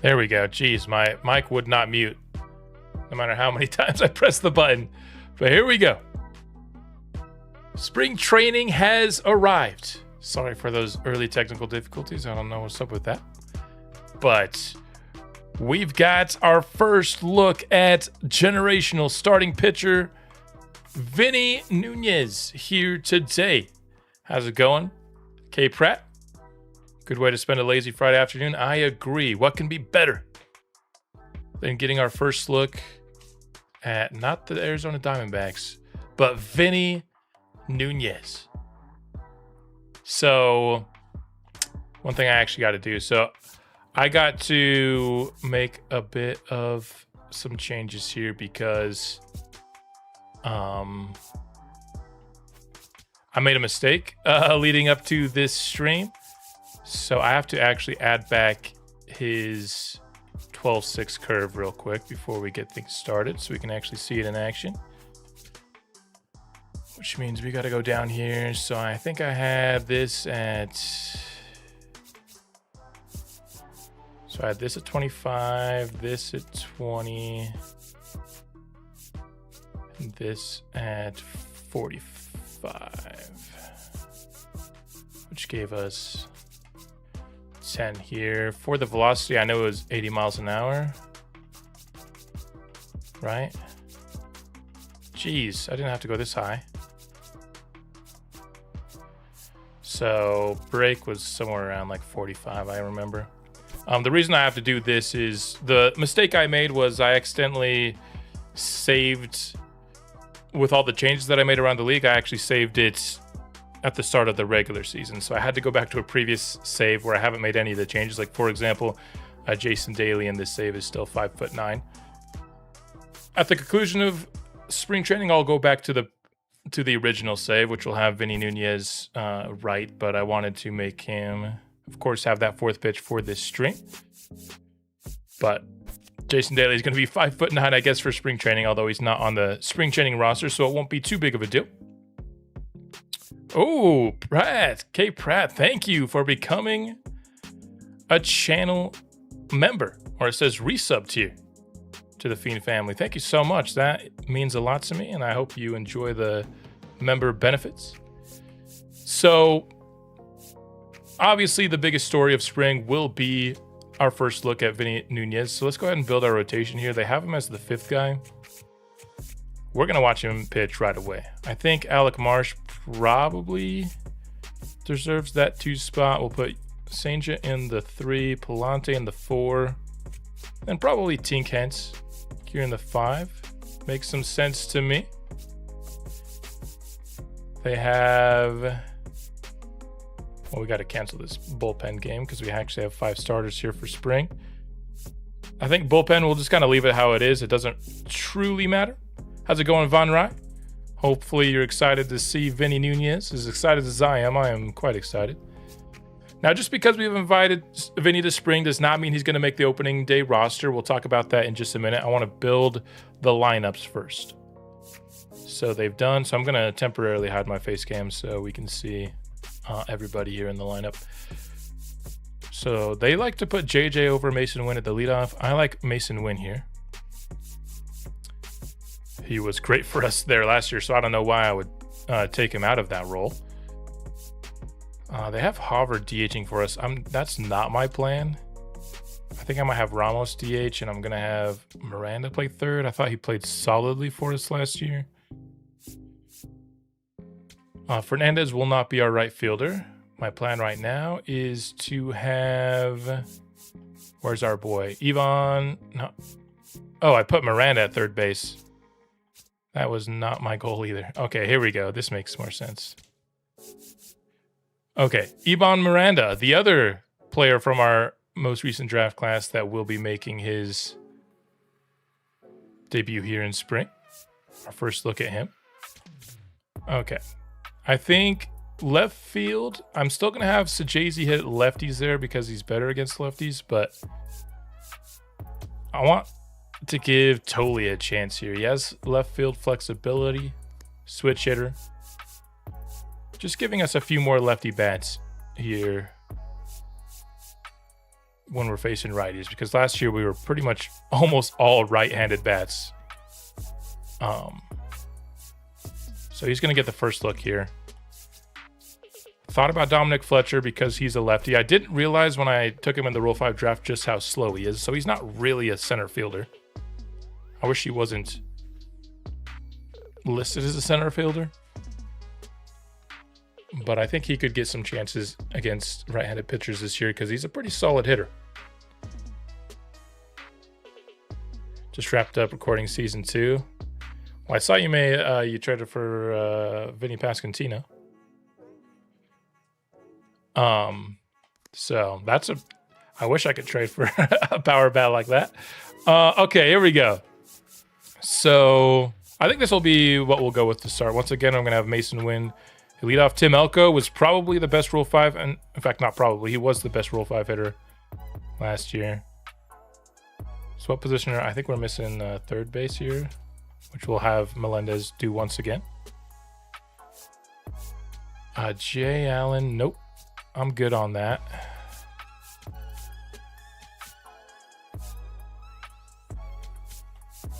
There we go. Jeez, my mic would not mute no matter how many times I press the button. But here we go. Spring training has arrived. Sorry for those early technical difficulties. I don't know what's up with that. But we've got our first look at generational starting pitcher Vinny Nuñez here today. How's it going, K. Pratt? Good way to spend a lazy Friday afternoon. I agree. What can be better than getting our first look at not the Arizona Diamondbacks, but Vinny Nuñez? So, one thing I actually got to do. So, I got to make a bit of some changes here because I made a mistake leading up to this stream. So I have to actually add back his 12-6 curve real quick before we get things started so we can actually see it in action. Which means we got to go down here. So I think I have this at... So I had this at 25, this at 20, and this at 45, which gave us 10 here. For the velocity, I know it was 80 miles an hour, right? Jeez, I didn't have to go this high. So brake was somewhere around like 45, I remember. The reason I have to do this is the mistake I made was I accidentally saved, with all the changes that I made around the league, I actually saved it at the start of the regular season. So I had to go back to a previous save where I haven't made any of the changes. Like, for example, Jason Daly in this save is still 5'9". At the conclusion of spring training, I'll go back to the original save, which will have Vinny Nuñez right, but I wanted to make him, of course, have that fourth pitch for this stream. But Jason Daly is going to be 5'9", I guess, for spring training, although he's not on the spring training roster, so it won't be too big of a deal. Oh, Pratt, K. Pratt, thank you for becoming a channel member, or it says resubbed here to the Fiend family. Thank you so much. That means a lot to me, and I hope you enjoy the member benefits. So, obviously, the biggest story of spring will be our first look at Vinny Nuñez. So let's go ahead and build our rotation here. They have him as the fifth guy. We're going to watch him pitch right away. I think Alec Marsh probably deserves that 2 spot. We'll put Senja in the 3, Palante in the 4, and probably Tink Hence here in the 5. Makes some sense to me. They have... Well, we got to cancel this bullpen game because we actually have 5 starters here for spring. I think bullpen, we'll just kind of leave it how it is. It doesn't truly matter. How's it going, Von Rye? Hopefully you're excited to see Vinny Nuñez. As excited as I am quite excited. Now, just because we've invited Vinny to spring does not mean he's going to make the opening day roster. We'll talk about that in just a minute. I want to build the lineups first. So they've done. So I'm going to temporarily hide my face cam so we can see everybody here in the lineup. So they like to put JJ over Masyn Winn at the leadoff. I like Masyn Winn here. He was great for us there last year, so I don't know why I would take him out of that role. They have Hoover DHing for us. That's not my plan. I think I might have Ramos DH, and I'm going to have Miranda play third. I thought he played solidly for us last year. Fernandez will not be our right fielder. My plan right now is to have... Where's our boy? Ivan... No. Oh, I put Miranda at third base. That was not my goal either. Okay, here we go. This makes more sense. Okay, Ivan Miranda, the other player from our most recent draft class that will be making his debut here in spring. Our first look at him. Okay. I think left field, I'm still going to have Sajazi hit lefties there because he's better against lefties, but I want to give Toley a chance here. He has left field flexibility, switch hitter. Just giving us a few more lefty bats here. when we're facing righties, because last year we were pretty much almost all right-handed bats. So he's going to get the first look here. Thought about Dominic Fletcher because he's a lefty. I didn't realize when I took him in the Rule 5 draft just how slow he is. So he's not really a center fielder. I wish he wasn't listed as a center fielder. But I think he could get some chances against right-handed pitchers this year because he's a pretty solid hitter. Just wrapped up recording season 2. Well, I saw you traded for Vinny Pasquantino. So that's I wish I could trade for a power bat like that. Okay, here we go. So I think this will be what we'll go with to start. Once again, I'm going to have Masyn Winn. The leadoff, Tim Elko, was probably the best Rule 5, and in fact, not probably. He was the best Rule 5 hitter last year. So what position I think we're missing third base here, which we'll have Melendez do once again. Jay Allen, nope. I'm good on that.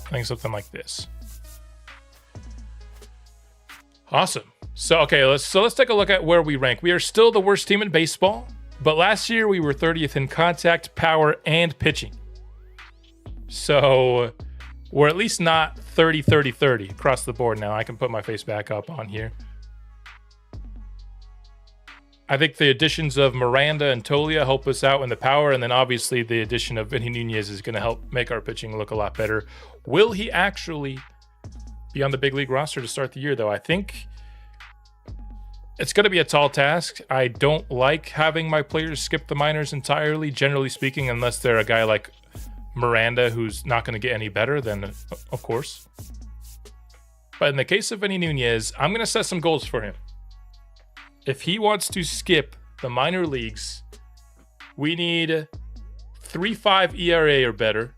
I think something like this. Awesome. So, okay, let's take a look at where we rank. We are still the worst team in baseball, but last year we were 30th in contact, power, and pitching. So we're at least not 30-30-30 across the board now. I can put my face back up on here. I think the additions of Miranda and Tolia help us out in the power, and then obviously the addition of Vinny Nuñez is going to help make our pitching look a lot better. Will he actually be on the big league roster to start the year, though? I think it's going to be a tall task. I don't like having my players skip the minors entirely, generally speaking, unless they're a guy like Miranda who's not going to get any better, then of course. But in the case of Vinny Nuñez, I'm going to set some goals for him. If he wants to skip the minor leagues, we need 3.5 ERA or better,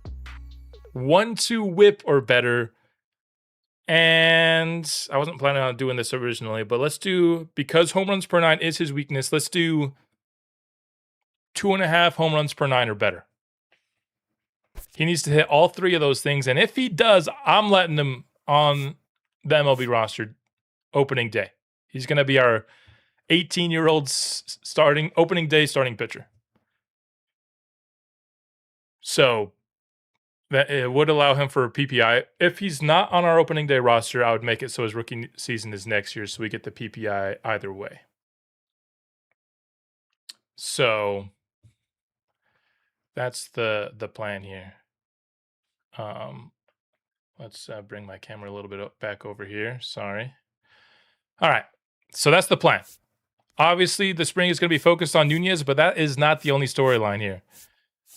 1.2 WHIP or better, and I wasn't planning on doing this originally, but let's do, because home runs per 9 is his weakness, let's do 2.5 home runs per 9 or better. He needs to hit all 3 of those things, and if he does, I'm letting him on the MLB roster opening day. He's going to be our 18-year-old opening day starting pitcher. So that it would allow him for a PPI. If he's not on our opening day roster, I would make it so his rookie season is next year, so we get the PPI either way. So that's the plan here. Let's bring my camera a little bit back over here. Sorry. All right. So that's the plan. Obviously, the spring is going to be focused on Nuñez, but that is not the only storyline here.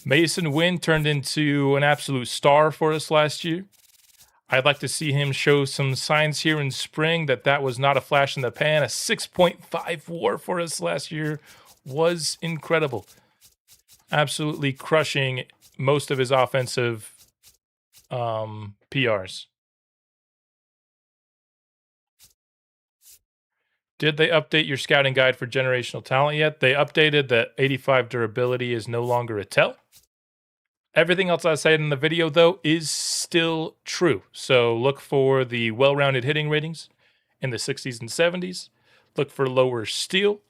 Masyn Winn turned into an absolute star for us last year. I'd like to see him show some signs here in spring that was not a flash in the pan. A 6.5 WAR for us last year was incredible. Absolutely crushing most of his offensive PRs. Did they update your scouting guide for generational talent yet? They updated that 85 durability is no longer a tell. Everything else I said in the video, though, is still true. So look for the well-rounded hitting ratings in the 60s and 70s. Look for lower steal.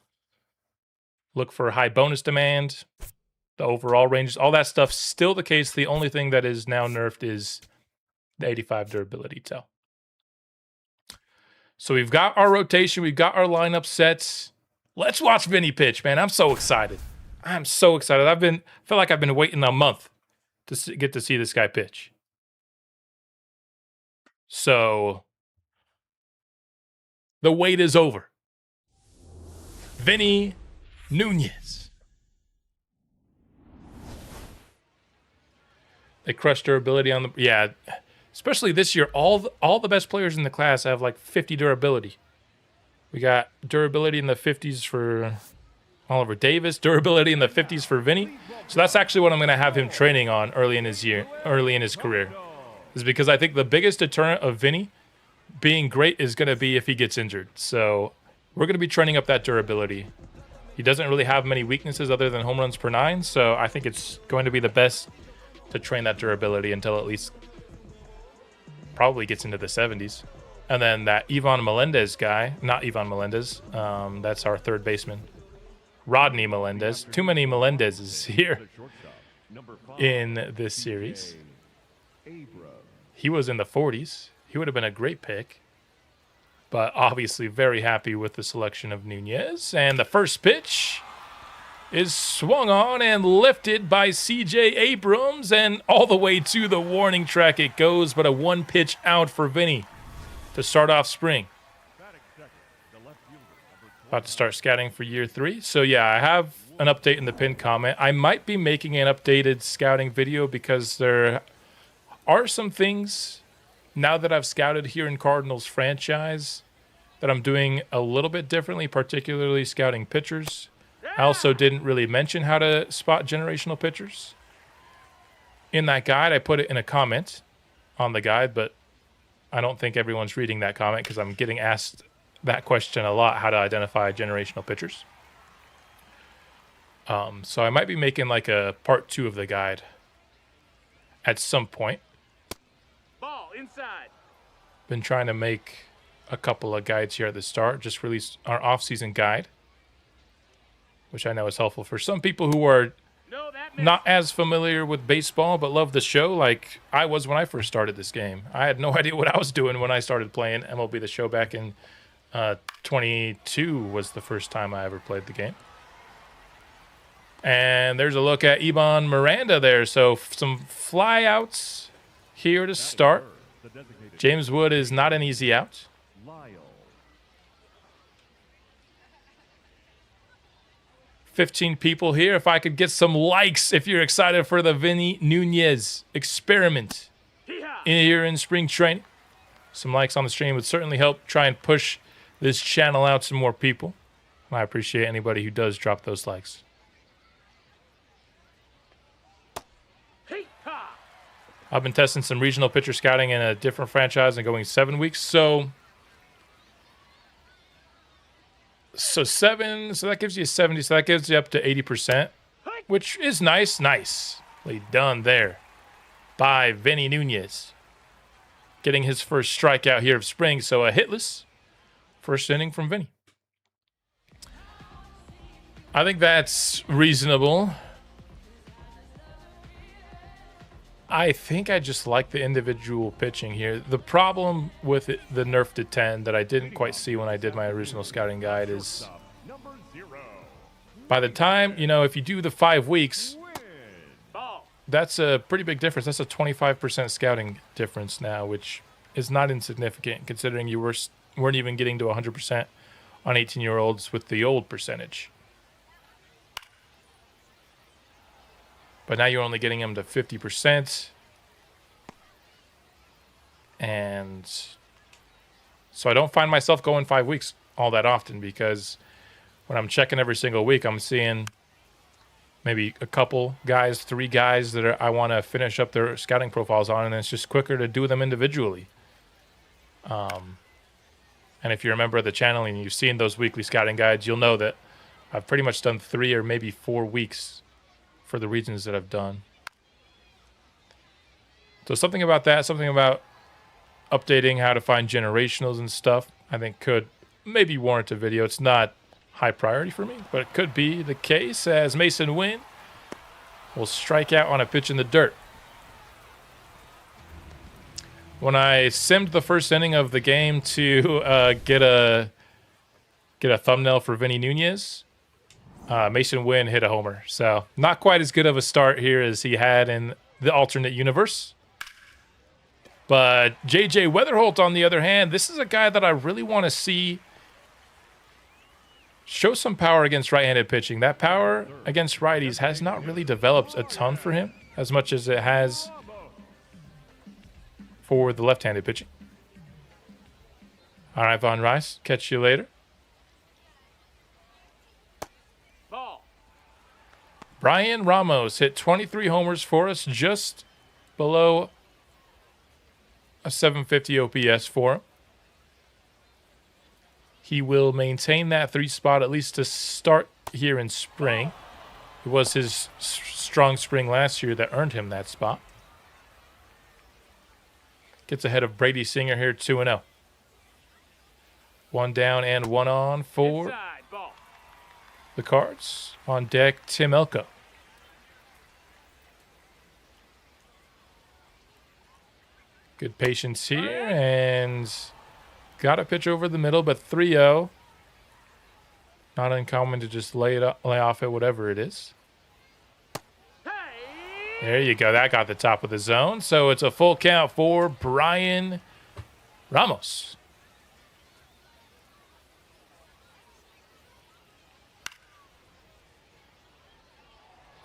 Look for high bonus demand. The overall ranges, all that stuff's still the case. The only thing that is now nerfed is the 85 durability tell. So we've got our rotation. We've got our lineup sets. Let's watch Vinny pitch, man. I'm so excited. I'm so excited. I feel like I've been waiting a month to get to see this guy pitch. So the wait is over. Vinny Nuñez. They crushed durability on the... Yeah, especially this year. All the best players in the class have like 50 durability. We got durability in the 50s for Oliver Davis, durability in the 50s for Vinny. So that's actually what I'm going to have him training on early in his career. Is because I think the biggest deterrent of Vinny being great is going to be if he gets injured. So we're going to be training up that durability He doesn't really have many weaknesses other than home runs per 9, so I think it's going to be the best to train that durability until at least probably gets into the 70s. And then that Ivan Melendez guy, not Ivan Melendez, that's our third baseman, Rodney Melendez. Too many Melendezes here in this series. He was in the 40s. He would have been a great pick. But obviously very happy with the selection of Nuñez. And the first pitch is swung on and lifted by C.J. Abrams. And all the way to the warning track it goes. But a 1-pitch out for Vinny to start off spring. About to start scouting for year 3. So, yeah, I have an update in the pinned comment. I might be making an updated scouting video because there are some things now that I've scouted here in Cardinals franchise that I'm doing a little bit differently, particularly scouting pitchers. I also didn't really mention how to spot generational pitchers. In that guide, I put it in a comment on the guide, but I don't think everyone's reading that comment because I'm getting asked that question a lot, how to identify generational pitchers. So I might be making like a part 2 of the guide at some point. Ball inside. Been trying to make a couple of guides here at the start. Just released our off-season guide, which I know is helpful for some people who are not as familiar with baseball but love the show like I was when I first started this game. I had no idea what I was doing when I started playing MLB The Show back in 22 was the first time I ever played the game. And there's a look at Iban Miranda there. So some flyouts here to start. James Wood is not an easy out. 15 people here. If I could get some likes if you're excited for the Vinny Nuñez experiment here in spring training. Some likes on the stream would certainly help try and push this channel out to more people. I appreciate anybody who does drop those likes. I've been testing some regional pitcher scouting in a different franchise and going 7 weeks. So 7, so that gives you 70, so that gives you up to 80%, which is nice. Nicely done there by Vinny Nuñez. Getting his first strikeout here of spring, so a hitless first inning from Vinny. I think that's reasonable. I think I just like the individual pitching here. The problem with the nerf to 10 that I didn't quite see when I did my original scouting guide is by the time, if you do the 5 weeks, that's a pretty big difference. That's a 25% scouting difference now, which is not insignificant considering you weren't even getting to 100% on 18-year-olds with the old percentage. But now you're only getting them to 50%. And so I don't find myself going 5 weeks all that often because when I'm checking every single week, I'm seeing maybe a couple guys, 3 guys that I want to finish up their scouting profiles on, and it's just quicker to do them individually. And if you're a member of the channel and you've seen those weekly scouting guides, you'll know that I've pretty much done 3 or maybe 4 weeks for the regions that I've done. So something about that, something about updating how to find generationals and stuff, I think could maybe warrant a video. It's not high priority for me, but it could be the case as Masyn Winn will strike out on a pitch in the dirt. When I simmed the first inning of the game to get a thumbnail for Vinny Nuñez, Masyn Winn hit a homer. So not quite as good of a start here as he had in the alternate universe. But J.J. Weatherholt, on the other hand, this is a guy that I really want to see show some power against right-handed pitching. That power against righties has not really developed a ton for him as much as it has for the left-handed pitching. All right, Von Rice, catch you later. Brian Ramos hit 23 homers for us, just below a 750 OPS for him. He will maintain that 3 spot at least to start here in spring. It was his strong spring last year that earned him that spot. Gets ahead of Brady Singer here, 2-0. One down and one on for Inside, ball. the Cards. On deck, Tim Elko. Good patience here, and got a pitch over the middle, but 3-0. Not uncommon to just lay off at whatever it is. There you go. That got the top of the zone. So it's a full count for Brian Ramos.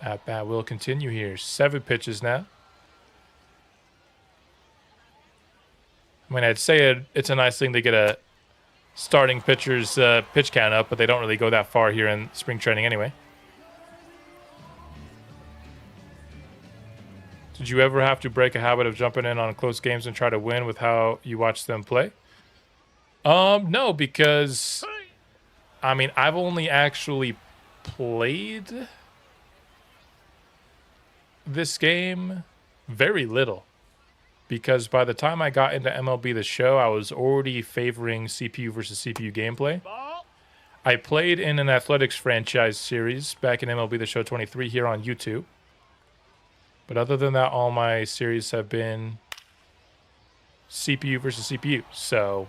At bat will continue here. 7 pitches now. I mean, I'd say it's a nice thing to get a starting pitcher's pitch count up, but they don't really go that far here in spring training anyway. Did you ever have to break a habit of jumping in on close games and try to win with how you watch them play? No, because, I mean, I've only actually played this game very little. Because by the time I got into MLB The Show, I was already favoring CPU versus CPU gameplay. I played in an athletics franchise series back in MLB The Show 23 here on YouTube. But other than that, all my series have been CPU versus CPU. So,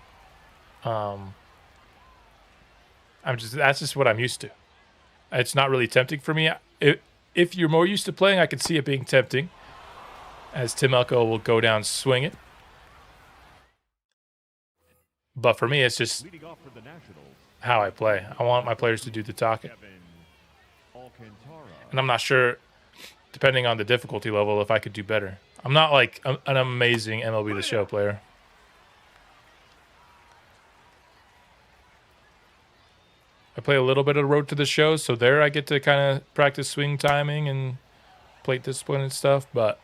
that's just what I'm used to. It's not really tempting for me. If you're more used to playing, I could see it being tempting, as Tim Elko will go down swinging. But for me, it's just how I play. I want my players to do the talking. And I'm not sure, depending on the difficulty level, if I could do better. I'm not like an amazing MLB The Show player. I play a little bit of Road to the Show, so there I get to kind of practice swing timing and plate discipline and stuff, but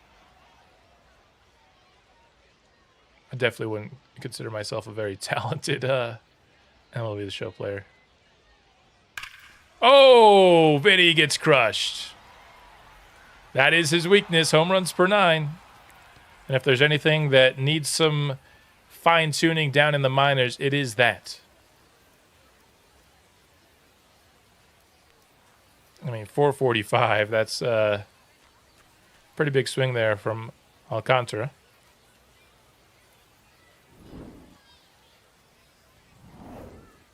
I definitely wouldn't consider myself a very talented MLB The Show player. Oh, Vinny gets crushed. That is his weakness, home runs per 9. And if there's anything that needs some fine-tuning down in the minors, it is that. I mean, 445, that's a pretty big swing there from Alcantara.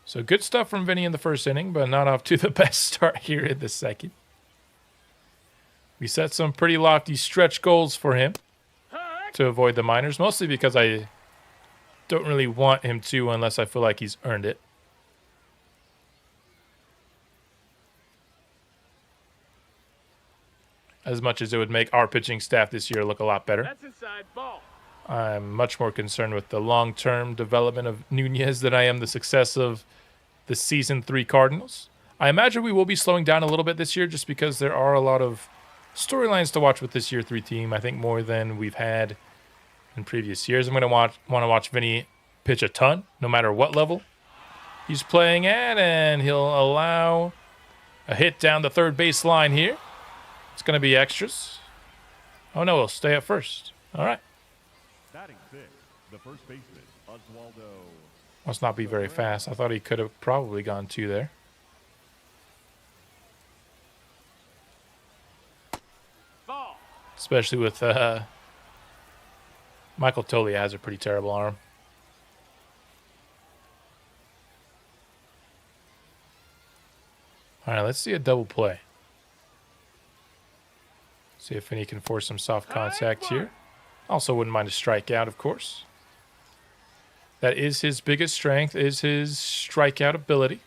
So good stuff from Vinny in the first inning, but not off to the best start here in the second. We set some pretty lofty stretch goals for him to avoid the minors, mostly because I don't really want him to unless I feel like he's earned it. As much as it would make our pitching staff this year look a lot better. That's inside, ball. I'm much more concerned with the long-term development of Nuñez than I am the success of the Season 3 Cardinals. I imagine we will be slowing down a little bit this year just because there are a lot of storylines to watch with this Year 3 team, I think more than we've had in previous years. I'm going to want to watch Vinny pitch a ton, no matter what level he's playing at, and he'll allow a hit down the third base line here. It's going to be extras. Oh, no, he'll stay at first. All right. Batting sixth, the first baseman, Oswaldo. Must not be very fast. I thought he could have probably gone 2 there. Ball. Especially with Michael Tolia has a pretty terrible arm. All right, let's see a double play. See if Vinny can force some soft contact here. Also wouldn't mind a strikeout, of course. That is his biggest strength, is his strikeout ability.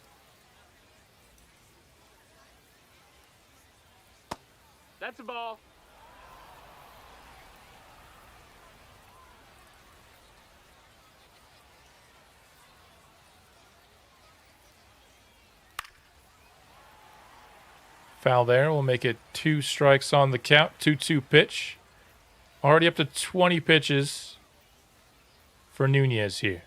That's a ball. Foul there. We'll make it 2 strikes on the count. 2-2 pitch. Already up to 20 pitches for Nuñez here.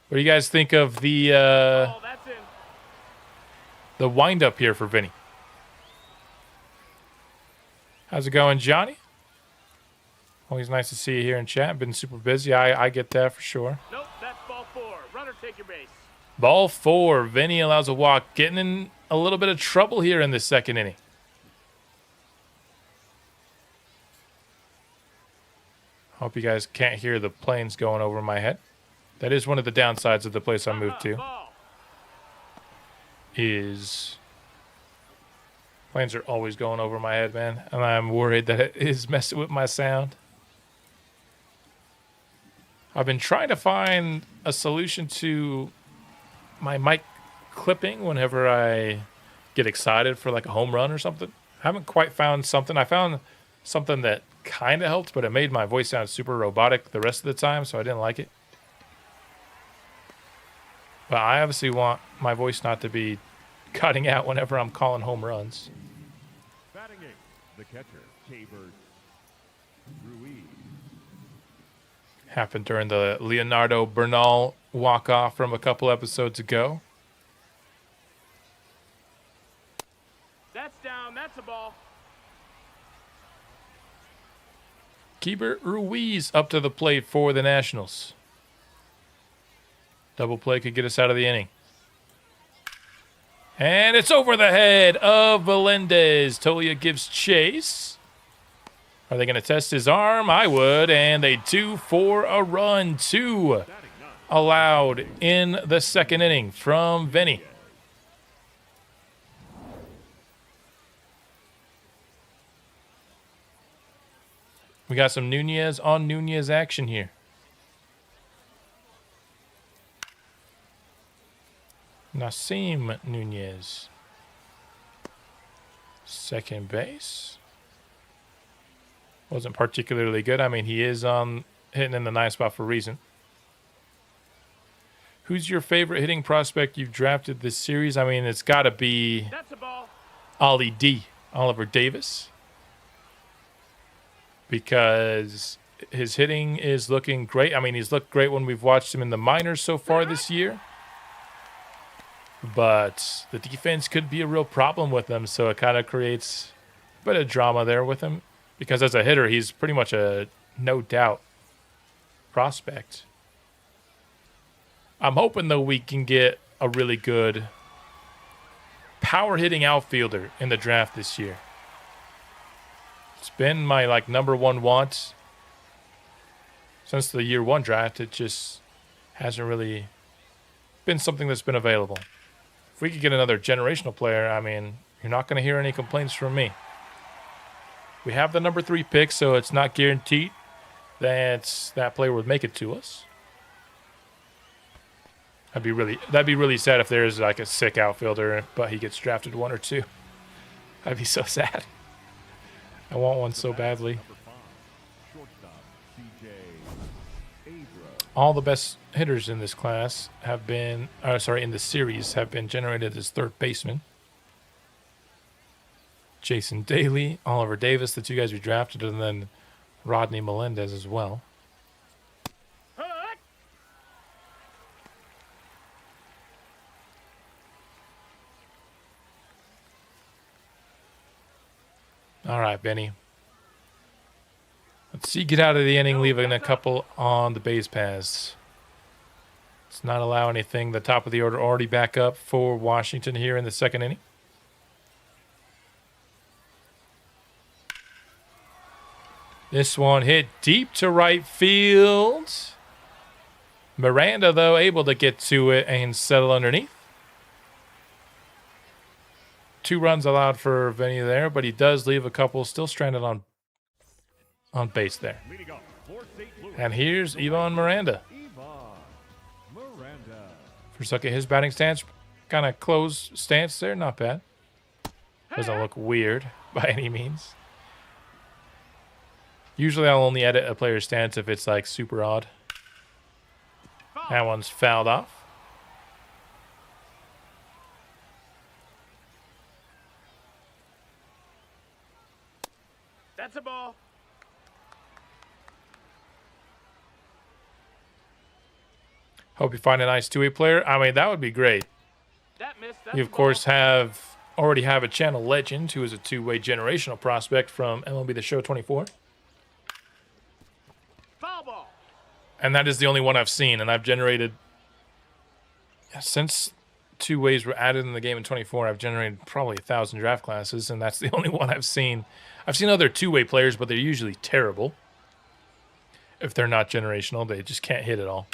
What do you guys think of the Ball, that's in. the windup here for Vinny. How's it going, Johnny? Always nice to see you here in chat. Been super busy. I get that for sure. Nope, that's ball 4. Runner, take your base. Ball 4. Vinny allows a walk. Getting in a little bit of trouble here in this second inning. Hope you guys can't hear the planes going over my head. That is one of the downsides of the place I moved to. Ball. Is planes are always going over my head, man. And I'm worried that it is messing with my sound. I've been trying to find a solution to my mic clipping whenever I get excited for like a home run or something. I haven't quite found something. I found something that kind of helped, but it made my voice sound super robotic the rest of the time, so I didn't like it. But I obviously want my voice not to be cutting out whenever I'm calling home runs. Batting eighth, the catcher, K-Bird Ruiz. Happened during the Leonardo Bernal walk-off from a couple episodes ago. That's down. That's a ball. Keibert Ruiz up to the plate for the Nationals. Double play could get us out of the inning. And it's over the head of Melendez. Tolia gives chase. Are they going to test his arm? I would. And they do for a run. 2 allowed in the second inning from Vinny. We got some Nuñez on Nuñez action here. Masyn Nuñez. Second base. Wasn't particularly good. I mean, he is hitting in the 9th spot for a reason. Who's your favorite hitting prospect you've drafted this series? I mean, it's got to be That's a ball. Ollie D, Oliver Davis. Because his hitting is looking great. I mean, he's looked great when we've watched him in the minors so far this year. But the defense could be a real problem with him, so it kind of creates a bit of drama there with him. Because as a hitter, he's pretty much a no-doubt prospect. I'm hoping, though, we can get a really good power-hitting outfielder in the draft this year. It's been my number one want since the year 1 draft. It just hasn't really been something that's been available. If we could get another generational player, I mean, you're not going to hear any complaints from me. We have the number 3 pick, so it's not guaranteed that that player would make it to us. That'd be really sad if there's like a sick outfielder, but he gets drafted 1 or 2. That'd be so sad. I want one so badly. All the best hitters in this class have been, in the series, have been generated as third baseman. Jason Daly, Oliver Davis, the 2 guys we drafted, and then Rodney Melendez as well. All right, Benny. Let's see, get out of the inning, leaving a couple on the base paths. Let's not allow anything. The top of the order already back up for Washington here in the second inning. This one hit deep to right field. Miranda, though, able to get to it and settle underneath. 2 runs allowed for Vinny there, but he does leave a couple still stranded on base there. And here's Ivan Miranda. First look at his batting stance. Kind of closed stance there. Not bad. Doesn't look weird by any means. Usually I'll only edit a player's stance if it's like super odd. That one's fouled off. That's a ball. Hope you find a nice 2-way player. I mean, that would be great. That that, miss. That's We, a of ball. course, already have a channel legend who is a two-way generational prospect from MLB The Show 24. Foul ball. And that is the only one I've seen. And I've generated, since two ways were added in the game in 24, I've generated probably 1,000 draft classes. And that's the only one I've seen. I've seen other two-way players, but they're usually terrible. If they're not generational, they just can't hit it all.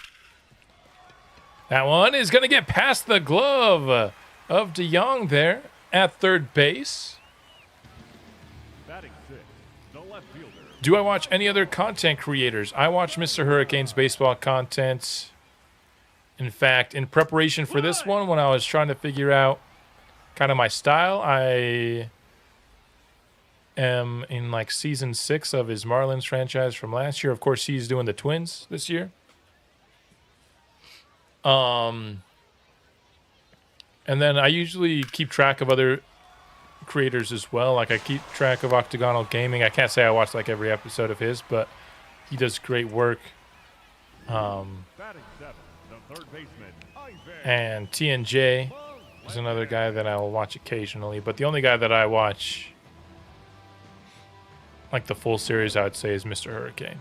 That one is going to get past the glove of DeYoung there at third base. Batting sixth, the left fielder. Do I watch any other content creators? I watch Mr. Hurricane's baseball content. In fact, in preparation for this one, when I was trying to figure out kind of my style, I am in like season 6 of his Marlins franchise from last year. Of course, he's doing the Twins this year. And then I usually keep track of other creators as well. Like I keep track of Octagonal Gaming. I can't say I watch like every episode of his, but he does great work. Batting seventh, the third baseman, Ivan. And TNJ is another guy that I will watch occasionally. But the only guy that I watch like the full series, I would say, is Mr. Hurricane.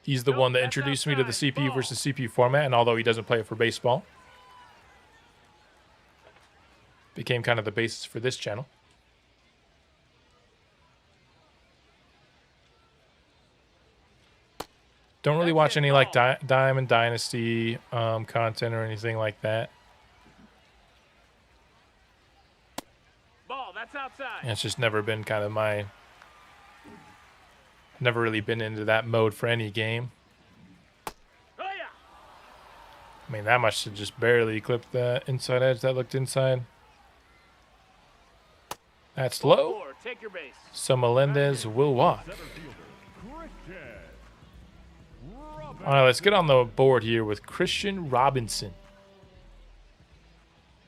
He's the one that introduced me to the CPU versus CPU format, and although he doesn't play it for baseball, became kind of the basis for this channel. Don't really watch any like Diamond Dynasty content or anything like that. Ball, that's outside. And it's just never been kind of my... Never really been into that mode for any game. Oh, yeah. I mean, that much to just barely clip the inside edge that looked inside. That's Ball low. four, take your base. So Melendez will walk. Center fielder, Christian Robinson. All right, let's get on the board here with Christian Robinson.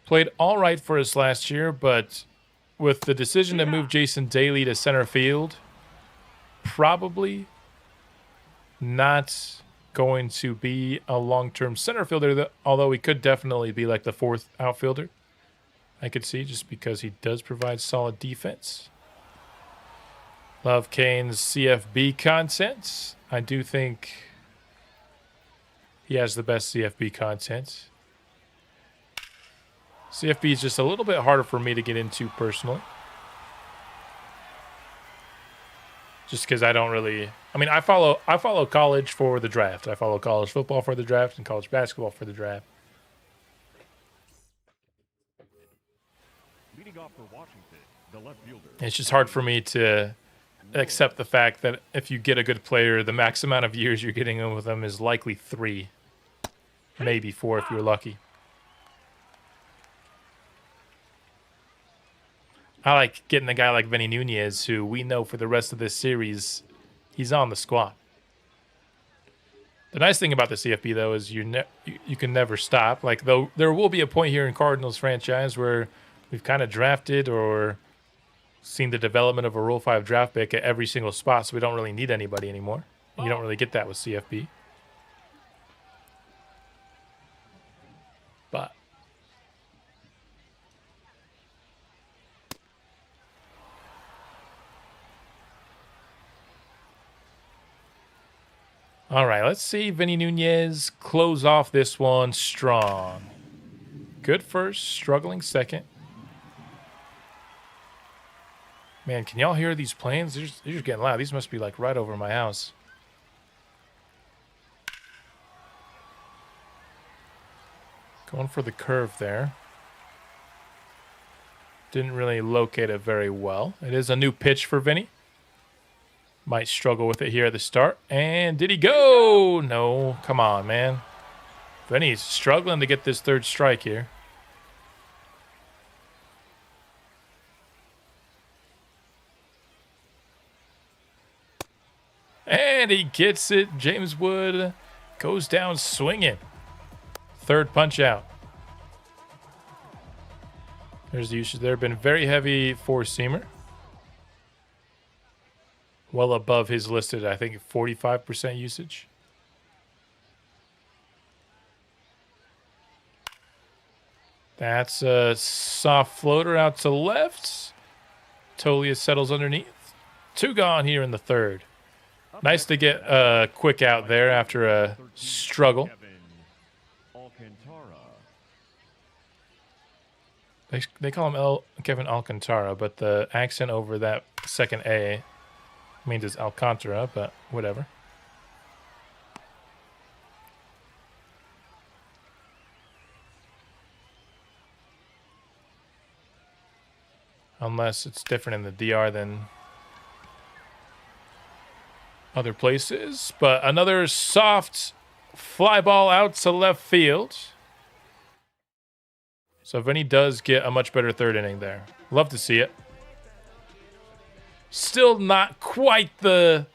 Played all right for us last year, but with the decision to move Jason Daly to center field, probably not going to be a long-term center fielder, although he could definitely be like the fourth outfielder. I could see, just because he does provide solid defense. Love Kane's CFB content. I do think he has the best CFB content. CFB is just a little bit harder for me to get into personally. Just because I don't really... I mean, I follow college for the draft. I follow college football for the draft and college basketball for the draft. Leading off for Washington, the left fielder. It's just hard for me to accept the fact that if you get a good player, the max amount of years you're getting in with them is likely 3, maybe 4 if you're lucky. I like getting a guy like Vinny Nuñez, who we know for the rest of this series, he's on the squad. The nice thing about the CFP, though, is you can never stop. Like, though, there will be a point here in Cardinals franchise where we've kind of drafted or seen the development of a Rule 5 draft pick at every single spot, so we don't really need anybody anymore. You don't really get that with CFP. But all right, let's see Vinny Nuñez close off this one strong. Good first, struggling second. Man, can y'all hear these planes? They're just getting loud. These must be like right over my house. Going for the curve there. Didn't really locate it very well. It is a new pitch for Vinny. Might struggle with it here at the start. And did he go? No. Come on, man. Vinny's struggling to get this third strike here. And he gets it. James Wood goes down swinging. Third punch out. There's the usage there. Been very heavy four-seamer. Well above his listed, I think, 45% usage. That's a soft floater out to left. Tolia settles underneath. 2 gone here in the third. Nice to get a quick out there after a struggle. They call him Kevin Alcantara, but the accent over that second A means it's Alcantara, but whatever. Unless it's different in the DR than other places. But another soft fly ball out to left field. So Vinny does get a much better third inning there. Love to see it. Still not quite the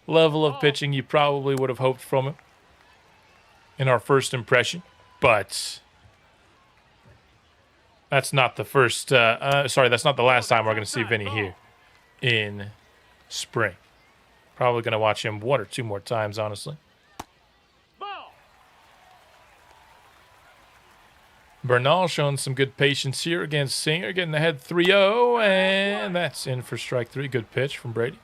level of pitching you probably would have hoped from him in our first impression. But that's not the first, that's not the last time we're going to see Vinny here in spring. Probably going to watch him 1 or 2 more times, honestly. Bernal showing some good patience here against Singer, getting ahead 3-0, and that's in for strike 3. Good pitch from Brady.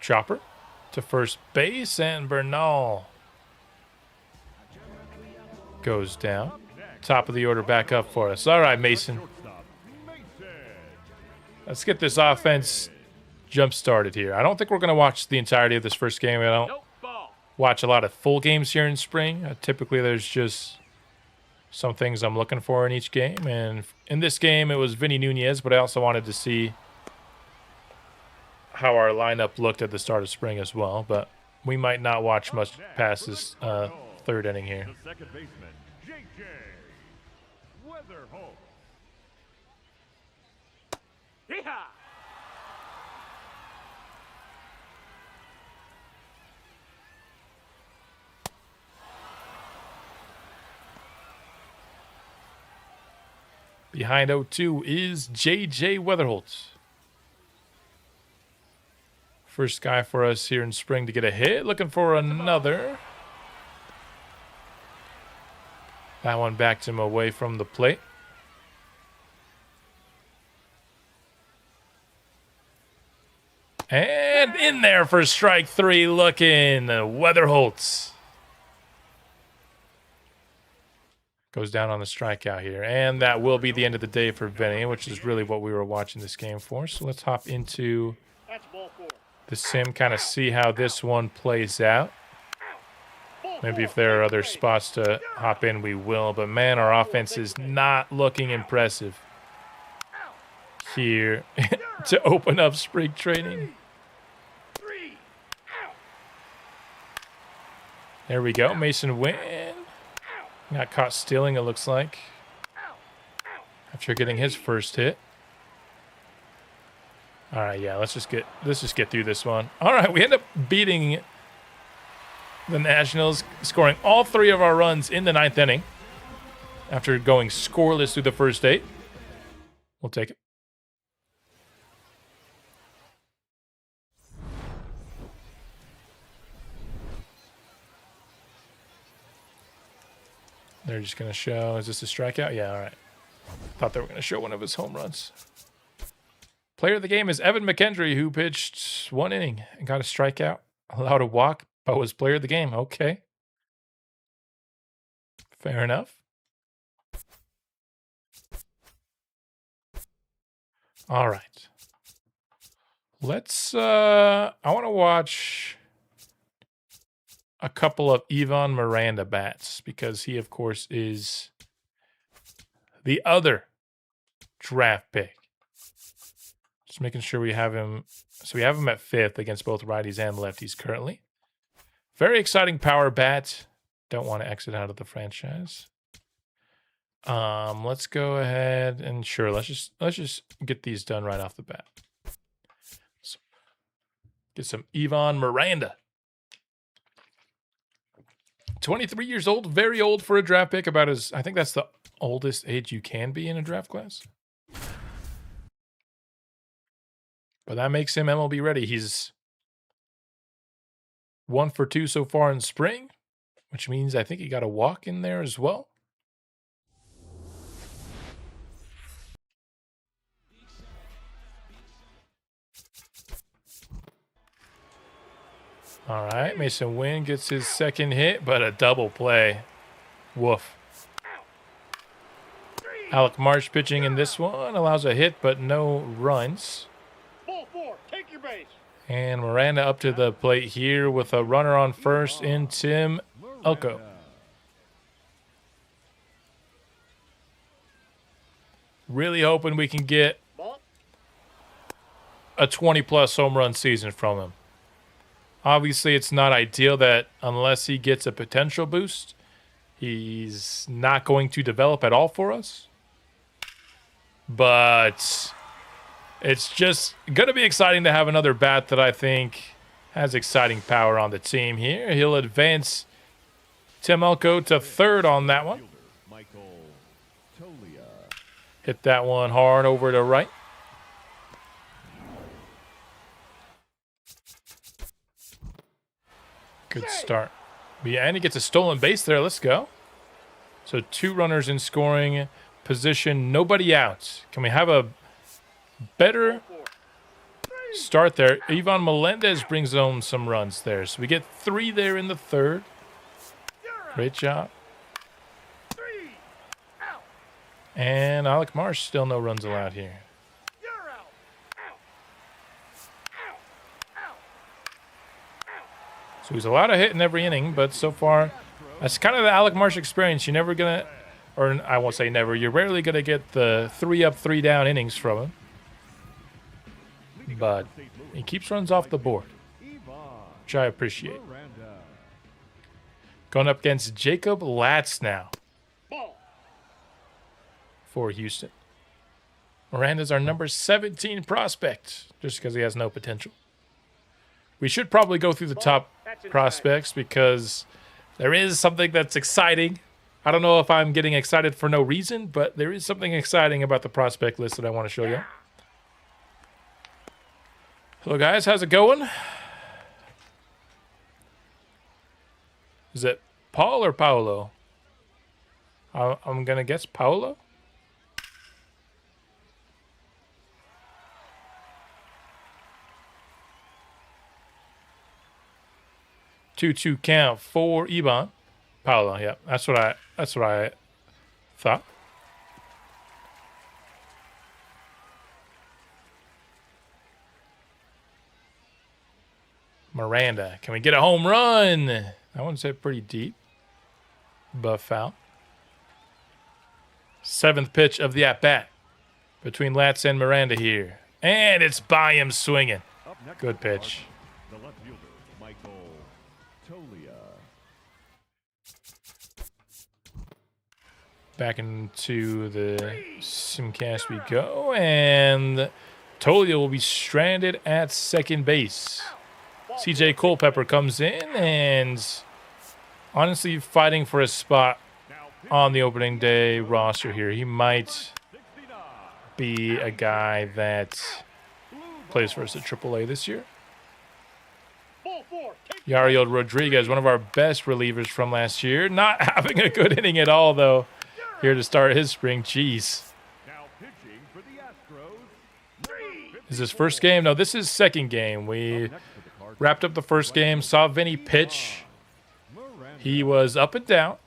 Chopper to first base, and Bernal goes down. Top of the order back up for us. All right, Masyn. Let's get this offense jump-started here. I don't think we're going to watch the entirety of this first game. I don't watch a lot of full games here in spring. Typically, there's just some things I'm looking for in each game. And in this game, it was Vinny Nuñez, but I also wanted to see how our lineup looked at the start of spring as well. But we might not watch much past this third inning here. The second baseman, J.J. Weatherholt. Yeehaw! Behind 0-2 is J.J. Weatherholt. First guy for us here in spring to get a hit. Looking for another. That one backed him away from the plate. And in there for strike 3, looking Weatherholt. Goes down on the strikeout here. And that will be the end of the day for Vinny, which is really what we were watching this game for. So let's hop into the sim, kind of see how this one plays out. Maybe if there are other spots to hop in, we will. But, man, our offense is not looking impressive here to open up spring training. There we go. Masyn Winn got caught stealing, it looks like, after getting his first hit. All right, yeah, let's just get through this one. All right, we end up beating the Nationals, scoring all 3 of our runs in the 9th inning after going scoreless through the first 8. We'll take it. They're just going to show, is this a strikeout? Yeah, all right. Thought they were going to show one of his home runs. Player of the game is Evan McKendry, who pitched 1 inning and got a strikeout, allowed a walk, but was player of the game. Okay. Fair enough. All right. Let's, I want to watch a couple of Ivan Miranda bats because he, of course, is the other draft pick. Just making sure we have him. So we have him at 5th against both righties and lefties currently. Very exciting power bat. Don't want to exit out of the franchise. Let's go ahead and sure, let's just get these done right off the bat. So get some Ivan Miranda. 23 years old, very old for a draft pick, about as, I think that's the oldest age you can be in a draft class. But that makes him MLB ready. He's 1 for 2 so far in spring, which means I think he got a walk in there as well. All right, Masyn Winn gets his second hit, but a double play. Woof. Alec Marsh pitching in this one. Allows a hit, but no runs. Ball 4, take your base. And Miranda up to the plate here with a runner on first in Tim Elko. Really hoping we can get a 20-plus home run season from him. Obviously, it's not ideal that unless he gets a potential boost, he's not going to develop at all for us. But it's just going to be exciting to have another bat that I think has exciting power on the team here. He'll advance Tim Elko to third on that one. Hit that one hard over to right. Good start. Yeah, and he gets a stolen base there. Let's go. So 2 runners in scoring position. Nobody out. Can we have a better start there? Ivan Melendez brings home some runs there. So we get 3 there in the third. Great job. And Alec Marsh, still no runs allowed here. So he's allowed a hit in every inning, but so far, that's kind of the Alec Marsh experience. You're never going to, or I won't say never, you're rarely going to get the 3 up, 3 down innings from him. But he keeps runs off the board, which I appreciate. Going up against Jacob Latz now for Houston. Miranda's our number 17 prospect, just because he has no potential. We should probably go through the top prospects because there is something that's exciting. I don't know if I'm getting excited for no reason, but there is something exciting about the prospect list that I want to show you. Hello, guys. How's it going? Is it Paul or Paolo? I'm going to guess Paolo. 2-2 count for Iban. Paolo, yeah. That's what I thought. Miranda. Can we get a home run? That one's hit pretty deep. But foul. 7th pitch of the at-bat between Latz and Miranda here. And it's by him swinging. Good pitch. Back into the simcast we go, and Tolia will be stranded at second base. CJ Culpepper comes in and honestly fighting for a spot on the opening day roster here. He might be a guy that plays for us at AAA this year. Yariel Rodriguez, one of our best relievers from last year. Not having a good inning at all, though. Here to start his spring. Jeez. Is this first game? No, this is second game. We wrapped up the first game. Saw Vinny pitch. He was up and down.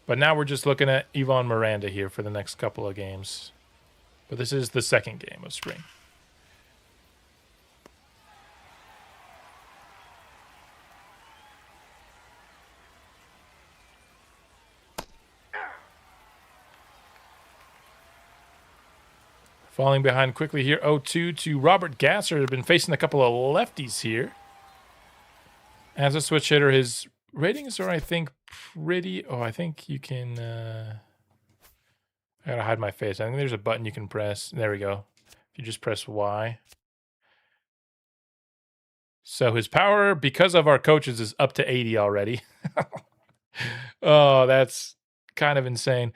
But now we're just looking at Ivan Miranda here for the next couple of games. But this is the second game of spring. Falling behind quickly here, 0-2 to Robert Gasser. Has been facing a couple of lefties here. As a switch hitter, his ratings are, I think, pretty... Oh, I think you can... I gotta hide my face. I think there's a button you can press. There we go. If you just press Y. So his power, because of our coaches, is up to 80 already. Oh, that's kind of insane.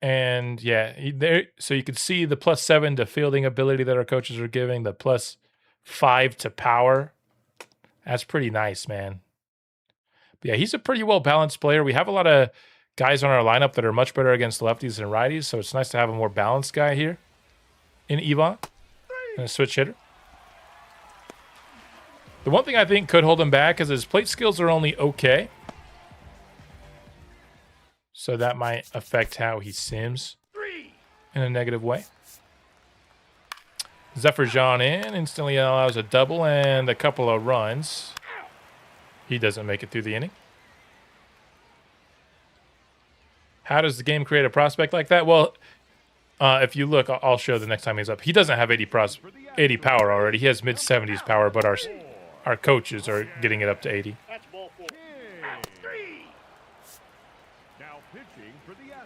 And yeah, there. So you can see the +7 to fielding ability that our coaches are giving, the +4 5 to power. That's pretty nice, man. But yeah, he's a pretty well-balanced player. We have a lot of guys on our lineup that are much better against lefties than righties, so it's nice to have a more balanced guy here in Ivan and a switch hitter. The one thing I think could hold him back is his plate skills are only okay. So that might affect how he sims in a negative way. Zephyr John in, instantly allows a double and a couple of runs. He doesn't make it through the inning. How does the game create a prospect like that? Well, if you look, I'll show the next time he's up. He doesn't have 80 power already. He has mid-70s power, but our coaches are getting it up to 80.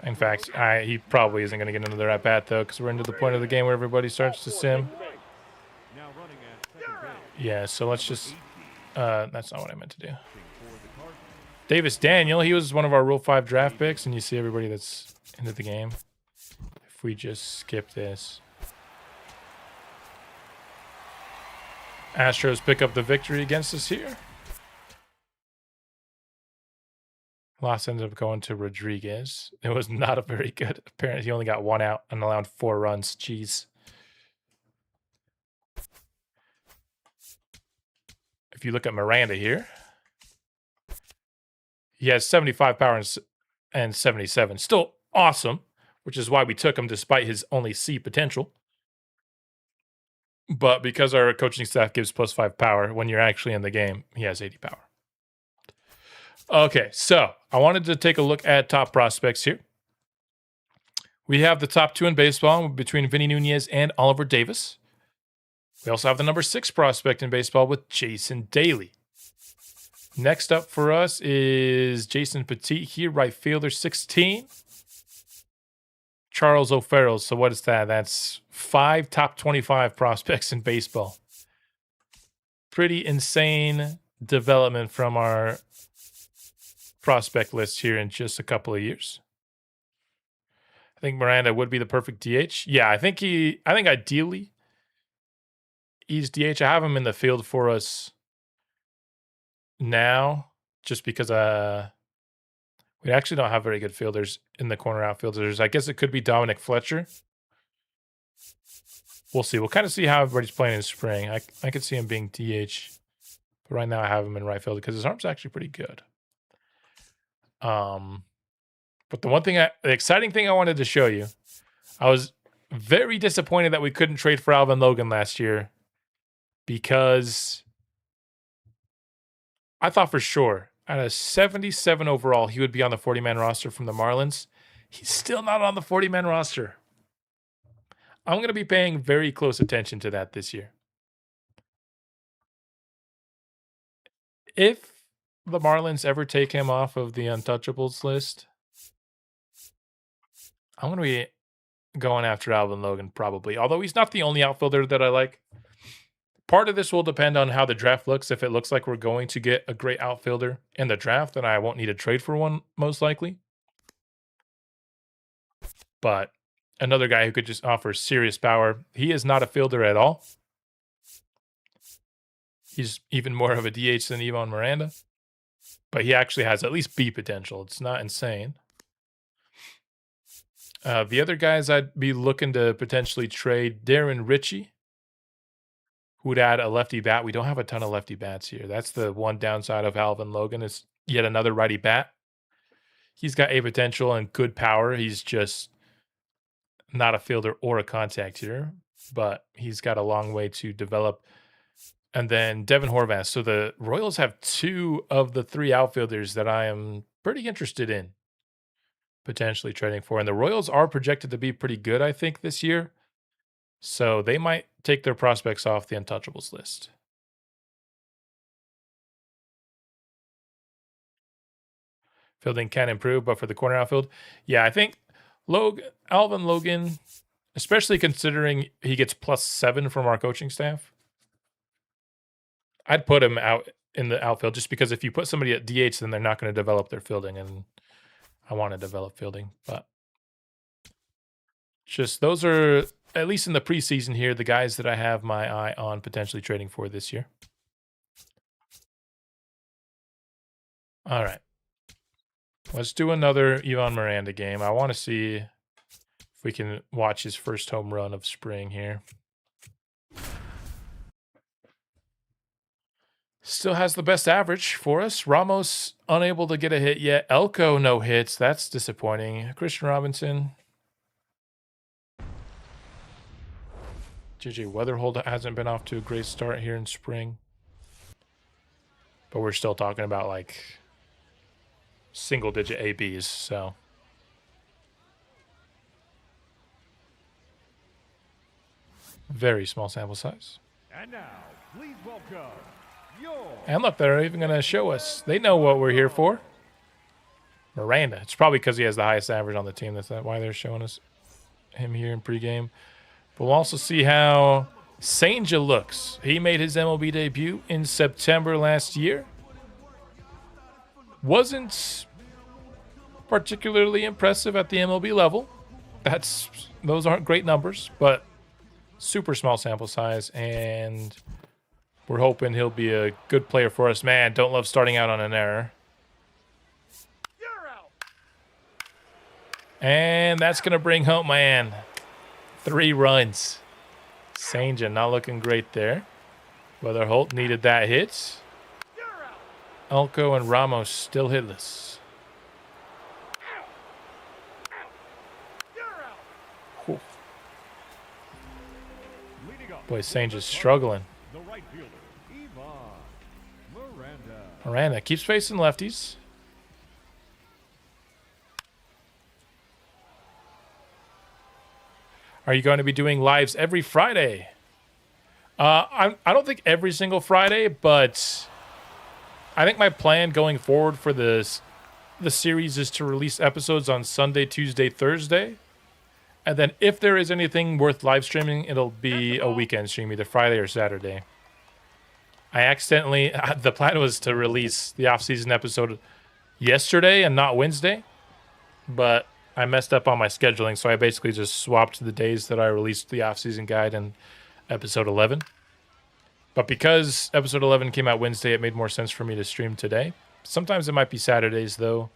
In fact, he probably isn't going to get another at-bat, though, because we're into the point of the game where everybody starts to sim. Yeah, so let's just... that's not what I meant to do. Davis Daniel, he was one of our Rule 5 draft picks, and you see everybody that's into the game. If we just skip this. Astros pick up the victory against us here. Loss ended up going to Rodriguez. It was not a very good. Apparently, he only got 1 out and allowed 4 runs. Jeez. If you look at Miranda here, he has 75 power and 77. Still awesome, which is why we took him despite his only C potential. But because our coaching staff gives +5 power, when you're actually in the game, he has 80 power. Okay, so I wanted to take a look at top prospects here. We have the top 2 in baseball between Vinny Nuñez and Oliver Davis. We also have the number 6 prospect in baseball with Jason Daly. Next up for us is Jason Petit here, right fielder, 16. Charles O'Farrell. So what is that? That's 5 top 25 prospects in baseball. Pretty insane development from our prospect list here in just a couple of years. I think Miranda would be the perfect DH. Yeah, I think ideally he's DH. I have him in the field for us now just because we actually don't have very good fielders in the corner outfielders. I guess it could be Dominic Fletcher. We'll see. We'll kind of see how everybody's playing in spring. I could see him being DH. But right now I have him in right field because his arm's actually pretty good. But the exciting thing I wanted to show you, I was very disappointed that we couldn't trade for Alvin Logan last year because I thought for sure at a 77 overall, he would be on the 40-man roster from the Marlins. He's still not on the 40-man roster. I'm going to be paying very close attention to that this year. If the Marlins ever take him off of the untouchables list, I'm going to be going after Alvin Logan probably, although he's not the only outfielder that I like. Part of this will depend on how the draft looks. If it looks like we're going to get a great outfielder in the draft, then I won't need to trade for one, most likely. But another guy who could just offer serious power. He is not a fielder at all. He's even more of a DH than Ivan Miranda. But he actually has at least B potential. It's not insane. The other guys I'd be looking to potentially trade, Darren Ritchie, who would add a lefty bat. We don't have a ton of lefty bats here. That's the one downside of Alvin Logan is yet another righty bat. He's got A potential and good power. He's just not a fielder or a contact hitter, but he's got a long way to develop. And then Devin Horvath. So the Royals have 2 of the 3 outfielders that I am pretty interested in potentially trading for. And the Royals are projected to be pretty good, I think, this year. So they might take their prospects off the untouchables list. Fielding can improve, but for the corner outfield, yeah, I think Alvin Logan, especially considering he gets +7 from our coaching staff, I'd put him out in the outfield just because if you put somebody at DH, then they're not going to develop their fielding, and I want to develop fielding. But just those are at least in the preseason here, the guys that I have my eye on potentially trading for this year. All right. Let's do another Ivan Miranda game. I want to see if we can watch his first home run of spring here. Still has the best average for us. Ramos unable to get a hit yet. Elko no hits. That's disappointing. Christian Robinson. JJ Weatherhold hasn't been off to a great start here in spring. But we're still talking about like single-digit ABs, so. Very small sample size. And now, please welcome and look, they're even going to show us. They know what we're here for. Miranda. It's probably because he has the highest average on the team. That's why they're showing us him here in pregame. But we'll also see how Senja looks. He made his MLB debut in September last year. Wasn't particularly impressive at the MLB level. Those aren't great numbers, but super small sample size, and we're hoping he'll be a good player for us. Man, don't love starting out on an error. And that's going to bring home, man, 3 runs. Senja not looking great there. Weatherholt needed that hit. Elko and Ramos still hitless. Whew. Boy, Senja's struggling. Miranda keeps facing lefties. Are you going to be doing lives every Friday? I don't think every single Friday, but I think my plan going forward for the series is to release episodes on Sunday, Tuesday, Thursday. And then if there is anything worth live streaming, it'll be a weekend stream, either Friday or Saturday. The plan was to release the off-season episode yesterday and not Wednesday, but I messed up on my scheduling, so I basically just swapped the days that I released the off-season guide and episode 11. But because episode 11 came out Wednesday, it made more sense for me to stream today. Sometimes it might be Saturdays, though,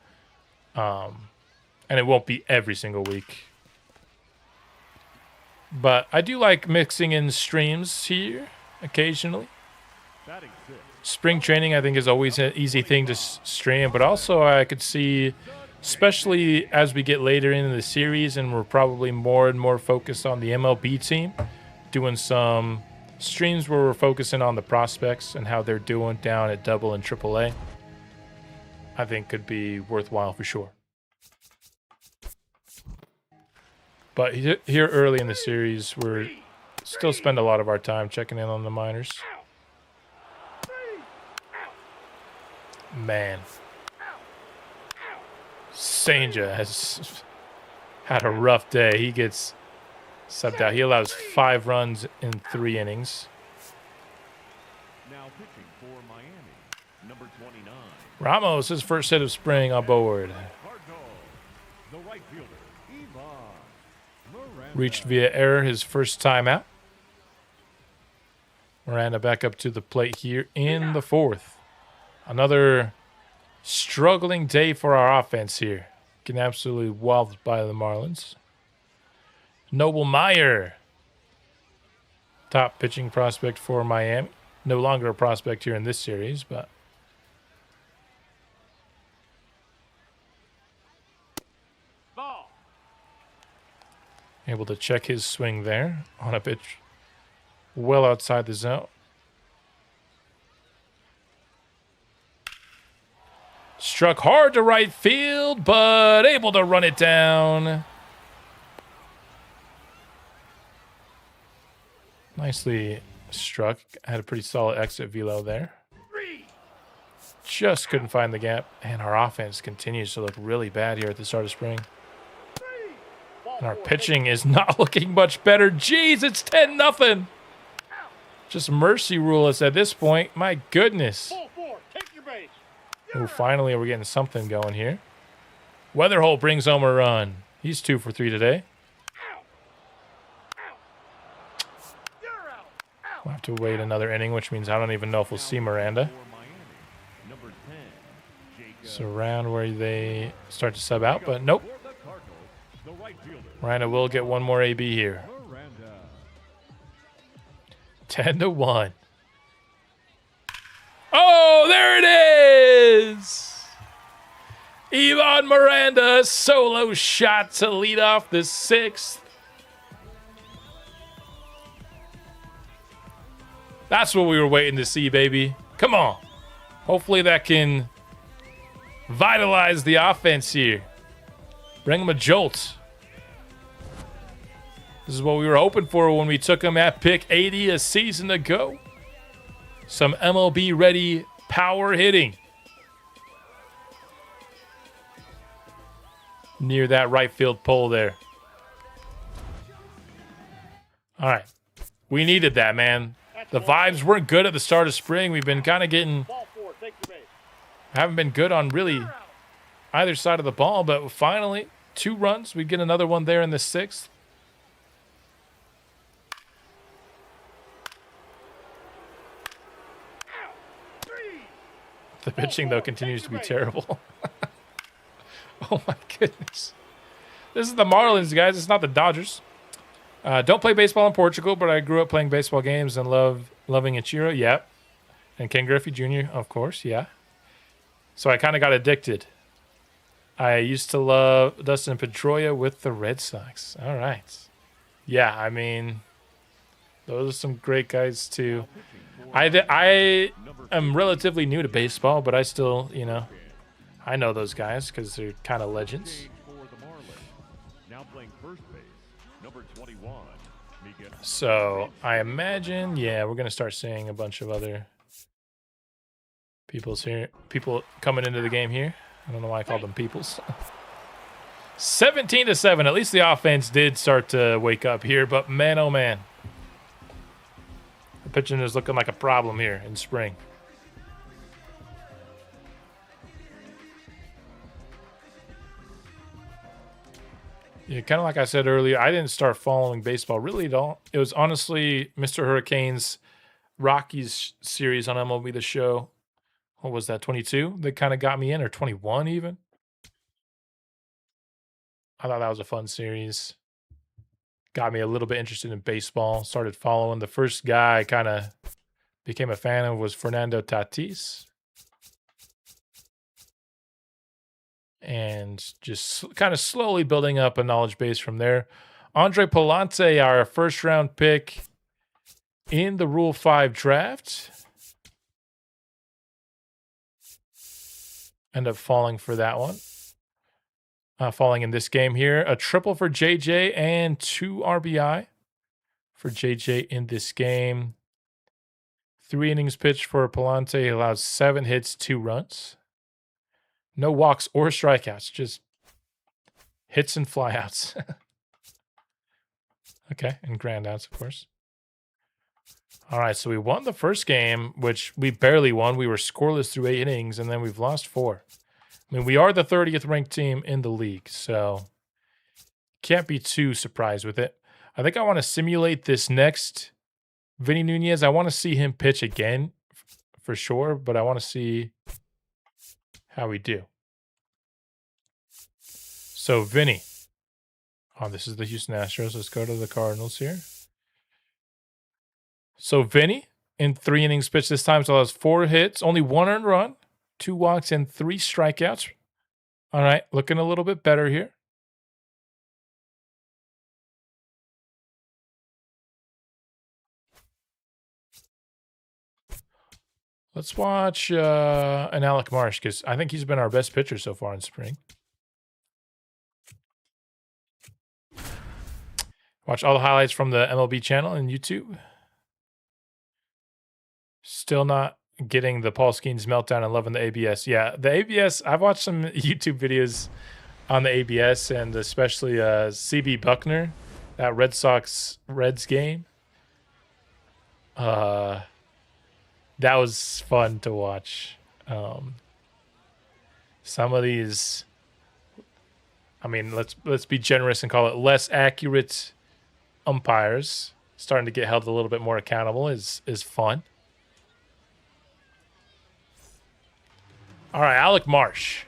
and it won't be every single week. But I do like mixing in streams here occasionally. Spring training, I think, is always an easy thing to stream, but also I could see, especially as we get later into the series and we're probably more and more focused on the MLB team, doing some streams where we're focusing on the prospects and how they're doing down at Double and Triple-A, I think could be worthwhile for sure. But here early in the series, we're still spend a lot of our time checking in on the minors. Man, Senja has had a rough day. He gets subbed out. He allows 5 runs in 3 innings. Now pitching for Miami, number 29. Ramos, his first hit of spring on board. The right fielder, Miranda. Reached via error his first time out. Miranda back up to the plate here in the 4th. Another struggling day for our offense here. Getting absolutely walloped by the Marlins. Noble Meyer, top pitching prospect for Miami. No longer a prospect here in this series, but Ball. able to check his swing there on a pitch well outside the zone. Struck hard to right field, but able to run it down. Nicely struck. Had a pretty solid exit velo there. Just couldn't find the gap. And our offense continues to look really bad here at the start of spring. And our pitching is not looking much better. Jeez, it's 10-0. Just mercy rule us at this point. My goodness. Oh, finally we're getting something going here. Weatherholt brings home a run. He's 2 for 3 today. Have to wait another inning, which means I don't even know if we'll see Miranda. So around where they start to sub out, but nope. Miranda will get one more AB here. 10-1. Oh, there it is! Ivan Miranda, solo shot to lead off the 6th. That's what we were waiting to see, baby. Come on. Hopefully that can vitalize the offense here. Bring them a jolt. This is what we were hoping for when we took him at pick 80 a season ago. Some MLB-ready power hitting. Near that right field pole there. All right. We needed that, man. The vibes weren't good at the start of spring. We've been kind of getting... haven't been good on really either side of the ball, but finally, 2 runs. We get another one there in the 6th. The pitching, though, continues to be terrible. Oh, my goodness. This is the Marlins, guys. It's not the Dodgers. Don't play baseball in Portugal, but I grew up playing baseball games and loving Ichiro. Yeah. And Ken Griffey Jr., of course. Yeah. So I kind of got addicted. I used to love Dustin Pedroia with the Red Sox. All right. Yeah, I mean, those are some great guys, too. I am relatively new to baseball, but I still, you know, I know those guys because they're kind of legends. So I imagine, yeah, we're going to start seeing a bunch of other people coming into the game here. I don't know why I called them peoples. 17-7. At least the offense did start to wake up here, but man, oh man. The pitching is looking like a problem here in spring. Yeah, kind of like I said earlier, I didn't start following baseball really at all. It was honestly Mr. Hurricane's Rockies series on MLB The Show. What was that, 22? That kind of got me in, or 21 even. I thought that was a fun series. Got me a little bit interested in baseball. Started following. The first guy I kind of became a fan of was Fernando Tatis. And just kind of slowly building up a knowledge base from there. Andre Palante, our first-round pick in the Rule 5 draft. End up falling for that one. Falling in this game here. A triple for JJ and 2 RBI for JJ in this game. 3 innings pitched for Palante. He allows 7 hits, 2 runs. No walks or strikeouts, just hits and flyouts. Okay, and ground outs, of course. All right, so we won the first game, which we barely won. We were scoreless through 8 innings, and then we've lost 4. I mean, we are the 30th ranked team in the league, so can't be too surprised with it. I think I want to simulate this next Vinny Nuñez. I want to see him pitch again for sure, but I want to see how we do. So, Vinny. Oh, this is the Houston Astros. Let's go to the Cardinals here. So, Vinny, in 3 innings pitched this time, so has 4 hits, only 1 earned run, 2 walks, and 3 strikeouts. All right, looking a little bit better here. Let's watch an Alec Marsh, because I think he's been our best pitcher so far in spring. Watch all the highlights from the MLB channel and YouTube. Still not getting the Paul Skeens meltdown and loving the ABS. Yeah, the ABS, I've watched some YouTube videos on the ABS, and especially CB Buckner, that Red Sox-Reds game. That was fun to watch. Some of these, I mean, let's be generous and call it less accurate umpires starting to get held a little bit more accountable is fun. All right, Alec Marsh.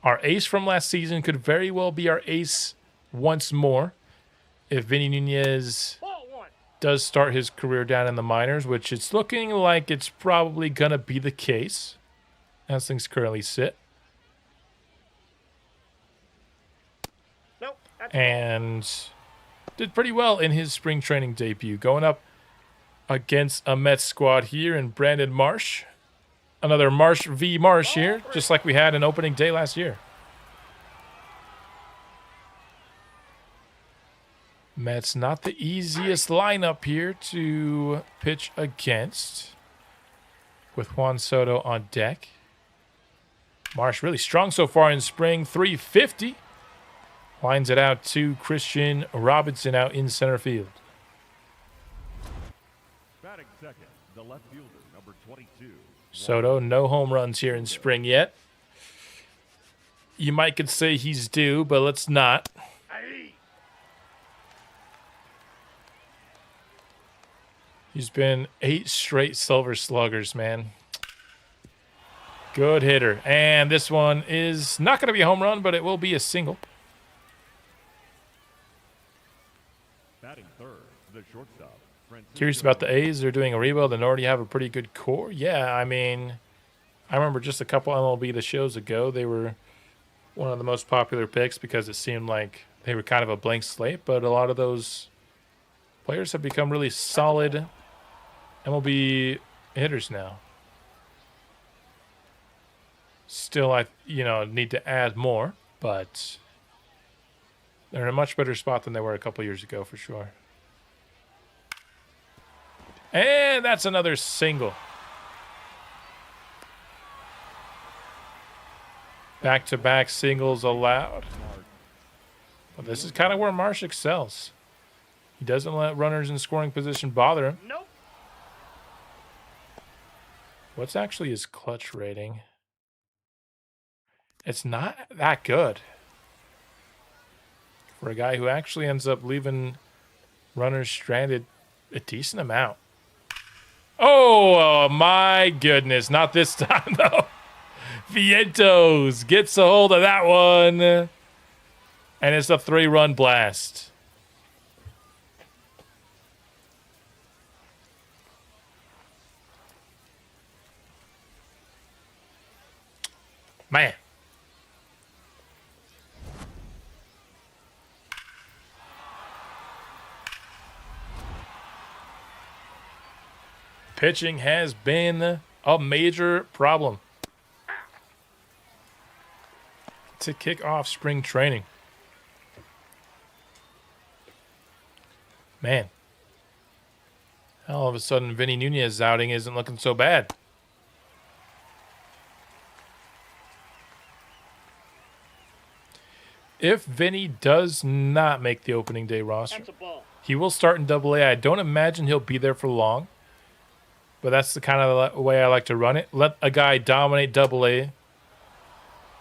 Our ace from last season could very well be our ace once more if Vinny Nuñez Ball one. does start his career down in the minors, which it's looking like it's probably going to be the case as things currently sit. Nope. That's And did pretty well in his spring training debut, going up against a Mets squad here in Brandon Marsh. Another Marsh v. Marsh here, just like we had in opening day last year. Mets not the easiest lineup here to pitch against, with Juan Soto on deck. Marsh really strong so far in spring, 350. Lines it out to Christian Robinson out in center field. Batting second, the left fielder, number 22. Soto, no home runs here in spring yet. You might could say he's due, but let's not. Aye. He's been 8 straight Silver Sluggers, man. Good hitter. And this one is not going to be a home run, but it will be a single. Batting third, the shortstop. Curious about the A's. They're doing a rebuild and already have a pretty good core. Yeah, I mean, I remember just a couple MLB The Shows ago, they were one of the most popular picks because it seemed like they were kind of a blank slate, but a lot of those players have become really solid MLB hitters now. Still, I need to add more, but they're in a much better spot than they were a couple years ago for sure. And that's another single. Back-to-back singles allowed. Well, this is kind of where Marsh excels. He doesn't let runners in scoring position bother him. Nope. What's actually his clutch rating? It's not that good. For a guy who actually ends up leaving runners stranded a decent amount. Oh, my goodness. Not this time, though. Vientos gets a hold of that one. And it's a 3-run blast. Man. Pitching has been a major problem to kick off spring training. Man. All of a sudden, Vinny Nuñez's outing isn't looking so bad. If Vinny does not make the opening day roster, That's a ball. he will start in Double-A. I don't imagine he'll be there for long. But that's the kind of way I like to run it. Let a guy dominate Double-A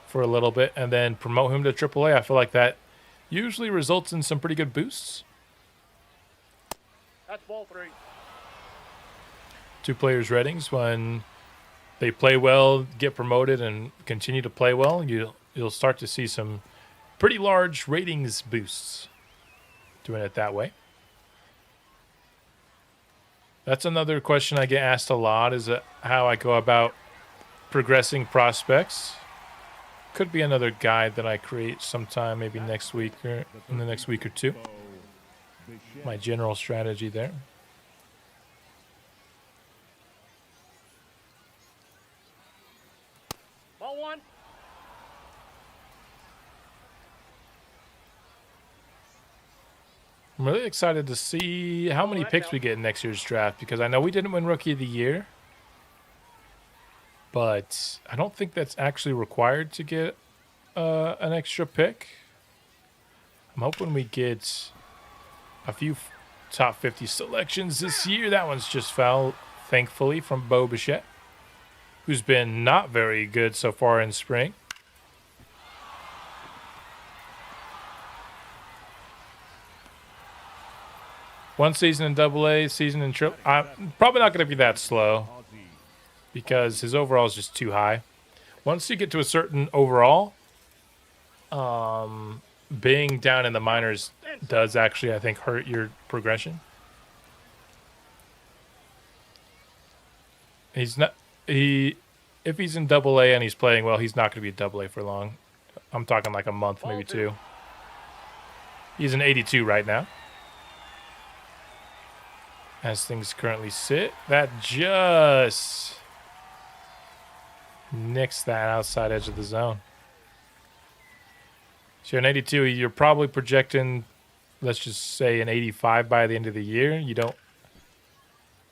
for a little bit and then promote him to Triple-A. I feel like that usually results in some pretty good boosts. That's ball 3. 2 players' ratings, when they play well, get promoted, and continue to play well, you'll start to see some pretty large ratings boosts doing it that way. That's another question I get asked a lot, is how I go about progressing prospects. Could be another guide that I create sometime, maybe next week or in the next week or two. My general strategy there. Ball 1. I'm really excited to see how many picks we get in next year's draft, because I know we didn't win Rookie of the Year, but I don't think that's actually required to get an extra pick. I'm hoping we get a few top 50 selections this year. That one's just foul, thankfully, from Bo Bichette, who's been not very good so far in spring. 1 season in AA, season in Triple. I'm probably not going to be that slow because his overall is just too high. Once you get to a certain overall, being down in the minors does actually, I think, hurt your progression. He's not if he's in AA and he's playing well, he's not going to be AA for long. I'm talking like a month, maybe 2. He's an 82 right now. As things currently sit, that just nicks that outside edge of the zone. So you're an 82, you're probably projecting, let's just say, an 85 by the end of the year. You don't,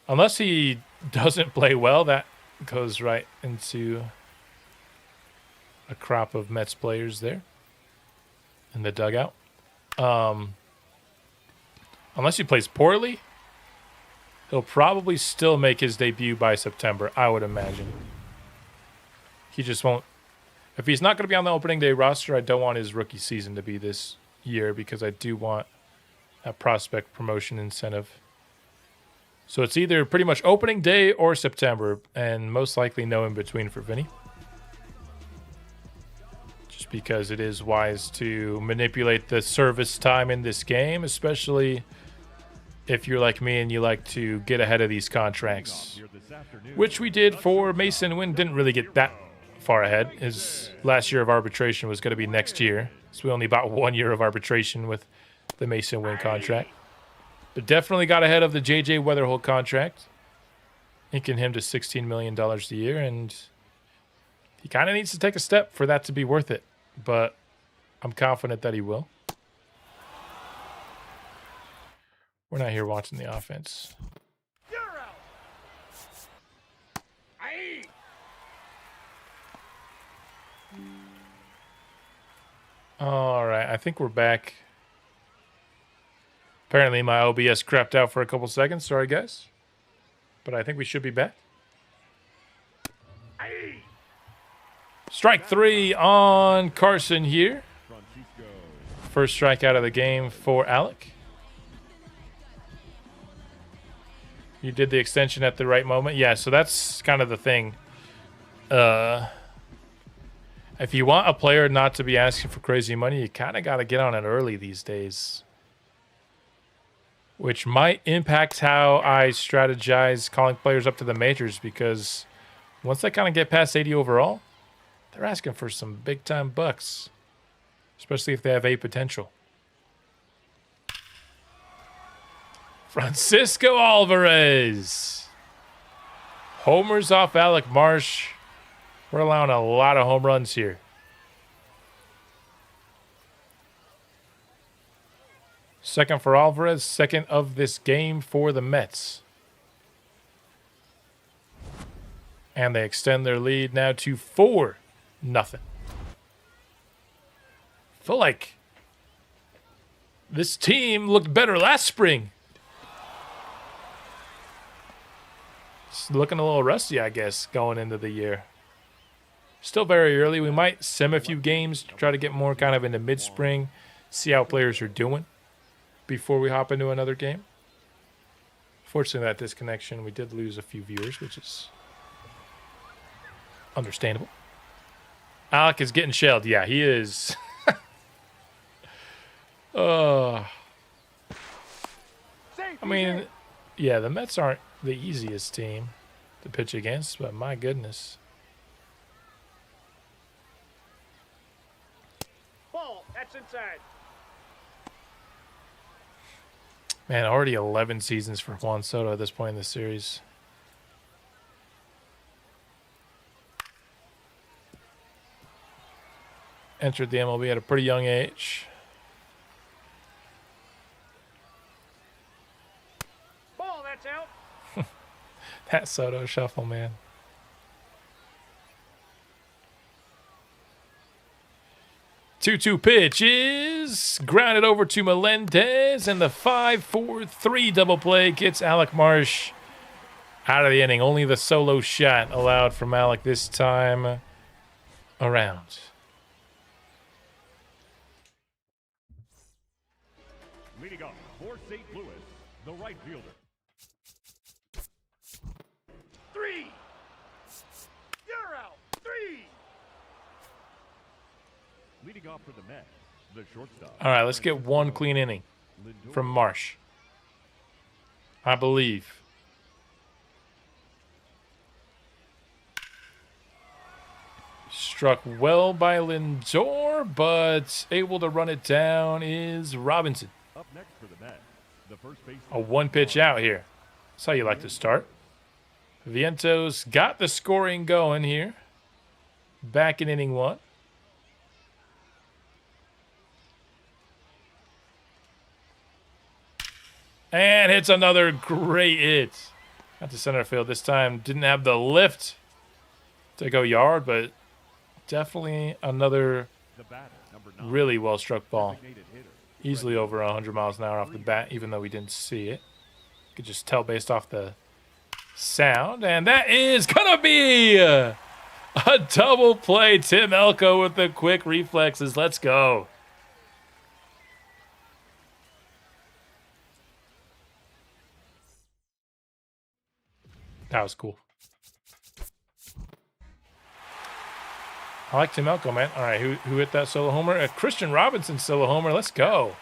unless he doesn't play well, that goes right into a crop of Mets players there in the dugout. Unless he plays poorly, he'll probably still make his debut by September, I would imagine. He just won't. If he's not going to be on the opening day roster, I don't want his rookie season to be this year because I do want a prospect promotion incentive. So it's either pretty much opening day or September, and most likely no in between for Vinny. Just because it is wise to manipulate the service time in this game, especially if you're like me and you like to get ahead of these contracts, which we did for Masyn Winn. Didn't really get that far ahead. His last year of arbitration was going to be next year, so we only bought 1 year of arbitration with the Masyn Winn contract. But definitely got ahead of the J.J. Weatherholt contract, inking him to $16 million a year, and he kind of needs to take a step for that to be worth it. But I'm confident that he will. We're not here watching the offense. You're out. Aye. All right, I think we're back. Apparently my OBS crapped out for a couple seconds. Sorry, guys. But I think we should be back. Aye. Strike 3 on Carson here. First strikeout of the game for Alec. You did the extension at the right moment. Yeah, so that's kind of the thing. If you want a player not to be asking for crazy money, you kind of got to get on it early these days. Which might impact how I strategize calling players up to the majors, because once they kind of get past 80 overall, they're asking for some big-time bucks, especially if they have A potential. Francisco Alvarez. Homers off Alec Marsh. We're allowing a lot of home runs here. Second for Alvarez, second of this game for the Mets. And they extend their lead now to 4-0. Feel like this team looked better last spring. It's looking a little rusty, I guess, going into the year. Still very early. We might sim a few games to try to get more kind of into mid-spring, see how players are doing before we hop into another game. Fortunately, that disconnection, we did lose a few viewers, which is understandable. Alec is getting shelled. Yeah, he is. I mean, yeah, the Mets aren't the easiest team to pitch against, but my goodness. Ball. That's inside. Man, already 11 seasons for Juan Soto at this point in the series. Entered the MLB at a pretty young age. Ball. That's out. That Soto shuffle, man. Two-two pitch is grounded over to Melendez, and the 5-4-3 double play gets Alec Marsh out of the inning. Only the solo shot allowed from Alec this time around. Leading off for St. Louis, the Leading off for the Mets, the shortstop. All right, let's get one clean inning from Marsh. I believe. Struck well by Lindor, but able to run it down is Robinson. Up next for the Mets, the first baseman. A one pitch out here. That's how you like to start. Vientos got the scoring going here. Back in inning one. And hits another great hit. At the center field this time. Didn't have the lift to go yard, but definitely another The batter, number 9. really well struck ball. Designated hitter. Easily over 100 miles an hour off the bat, even though we didn't see it. You could just tell based off the sound. And that is going to be a double play. Tim Elko with the quick reflexes. Let's go. That was cool. I like Tim Elko, man. All right, who hit that solo homer? Christian Robinson solo homer. Let's go.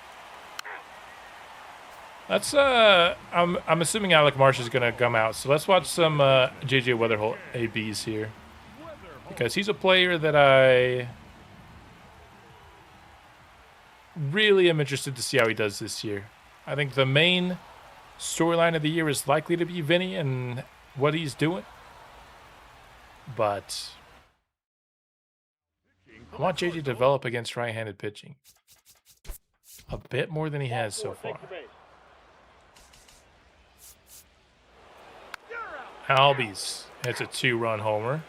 That's I'm assuming Alec Marsh is gonna come out. So let's watch some JJ Weatherholt ABs here, because he's a player that I really am interested to see how he does this year. I think the main storyline of the year is likely to be Vinny and what he's doing, but I want JJ to develop against right-handed pitching a bit more than he has so far. Albies hits a 2-run homer.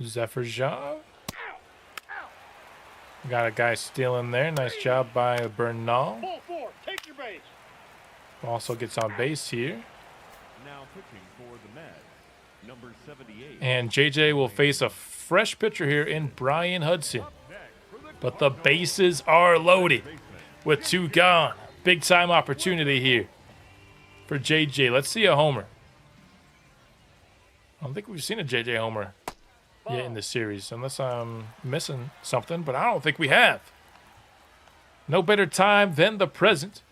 Zephyr Jaw. Got a guy stealing there. Nice job by Bernal. Ball 4, take your base. Also gets on base here. Now pitching for the Mets, number 78. And JJ will face a fresh pitcher here in Brian Hudson. But the bases are loaded with 2 gone. Big time opportunity here for JJ. Let's see a homer. I don't think we've seen a JJ homer yet in this series, unless I'm missing something, but I don't think we have. No better time than the present.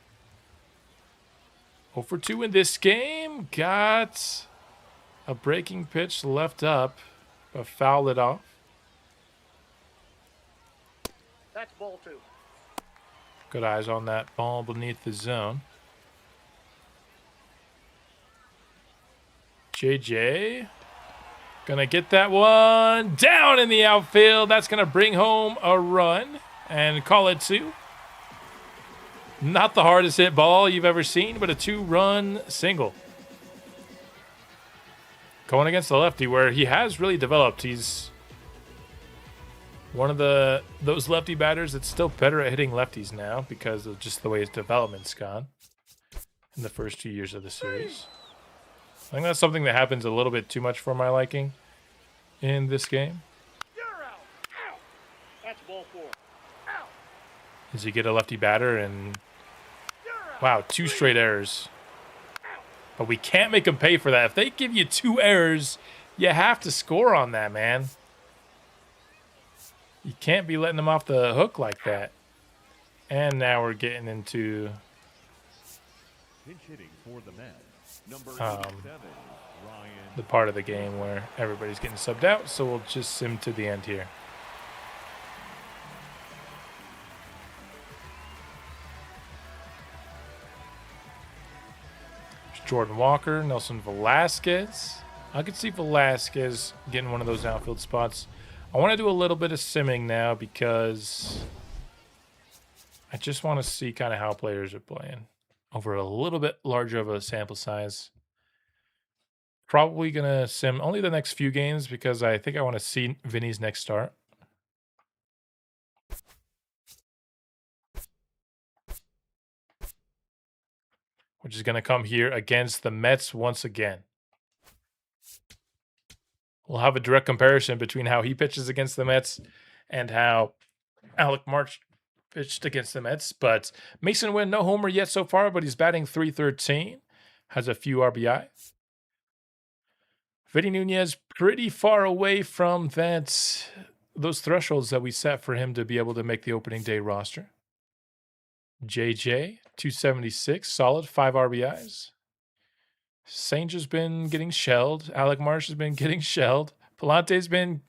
0 for 2 in this game. Got a breaking pitch left up, but fouled it off. That's ball 2. Good eyes on that ball beneath the zone. JJ gonna get that one down in the outfield. That's gonna bring home a run and call it 2. Not the hardest hit ball you've ever seen, but a 2-run single. Going against the lefty, where he has really developed. He's one of those lefty batters that's still better at hitting lefties now because of just the way his development's gone in the first 2 years of the series. I think that's something that happens a little bit too much for my liking in this game. You're out. Out. That's ball 4. Out. Is you get a lefty batter and You're out. wow, 2 straight errors. But we can't make them pay for that. If they give you 2 errors, you have to score on that, man. You can't be letting them off the hook like that. And now we're getting into Pinch hitting for the Mets, number 87, Ryan. the part of the game where everybody's getting subbed out, so we'll just sim to the end here. There's Jordan Walker, Nelson Velasquez. I could see Velasquez getting one of those outfield spots. I want to do a little bit of simming now because I just want to see kind of how players are playing over a little bit larger of a sample size. Probably going to sim only the next few games because I think I want to see Vinny's next start. Which is going to come here against the Mets once again. We'll have a direct comparison between how he pitches against the Mets and how Alec Marsh pitched against the Mets. But Masyn Winn, no homer yet so far, but he's batting .313. has a few RBI. Vinny Nuñez pretty far away from those thresholds that we set for him to be able to make the opening day roster. JJ, 276, solid, 5 RBIs. Sanger's been getting shelled. Alec Marsh has been getting shelled. Palante's been,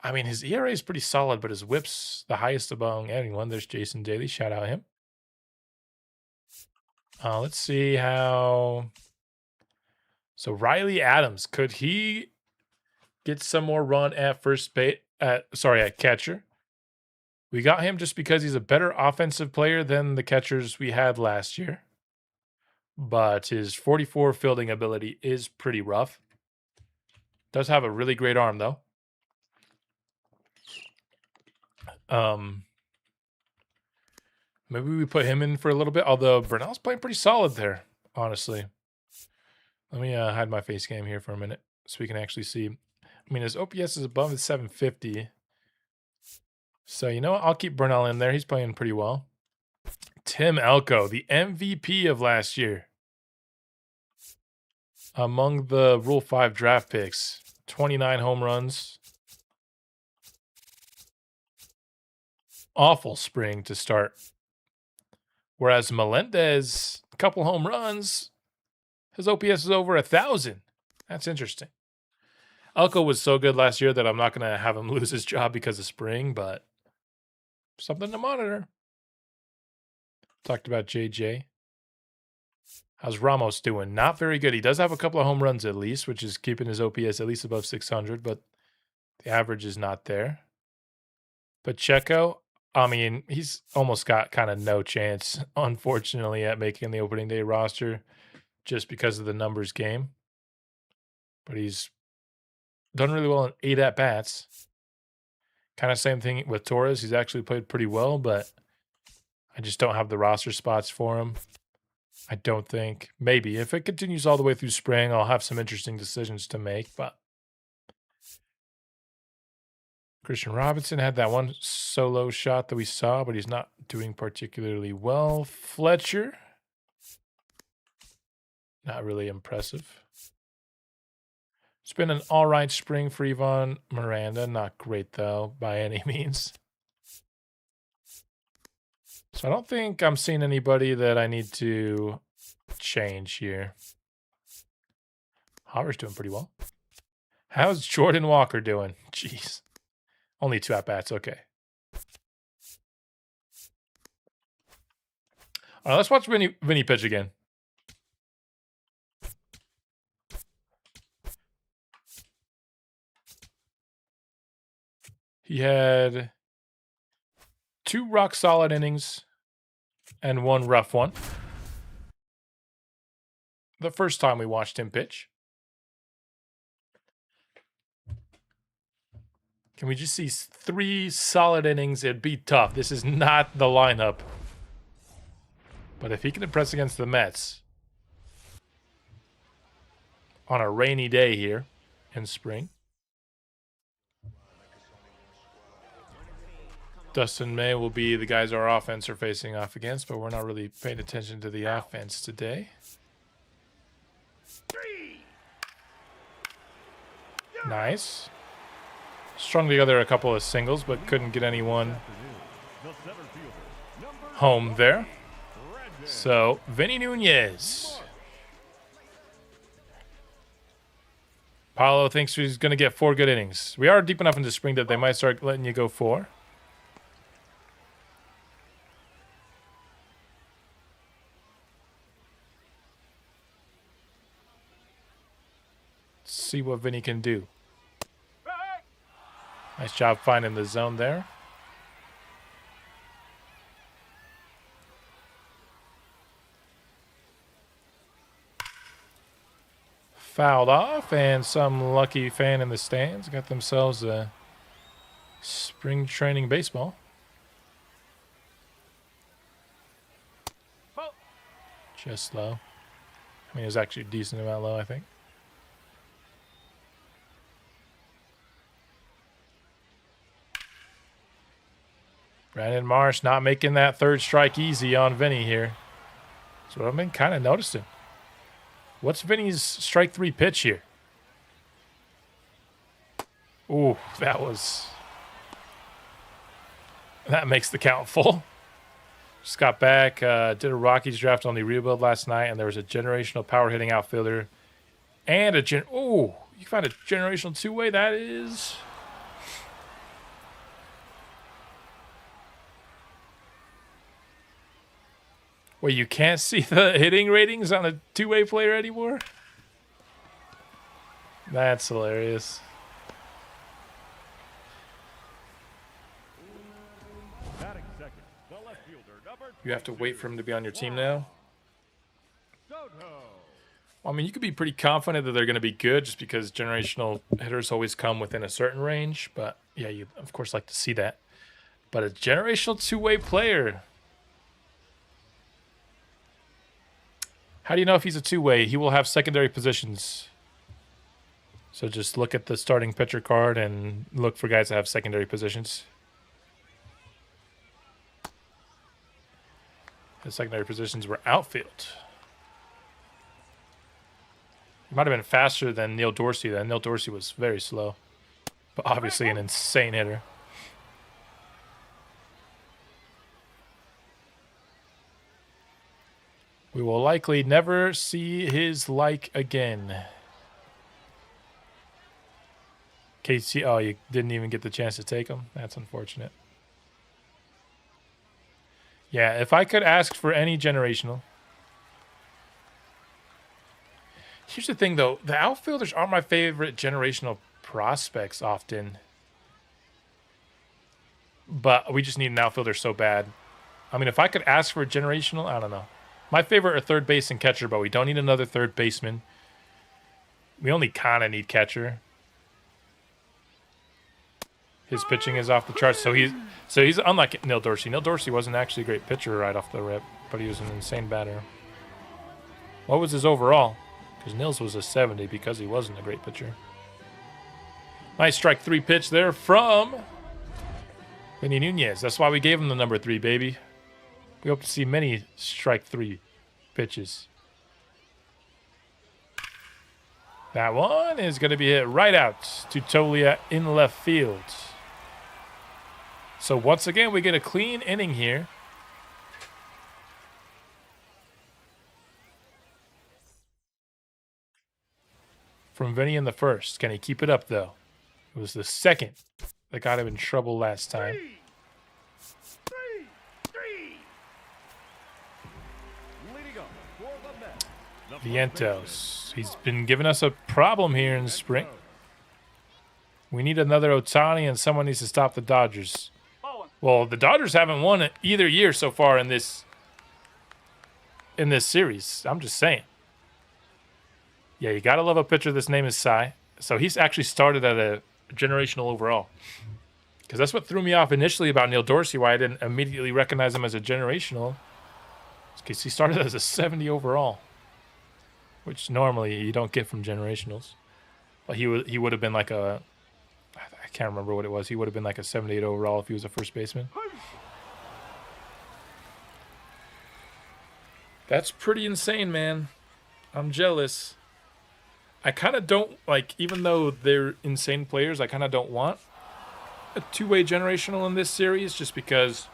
I mean, his ERA is pretty solid, but his whip's the highest among anyone. There's Jason Daly. Shout out him. Let's see how. So Riley Adams, could he get some more run at at catcher? We got him just because he's a better offensive player than the catchers we had last year. But his 44 fielding ability is pretty rough. Does have a really great arm, though. Maybe we put him in for a little bit, although Burnell's playing pretty solid there, honestly. Let me hide my face cam here for a minute so we can actually see. I mean, his OPS is above his 750. So, you know what? I'll keep Burnell in there. He's playing pretty well. Tim Elko, the MVP of last year. Among the Rule 5 draft picks. 29 home runs. Awful spring to start. Whereas Melendez, a couple home runs, his OPS is over 1,000. That's interesting. Elko was so good last year that I'm not going to have him lose his job because of spring, but something to monitor. Talked about JJ. How's Ramos doing? Not very good. He does have a couple of home runs at least, which is keeping his OPS at least above 600, but the average is not there. Pacheco, I mean, he's almost got kind of no chance, unfortunately, at making the opening day roster just because of the numbers game. But he's done really well in 8 at-bats. Kind of same thing with Torres. He's actually played pretty well, but I just don't have the roster spots for him. I don't think. Maybe. If it continues all the way through spring, I'll have some interesting decisions to make, but Christian Robinson had that one solo shot that we saw, but he's not doing particularly well. Fletcher, not really impressive. It's been an all right spring for Ivan Miranda. Not great, though, by any means. So I don't think I'm seeing anybody that I need to change here. Howard's doing pretty well. How's Jordan Walker doing? Jeez. Only 2 at-bats. Okay. All right, let's watch Vinny pitch again. He had 2 rock-solid innings and 1 rough one. The first time we watched him pitch. Can we just see 3 solid innings? It'd be tough. This is not the lineup. But if he can impress against the Mets on a rainy day here in spring. Dustin May will be the guys our offense are facing off against, but we're not really paying attention to the offense today. Nice. Strung together a couple of singles, but couldn't get anyone home there. So, Vinny Nuñez. Paulo thinks he's going to get 4 good innings. We are deep enough into spring that they might start letting you go 4. Let's see what Vinny can do. Nice job finding the zone there. Fouled off, and some lucky fan in the stands got themselves a spring training baseball. Just low. I mean, it was actually a decent amount low, I think. Brandon Marsh not making that 3rd strike easy on Vinny here. That's what I've been kind of noticing. What's Vinny's strike 3 pitch here? Ooh, that makes the count full. Just got back, did a Rockies draft on the rebuild last night, and there was a generational power hitting outfielder and ooh, you found a generational two-way. That is... Wait, you can't see the hitting ratings on a two-way player anymore? That's hilarious. You have to wait for him to be on your team now? I mean, you could be pretty confident that they're going to be good just because generational hitters always come within a certain range. But, yeah, you, of course, like to see that. But a generational two-way player... How do you know if he's a two-way? He will have secondary positions. So just look at the starting pitcher card and look for guys that have secondary positions. The secondary positions were outfield. He might have been faster than Neil Dorsey then. Neil Dorsey was very slow, but obviously an insane hitter. We will likely never see his like again. Casey, oh, you didn't even get the chance to take him? That's unfortunate. Yeah, if I could ask for any generational. Here's the thing, though. The outfielders aren't my favorite generational prospects often. But we just need an outfielder so bad. I mean, if I could ask for a generational, I don't know. My favorite are third base and catcher, but we don't need another third baseman. We only kind of need catcher. His pitching is off the charts, so he's unlike Neil Dorsey. Neil Dorsey wasn't actually a great pitcher right off the rip, but he was an insane batter. What was his overall? Because Nils was a 70 because he wasn't a great pitcher. Nice strike 3 pitch there from Vinny Nuñez. That's why we gave him the number 3, baby. We hope to see many strike 3 pitches. That one is going to be hit right out to Tolia in left field. So once again, we get a clean inning here. From Vinny in the first. Can he keep it up, though? It was the second that got him in trouble last time. Vientos. He's been giving us a problem here in spring. We need another Ohtani, and someone needs to stop the Dodgers. Well, the Dodgers haven't won either year so far in this series. I'm just saying. Yeah, you got to love a pitcher. This name is Cy. So he's actually started at a generational overall. Because that's what threw me off initially about Neil Dorsey, why I didn't immediately recognize him as a generational. Because he started as a 70 overall. Which normally you don't get from generationals. But he would have been like a... I can't remember what it was. He would have been like a 78 overall if he was a first baseman. That's pretty insane, man. I'm jealous. I kind of don't, like, even though they're insane players, I kind of don't want a two-way generational in this series just because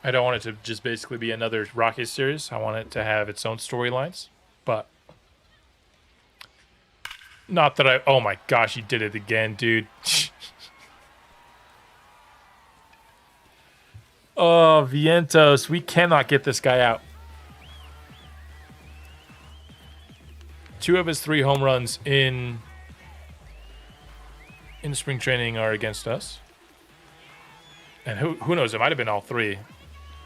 I don't want it to just basically be another Rockies series. I want it to have its own storylines. But not that oh my gosh, he did it again, dude. Oh, Vientos, we cannot get this guy out. 2 of his 3 home runs in spring training are against us. And who knows, it might have been all 3.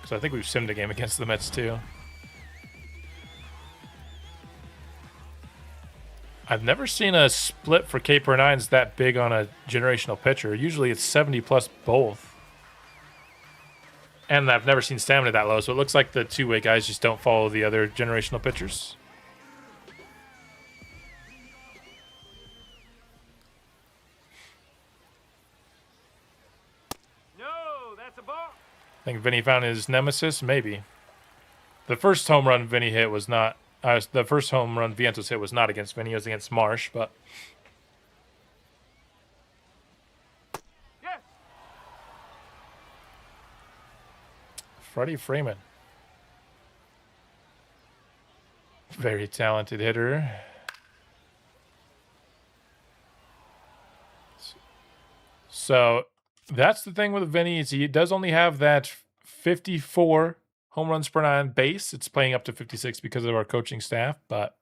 Because I think we've simmed a game against the Mets too. I've never seen a split for K per 9s that big on a generational pitcher. Usually it's 70 plus both. And I've never seen stamina that low, so it looks like the two-way guys just don't follow the other generational pitchers. No, that's a ball. I think Vinny found his nemesis, maybe. The first home run Vinny hit was not The first home run Vientos hit was not against Vinny, it was against Marsh, but Yes. Freddie Freeman. Very talented hitter. So that's the thing with Vinny is he does only have that 54 home runs per nine base. It's playing up to 56 because of our coaching staff, but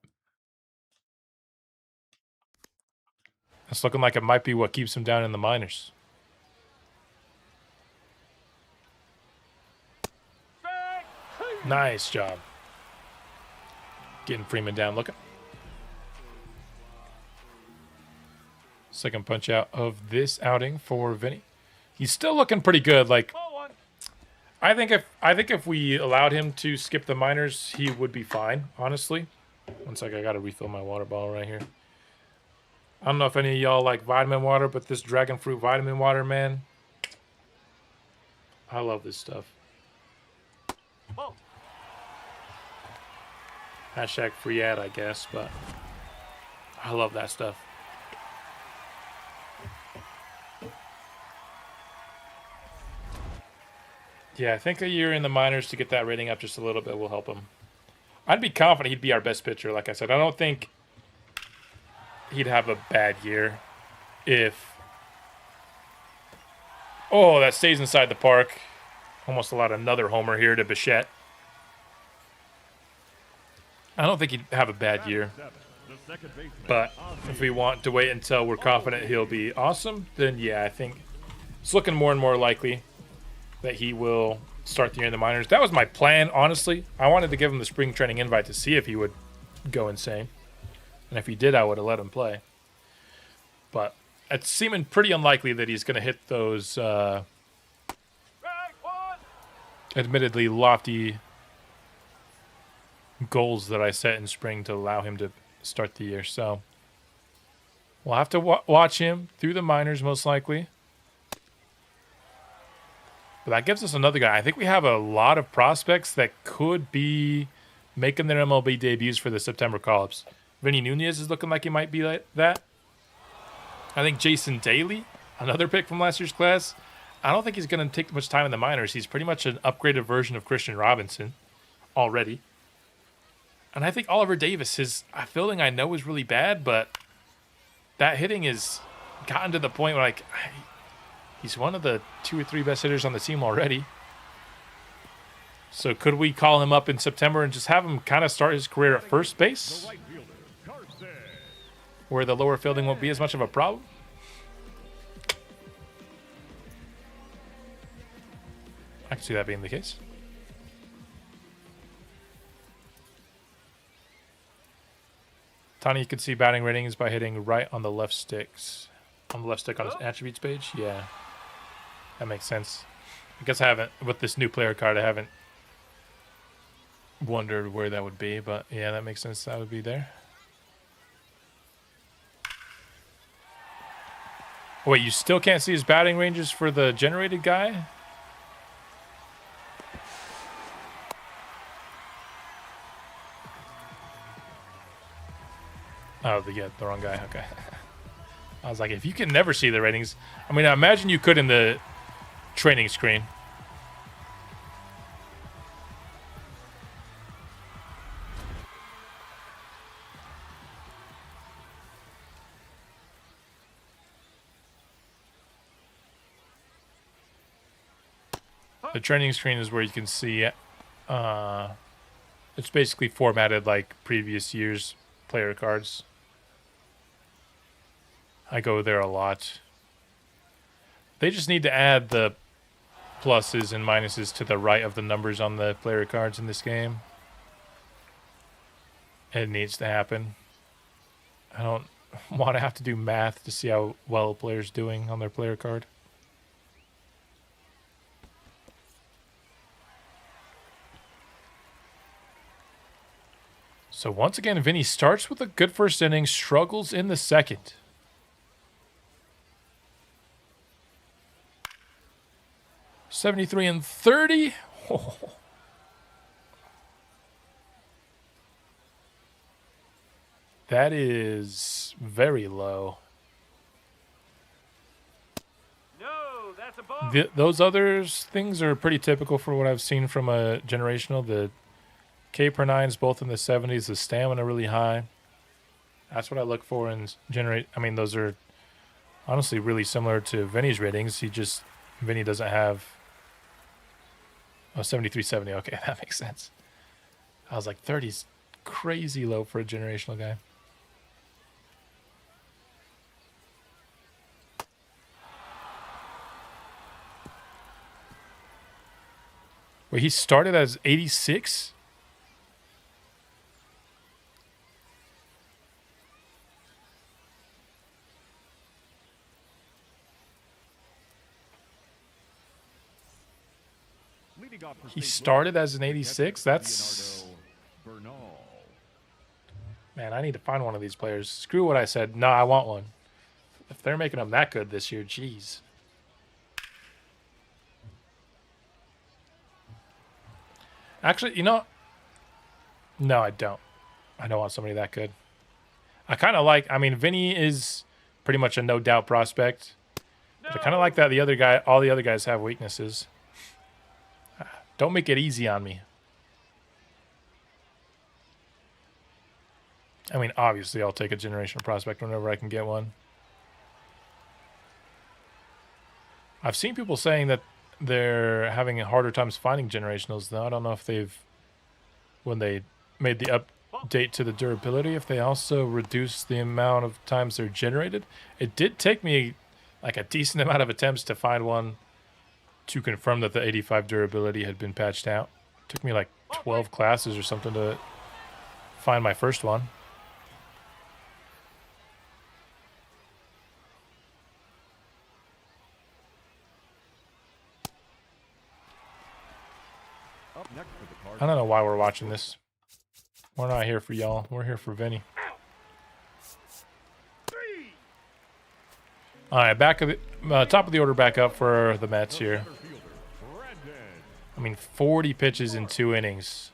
it's looking like it might be what keeps him down in the minors. Nice job. Getting Freeman down looking. Second punch out of this outing for Vinny. He's still looking pretty good. Like, I think if we allowed him to skip the minors, he would be fine, honestly. One sec, I gotta refill my water bottle right here. I don't know if any of y'all like vitamin water, but this dragon fruit vitamin water, man. I love this stuff. Hashtag free ad, I guess, but I love that stuff. Yeah, I think a year in the minors to get that rating up just a little bit will help him. I'd be confident he'd be our best pitcher, like I said. I don't think he'd have a bad year if... Oh, that stays inside the park. Almost allowed another homer here to Bichette. I don't think he'd have a bad year. But if we want to wait until we're confident he'll be awesome, then yeah, I think it's looking more and more likely that he will start the year in the minors. That was my plan, honestly. I wanted to give him the spring training invite to see if he would go insane. And if he did, I would have let him play. But it's seeming pretty unlikely that he's going to hit those admittedly lofty goals that I set in spring to allow him to start the year. So we'll have to watch him through the minors most likely. But that gives us another guy. I think we have a lot of prospects that could be making their MLB debuts for the September call-ups. Vinny Nuñez is looking like he might be like that. I think Jason Daly, another pick from last year's class, I don't think he's going to take much time in the minors. He's pretty much an upgraded version of Christian Robinson already. And I think Oliver Davis, his fielding I know is really bad, but that hitting has gotten to the point where like he's one of the 2 or 3 best hitters on the team already. So could we call him up in September and just have him kind of start his career at first base, where the lower fielding won't be as much of a problem? I can see that being the case. Tony, you can see batting ratings by hitting right on the left sticks. On the left stick on his attributes page? Yeah. That makes sense. I guess I haven't, with this new player card, I haven't wondered where that would be, but yeah, that makes sense. That would be there. Wait, you still can't see his batting ranges for the generated guy? Oh, yeah, the wrong guy. Okay. I was like, if you can never see the ratings, I mean, I imagine you could in the training screen. The training screen is where you can see it's basically formatted like previous year's player cards. I go there a lot. They just need to add the pluses and minuses to the right of the numbers on the player cards in this game. It needs to happen. I don't want to have to do math to see how well a player's doing on their player card. So once again, Vinny starts with a good first inning, struggles in the second. $73 and $30. Oh. That is very low. No, that's a ball. Those others things are pretty typical for what I've seen from a generational. The K per 9s both in the 70s. The stamina really high. That's what I look for in generate. I mean, those are honestly really similar to Vinny's ratings. Vinny doesn't have 7370. Okay, that makes sense. I was like 30's crazy low for a generational guy. Wait, he started as 86? He started as an 86? That's... Man, I need to find one of these players. Screw what I said. No, I want one. If they're making them that good this year, jeez. Actually, you know... No, I don't. I don't want somebody that good. I kind of like... I mean, Vinny is pretty much a no-doubt prospect. But I kind of like that the other guy... All the other guys have weaknesses. Don't make it easy on me. I mean, obviously, I'll take a generational prospect whenever I can get one. I've seen people saying that they're having harder times finding generationals, though. I don't know if they've, when they made the update to the durability, if they also reduced the amount of times they're generated. It did take me like a decent amount of attempts to find one to confirm that the 85 durability had been patched out. It took me like 12 classes or something to find my first one. I don't know why we're watching this. We're not here for y'all. We're here for Vinny. All right, back of the top of the order, back up for the Mets here. I mean, 40 pitches in 2 innings.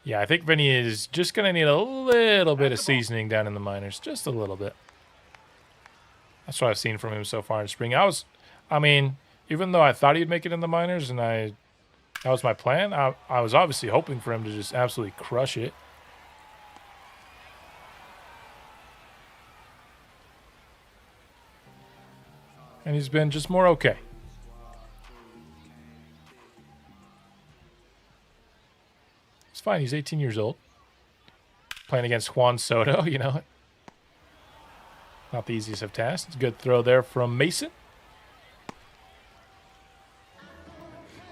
Yeah, I think Vinny is just going to need a little bit of seasoning down in the minors. Just a little bit. That's what I've seen from him so far in spring. I mean, even though I thought he'd make it in the minors and that was my plan, I was obviously hoping for him to just absolutely crush it. And he's been just more okay. It's fine. He's 18 years old. Playing against Juan Soto, you know. Not the easiest of tasks. It's a good throw there from Masyn.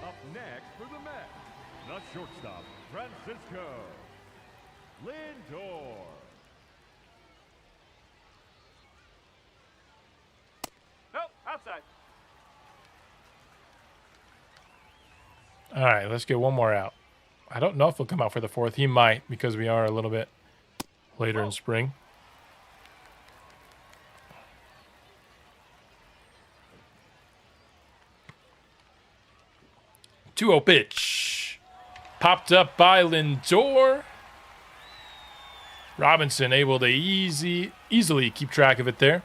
Up next for the Mets, the shortstop, Francisco Lindor. Nope, outside. All right, let's get one more out. I don't know if he'll come out for the 4th. He might, because we are a little bit later in spring. Two-oh pitch. Popped up by Lindor. Robinson able to easily keep track of it there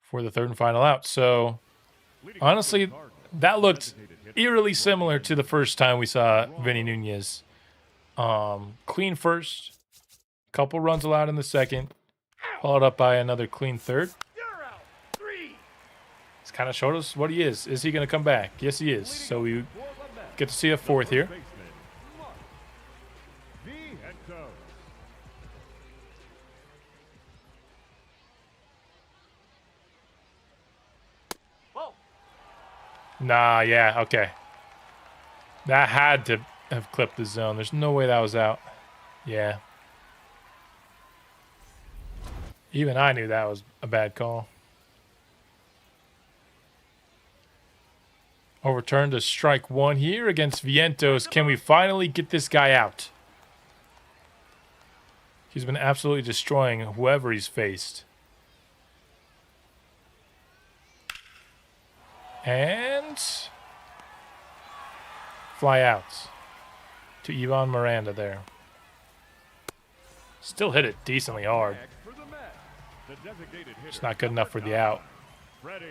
for the 3rd and final out. So, honestly, that looked eerily similar to the first time we saw Vinny Nuñez. Clean first, couple runs allowed in the 2nd, followed up by another clean 3rd. It's kind of showed us what he is. Is he going to come back? Yes, he is. So we get to see a 4th here. Nah, yeah, okay. That had to have clipped the zone. There's no way that was out. Yeah. Even I knew that was a bad call. Overturned to strike 1 here against Vientos. Can we finally get this guy out? He's been absolutely destroying whoever he's faced. And fly out to Ivan Miranda there. Still hit it decently hard. Next for the Mets, the designated hitter, It's not good enough for the out. Freddie.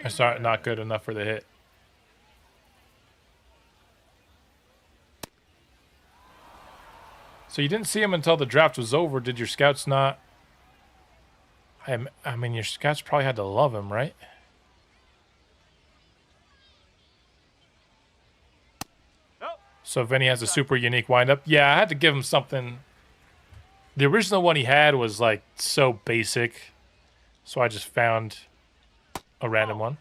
It's not good enough for the hit. So you didn't see him until the draft was over. Did your scouts not? I mean, your scouts probably had to love him, right? So Vinny has a super unique windup. Yeah, I had to give him something. The original one he had was like so basic. So I just found a random one.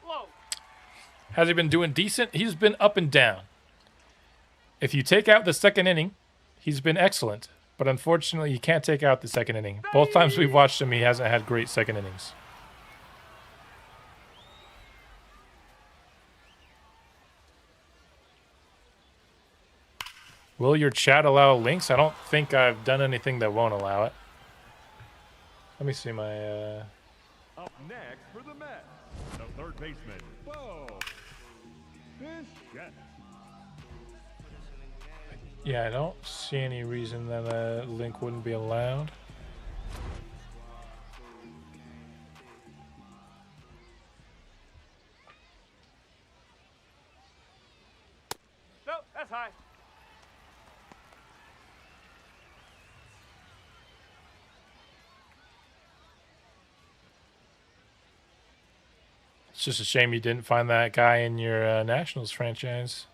Has he been doing decent? He's been up and down. If you take out the second inning, he's been excellent. But unfortunately, you can't take out the second inning. Both times we've watched him, he hasn't had great second innings. Will your chat allow links? I don't think I've done anything that won't allow it. Let me see my... Up next for the Mets, the third baseman, Bo Bichette. Yeah, I don't see any reason that a link wouldn't be allowed. Nope, that's high. It's just a shame you didn't find that guy in your Nationals franchise.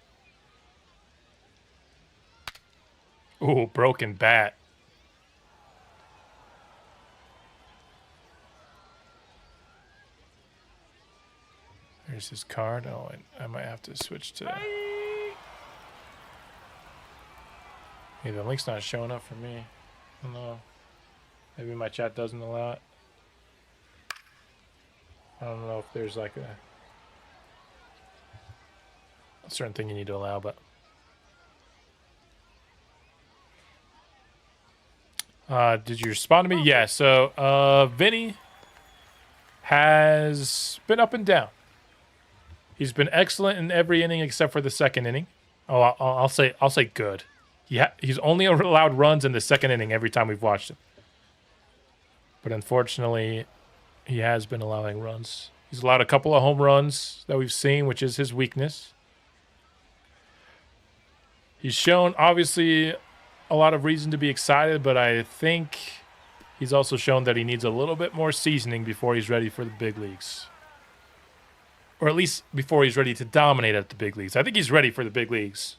Ooh, broken bat. There's his card. Oh, I might have to switch to... Hey, the link's not showing up for me. I don't know. Maybe my chat doesn't allow it. I don't know if there's like a certain thing you need to allow, but... did you respond to me? Yeah, so Vinny has been up and down. He's been excellent in every inning except for the second inning. Oh, I'll say good. He's only allowed runs in the second inning every time we've watched him. But unfortunately, he has been allowing runs. He's allowed a couple of home runs that we've seen, which is his weakness. He's shown, obviously, a lot of reason to be excited, but I think he's also shown that he needs a little bit more seasoning before he's ready for the big leagues. Or at least before he's ready to dominate at the big leagues. I think he's ready for the big leagues.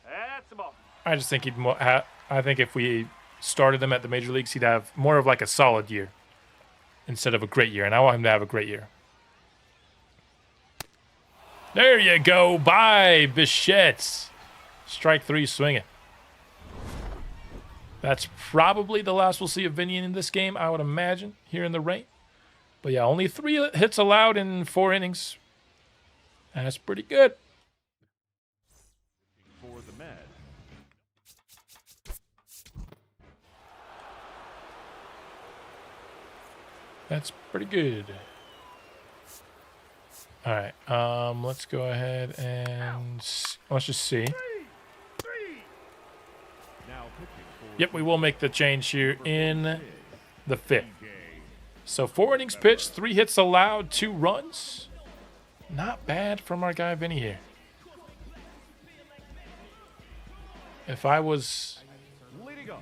That's the ball. I just think I think if we started him at the major leagues, he'd have more of like a solid year instead of a great year. And I want him to have a great year. There you go. Bye, Bichette. Strike three, swinging. That's probably the last we'll see of Vinny in this game, I would imagine, here in the rain. But yeah, only 3 hits allowed in 4 innings. That's pretty good. For the Mets, That's pretty good. All right, let's go ahead and let's just see. now pitching for Yep, we will make the change here in the 5th. So 4 innings pitched, 3 hits allowed, 2 runs. Not bad from our guy Vinny here. If I was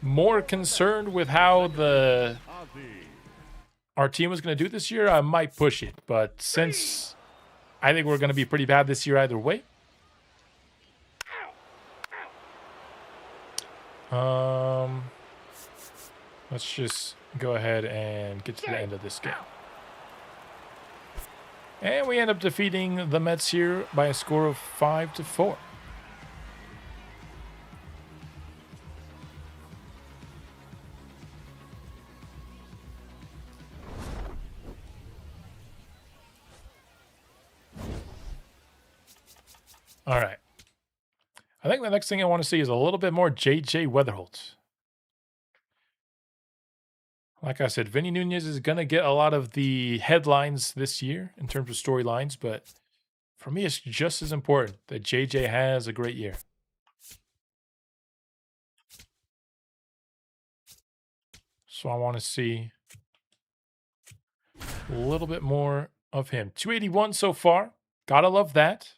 more concerned with how our team was going to do this year, I might push it. But since I think we're going to be pretty bad this year either way, let's just go ahead and get to the end of this game. And we end up defeating the Mets here by a score of 5-4. All right. I think the next thing I want to see is a little bit more J.J. Weatherholt. Like I said, Vinny Nuñez is going to get a lot of the headlines this year in terms of storylines, but for me, it's just as important that JJ has a great year. So I want to see a little bit more of him. 281 so far. Gotta love that.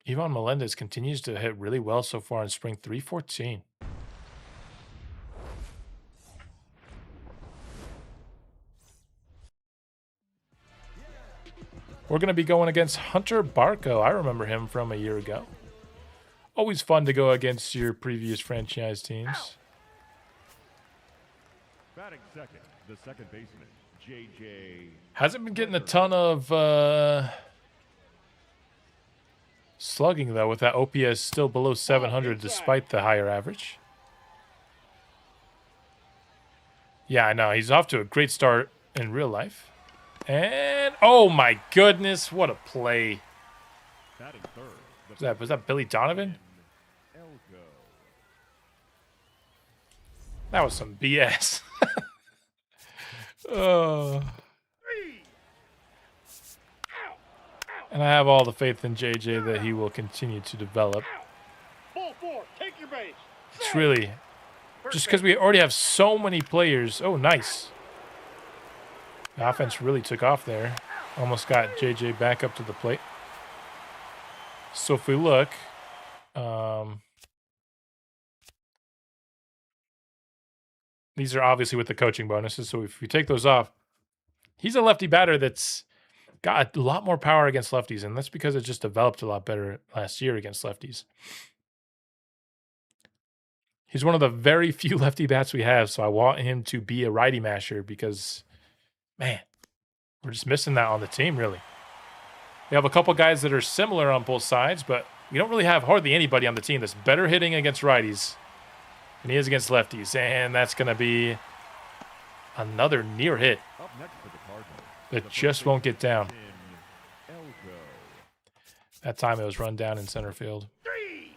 Ivan Melendez continues to hit really well so far in spring. 314. We're going to be going against Hunter Barco. I remember him from a year ago. Always fun to go against your previous franchise teams. Batting second, the second baseman, JJ. Hasn't been getting a ton of slugging, though, with that OPS still below 700 despite the higher average. Yeah, I know. He's off to a great start in real life. And, oh my goodness, what a play. Batting third, Was that Billy Donovan? Elgo. That was some BS. Oh. And I have all the faith in JJ that he will continue to develop. Ball 4. Take your base. It's really just because we already have so many players. Oh, nice. The offense really took off there. Almost got JJ back up to the plate. So if we look, these are obviously with the coaching bonuses. So if we take those off, he's a lefty batter that's got a lot more power against lefties. And that's because it just developed a lot better last year against lefties. He's one of the very few lefty bats we have. So I want him to be a righty masher because, man, we're just missing that on the team, really. We have a couple guys that are similar on both sides, but we don't really have hardly anybody on the team that's better hitting against righties than he is against lefties. And that's going to be another near hit Up next for the Cardinals, that just won't get down. Elgo. That time it was run down in center field. 3.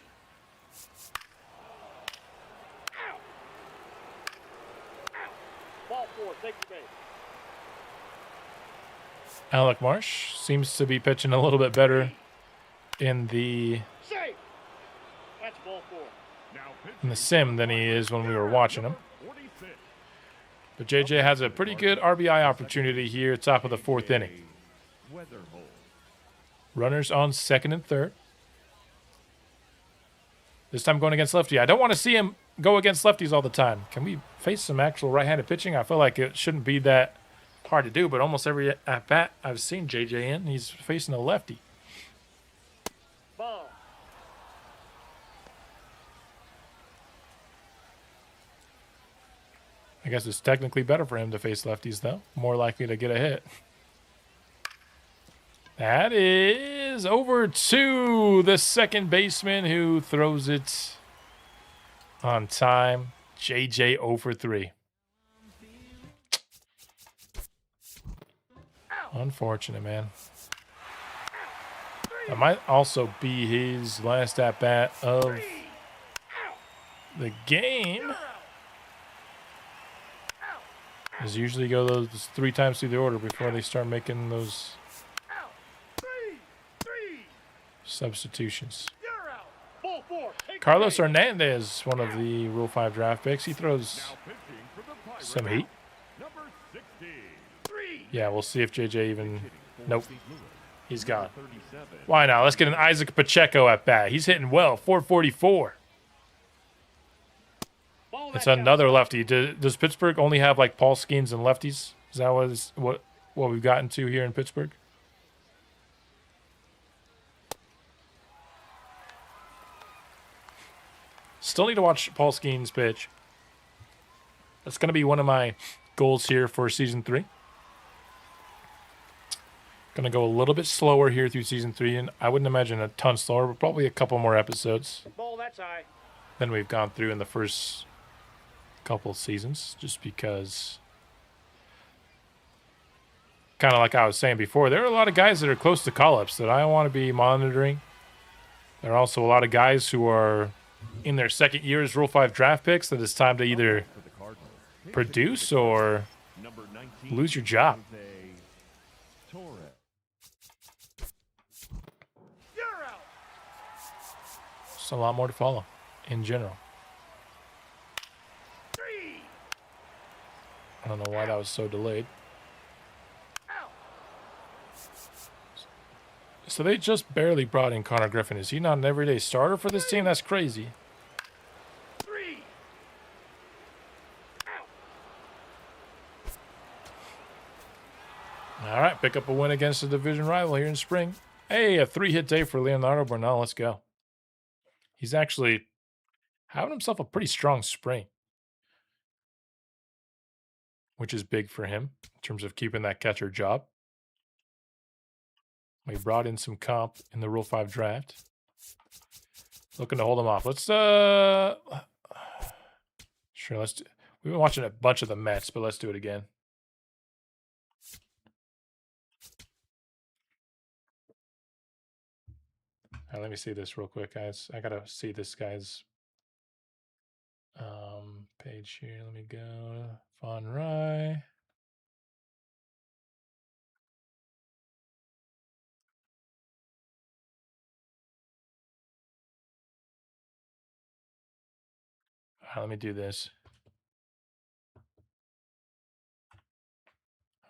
Ball 4. Take your base. Alec Marsh seems to be pitching a little bit better in the Safe. That's ball 4. Now in the sim than he is when we were watching him. 46. But JJ has a pretty good RBI opportunity here, top of the fourth inning. Weather hole. Runners on second and third. This time going against lefty. I don't want to see him go against lefties all the time. Can we face some actual right-handed pitching? I feel like it shouldn't be that hard to do, but almost every at-bat I've seen JJ in, he's facing a lefty. Ball. I guess it's technically better for him to face lefties, though. More likely to get a hit. That is over to the second baseman who throws it on time. JJ 0 for 3. Unfortunate, man. That might also be his last at-bat of the game. As usually go those 3 times through the order before they start making those substitutions. Ball 4. Take Carlos your base. Hernandez, one of the Rule 5 draft picks. He throws Now pitching for the Pirates, some heat. number 60. 3. Yeah, we'll see if JJ even... Nope, he's gone. 37. Why not? Let's get an Isaac Pacheco at bat. He's hitting well, 444. Ball It's that down. another lefty. Does Pittsburgh only have like Paul Skeens and lefties? Is that what we've gotten to here in Pittsburgh? Still need to watch Paul Skeens pitch. That's going to be one of my goals here for season 3. Going to go a little bit slower here through season 3, and I wouldn't imagine a ton slower, but probably a couple more episodes Ball that's high. than we've gone through in the first couple seasons, just because, kind of like I was saying before, there are a lot of guys that are close to call-ups that I want to be monitoring. There are also a lot of guys who are in their second year as Rule 5 draft picks that it's time to either For the Cardinals, produce or number 19, lose your job. Jose Torres. You're out. Just a lot more to follow in general. I don't know why that was so delayed. So they just barely brought in Connor Griffin. Is he not an everyday starter for this team? That's crazy. All right, pick up a win against a division rival here in spring. Hey, a 3-hit day for Leonardo Bernal. Let's go. He's actually having himself a pretty strong spring, which is big for him in terms of keeping that catcher job. We brought in some comp in the Rule 5 draft. Looking to hold him off. Let's sure, let's do, we've been watching a bunch of the Mets, but let's do it again. All right, let me see this real quick, guys. I gotta see this guy's page here. Let me go. Von Rye. All right, let me do this.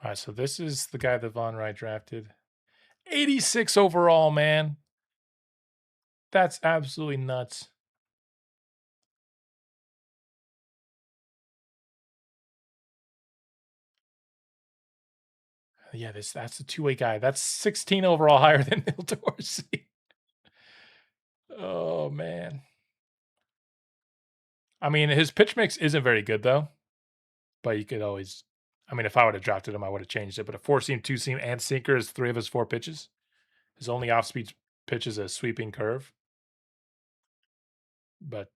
All right, so this is the guy that Von Rye drafted. 86 overall, man. That's absolutely nuts. Yeah, that's a two-way guy. That's 16 overall higher than Neil Dorsey. Oh, man. I mean, his pitch mix isn't very good, though. But you could always... I mean, if I would have drafted him, I would have changed it. But a 4-seam, 2-seam, and sinker is 3 of his 4 pitches. His only off-speed pitch is a sweeping curve. But...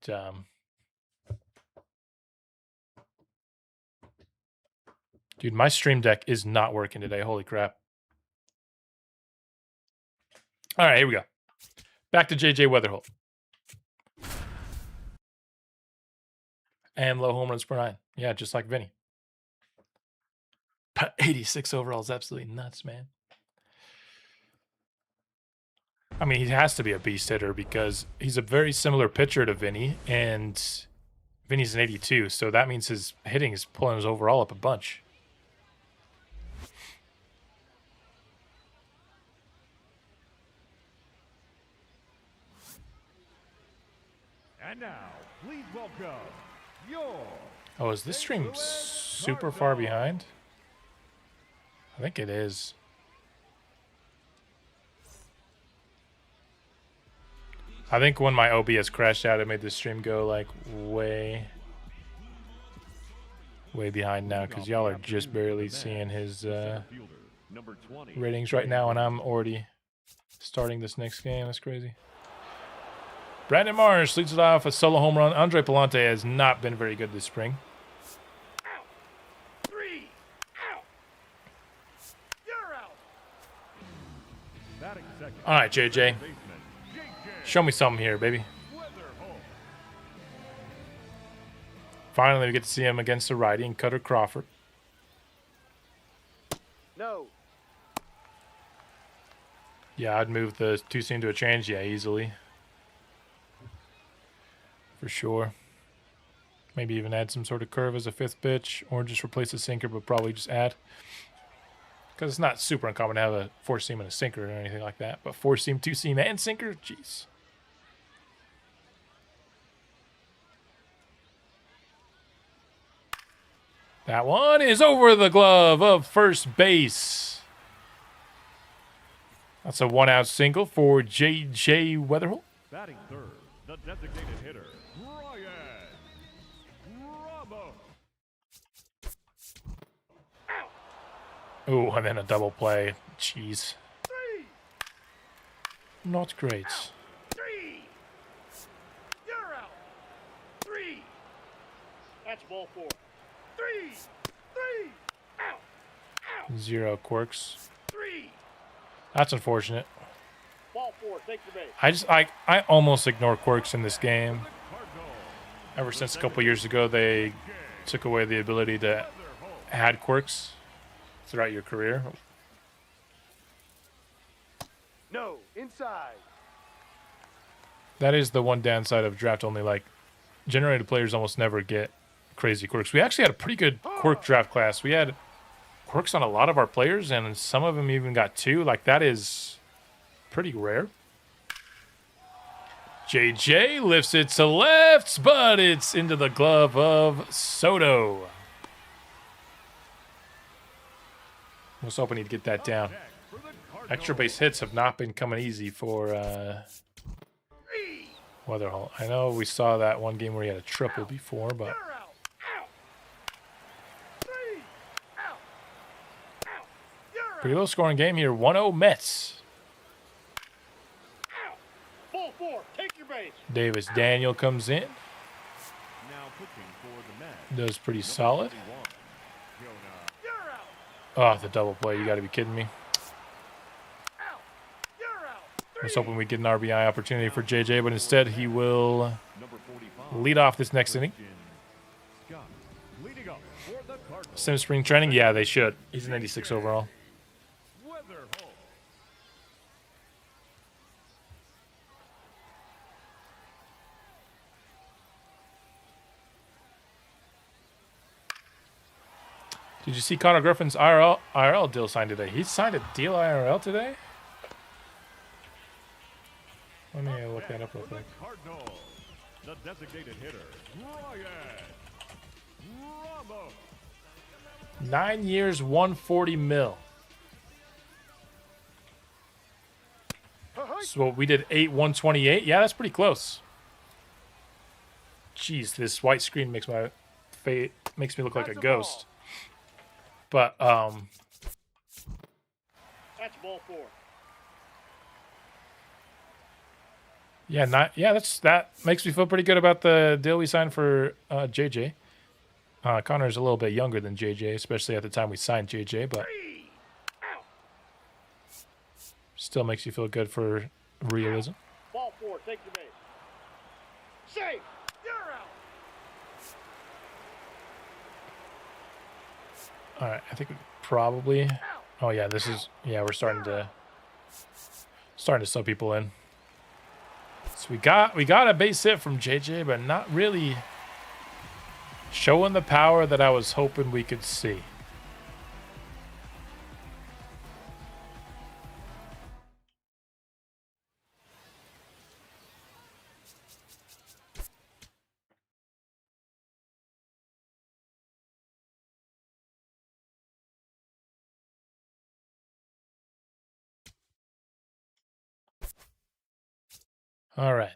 dude, my stream deck is not working today. Holy crap. All right, here we go. Back to JJ Weatherholt. And low home runs per 9. Yeah, just like Vinny. But 86 overall is absolutely nuts, man. I mean, he has to be a beast hitter because he's a very similar pitcher to Vinny, and Vinny's an 82, so that means his hitting is pulling his overall up a bunch. And now, please welcome your... Oh, is this stream super far behind? I think it is. I think when my OBS crashed out, it made the stream go like way behind now because y'all are just barely seeing his ratings right now, and I'm already starting this next game. That's crazy. Brandon Marsh leads it off a solo home run. Andre Palante has not been very good this spring. All right, JJ. Show me something here, baby. Finally, we get to see him against the righty and Cutter Crawford. No. Yeah, I'd move the 2-seam to a change. Yeah, easily. For sure. Maybe even add some sort of curve as a 5th pitch, or just replace the sinker, but probably just add. Because it's not super uncommon to have a 4-seam and a sinker or anything like that. But 4-seam, 2-seam, and sinker? Jeez. That one is over the glove of first base. That's a 1-out single for J.J. Weatherholt. Batting third, the designated hitter, Ryan Ramos. Ooh, and then a double play. Jeez. Not great. 3. You're out. 3. That's ball 4. 3. 3. Out. 0 quirks. 3. That's unfortunate. Ball 4. Take the base. I almost ignore quirks in this game. Ever since a couple years ago, they took away the ability to add quirks throughout your career. No. Inside. That is the one downside of draft only. Like, generated players almost never get crazy quirks. We actually had a pretty good quirk draft class. We had quirks on a lot of our players, and some of them even got 2. Like, that is pretty rare. JJ lifts it to left, but it's into the glove of Soto. I was hoping he'd get that down. Extra base hits have not been coming easy for Weatherall. I know we saw that one game where he had a triple before, but pretty low scoring game here. 1-0 Mets. Ball 4, take your base. Davis Daniel comes in. Does pretty solid. Oh, the double play. You got to be kidding me. I was hoping we'd get an RBI opportunity for JJ, but instead he will lead off this next inning. Sim spring training? Yeah, they should. He's an 86 overall. Did you see Connor Griffin's IRL deal signed today? He signed a deal IRL today? Let me look that up real quick. The designated hitter, 9 years, 140 mil. So we did 8, 128. Yeah, that's pretty close. Jeez, this white screen makes my face makes me look like a ghost. But That's ball 4. yeah, that makes me feel pretty good about the deal we signed for JJ. Connor's a little bit younger than JJ, especially at the time we signed JJ, but still makes you feel good for realism. Ball 4, take your base. Safe. You're out. All right, I think we probably. Oh yeah, this is we're starting to sub people in. So we got a base hit from JJ, but not really showing the power that I was hoping we could see. All right.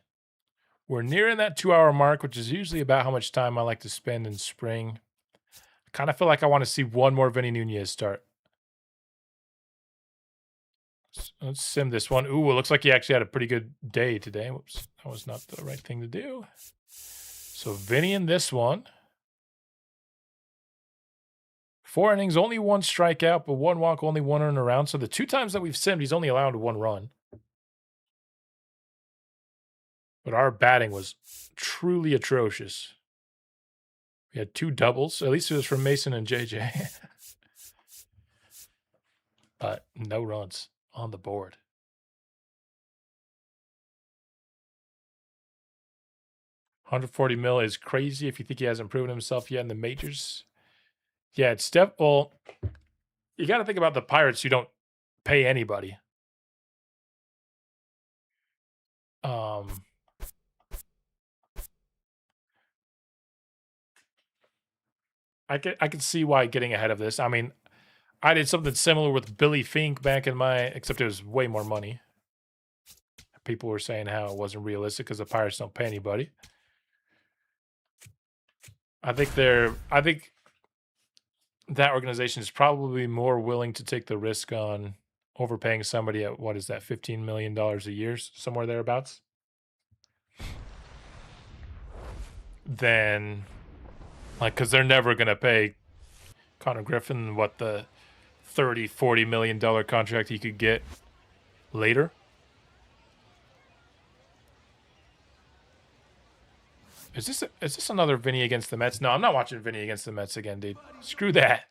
We're nearing that 2-hour mark, which is usually about how much time I like to spend in spring. I kind of feel like I want to see one more Vinny Nuñez start. Let's sim this one. Ooh, it looks like he actually had a pretty good day today. Whoops, that was not the right thing to do. So Vinny in this one. 4 innings, only 1 strikeout, but 1 walk, only 1 earned around. So the 2 times that we've simmed, he's only allowed 1 run. But our batting was truly atrocious. We had 2 doubles. At least it was from Masyn and JJ. But no runs on the board. $140 million is crazy if you think he hasn't proven himself yet in the majors. Yeah, it's well, you got to think about the Pirates who don't pay anybody. I could see why getting ahead of this. I mean, I did something similar with Billy Fink back in except it was way more money. People were saying how it wasn't realistic because the Pirates don't pay anybody. I think that organization is probably more willing to take the risk on overpaying somebody at, what is that, $15 million a year, somewhere thereabouts, than, because they're never going to pay Connor Griffin what the $30-40 million contract he could get later. Is this another Vinny against the Mets? No, I'm not watching Vinny against the Mets again, dude. Screw that.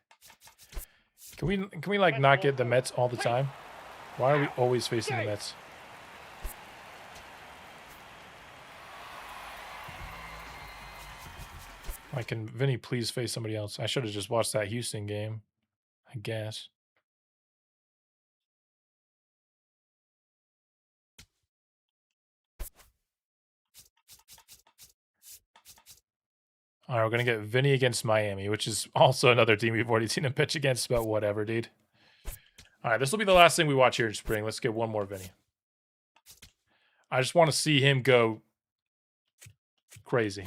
Can we like not get the Mets all the time? Why are we always facing the Mets? Why can Vinny please face somebody else? I should have just watched that Houston game, I guess. All right, we're going to get Vinny against Miami, which is also another team we've already seen him pitch against, but whatever, dude. All right, this will be the last thing we watch here in spring. Let's get one more Vinny. I just want to see him go crazy.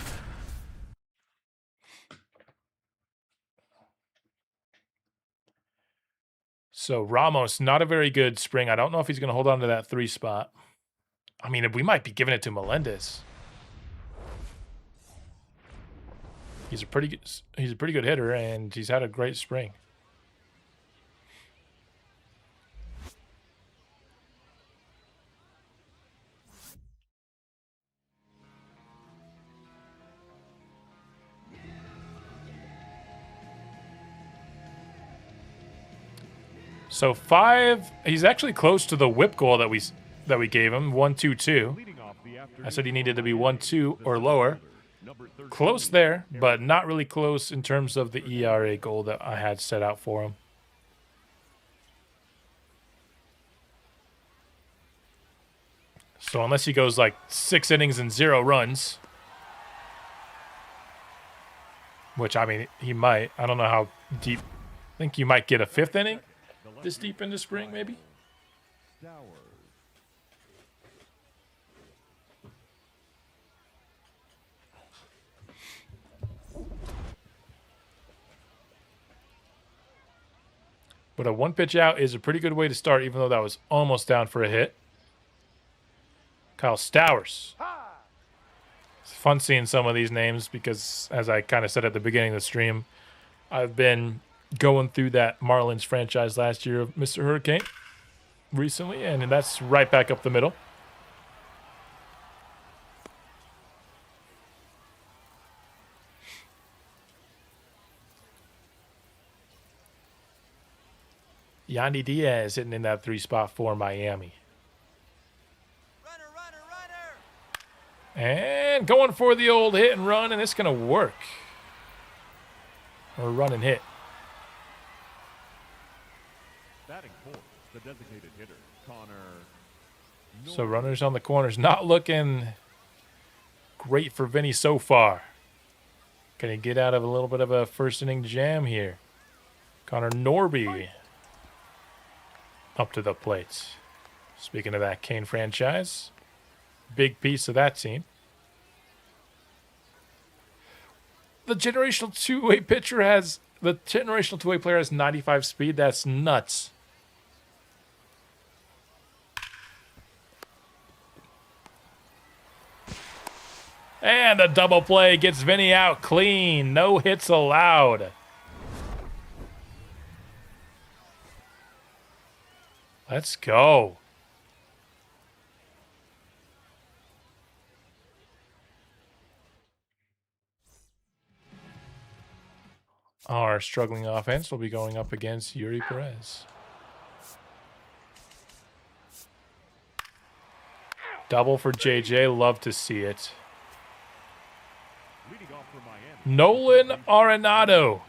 So Ramos, not a very good spring. I don't know if he's going to hold on to that 3 spot. I mean, we might be giving it to Melendez. He's a pretty good hitter, and he's had a great spring. So 5, he's actually close to the whip goal that we gave him, 1-2-2. I said he needed to be 1-2 or lower. Close there, but not really close in terms of the ERA goal that I had set out for him. So unless he goes like 6 innings and 0 runs, which, I mean, he might. I don't know how deep. I think you might get a 5th inning this deep into spring, maybe. But a 1-pitch out is a pretty good way to start, even though that was almost down for a hit. Kyle Stowers. It's fun seeing some of these names because, as I kind of said at the beginning of the stream, I've been going through that Marlins franchise last year of Mr. Hurricane recently, and that's right back up the middle. Yandy Diaz hitting in that 3 spot for Miami. And going for the old hit and run, and it's going to work. Or run and hit. Batting fourth, the designated hitter, Connor. So runners on the corners, not looking great for Vinny so far. Can he get out of a little bit of a first inning jam here? Connor Norby up to the plate. Speaking of that Kane franchise, big piece of that team. The generational two-way pitcher has, the generational two-way player has 95 speed. That's nuts. And the double play gets Vinny out clean. No hits allowed. Let's go. Our struggling offense will be going up against Yuri Perez. Double for JJ. Love to see it. Nolan Arenado.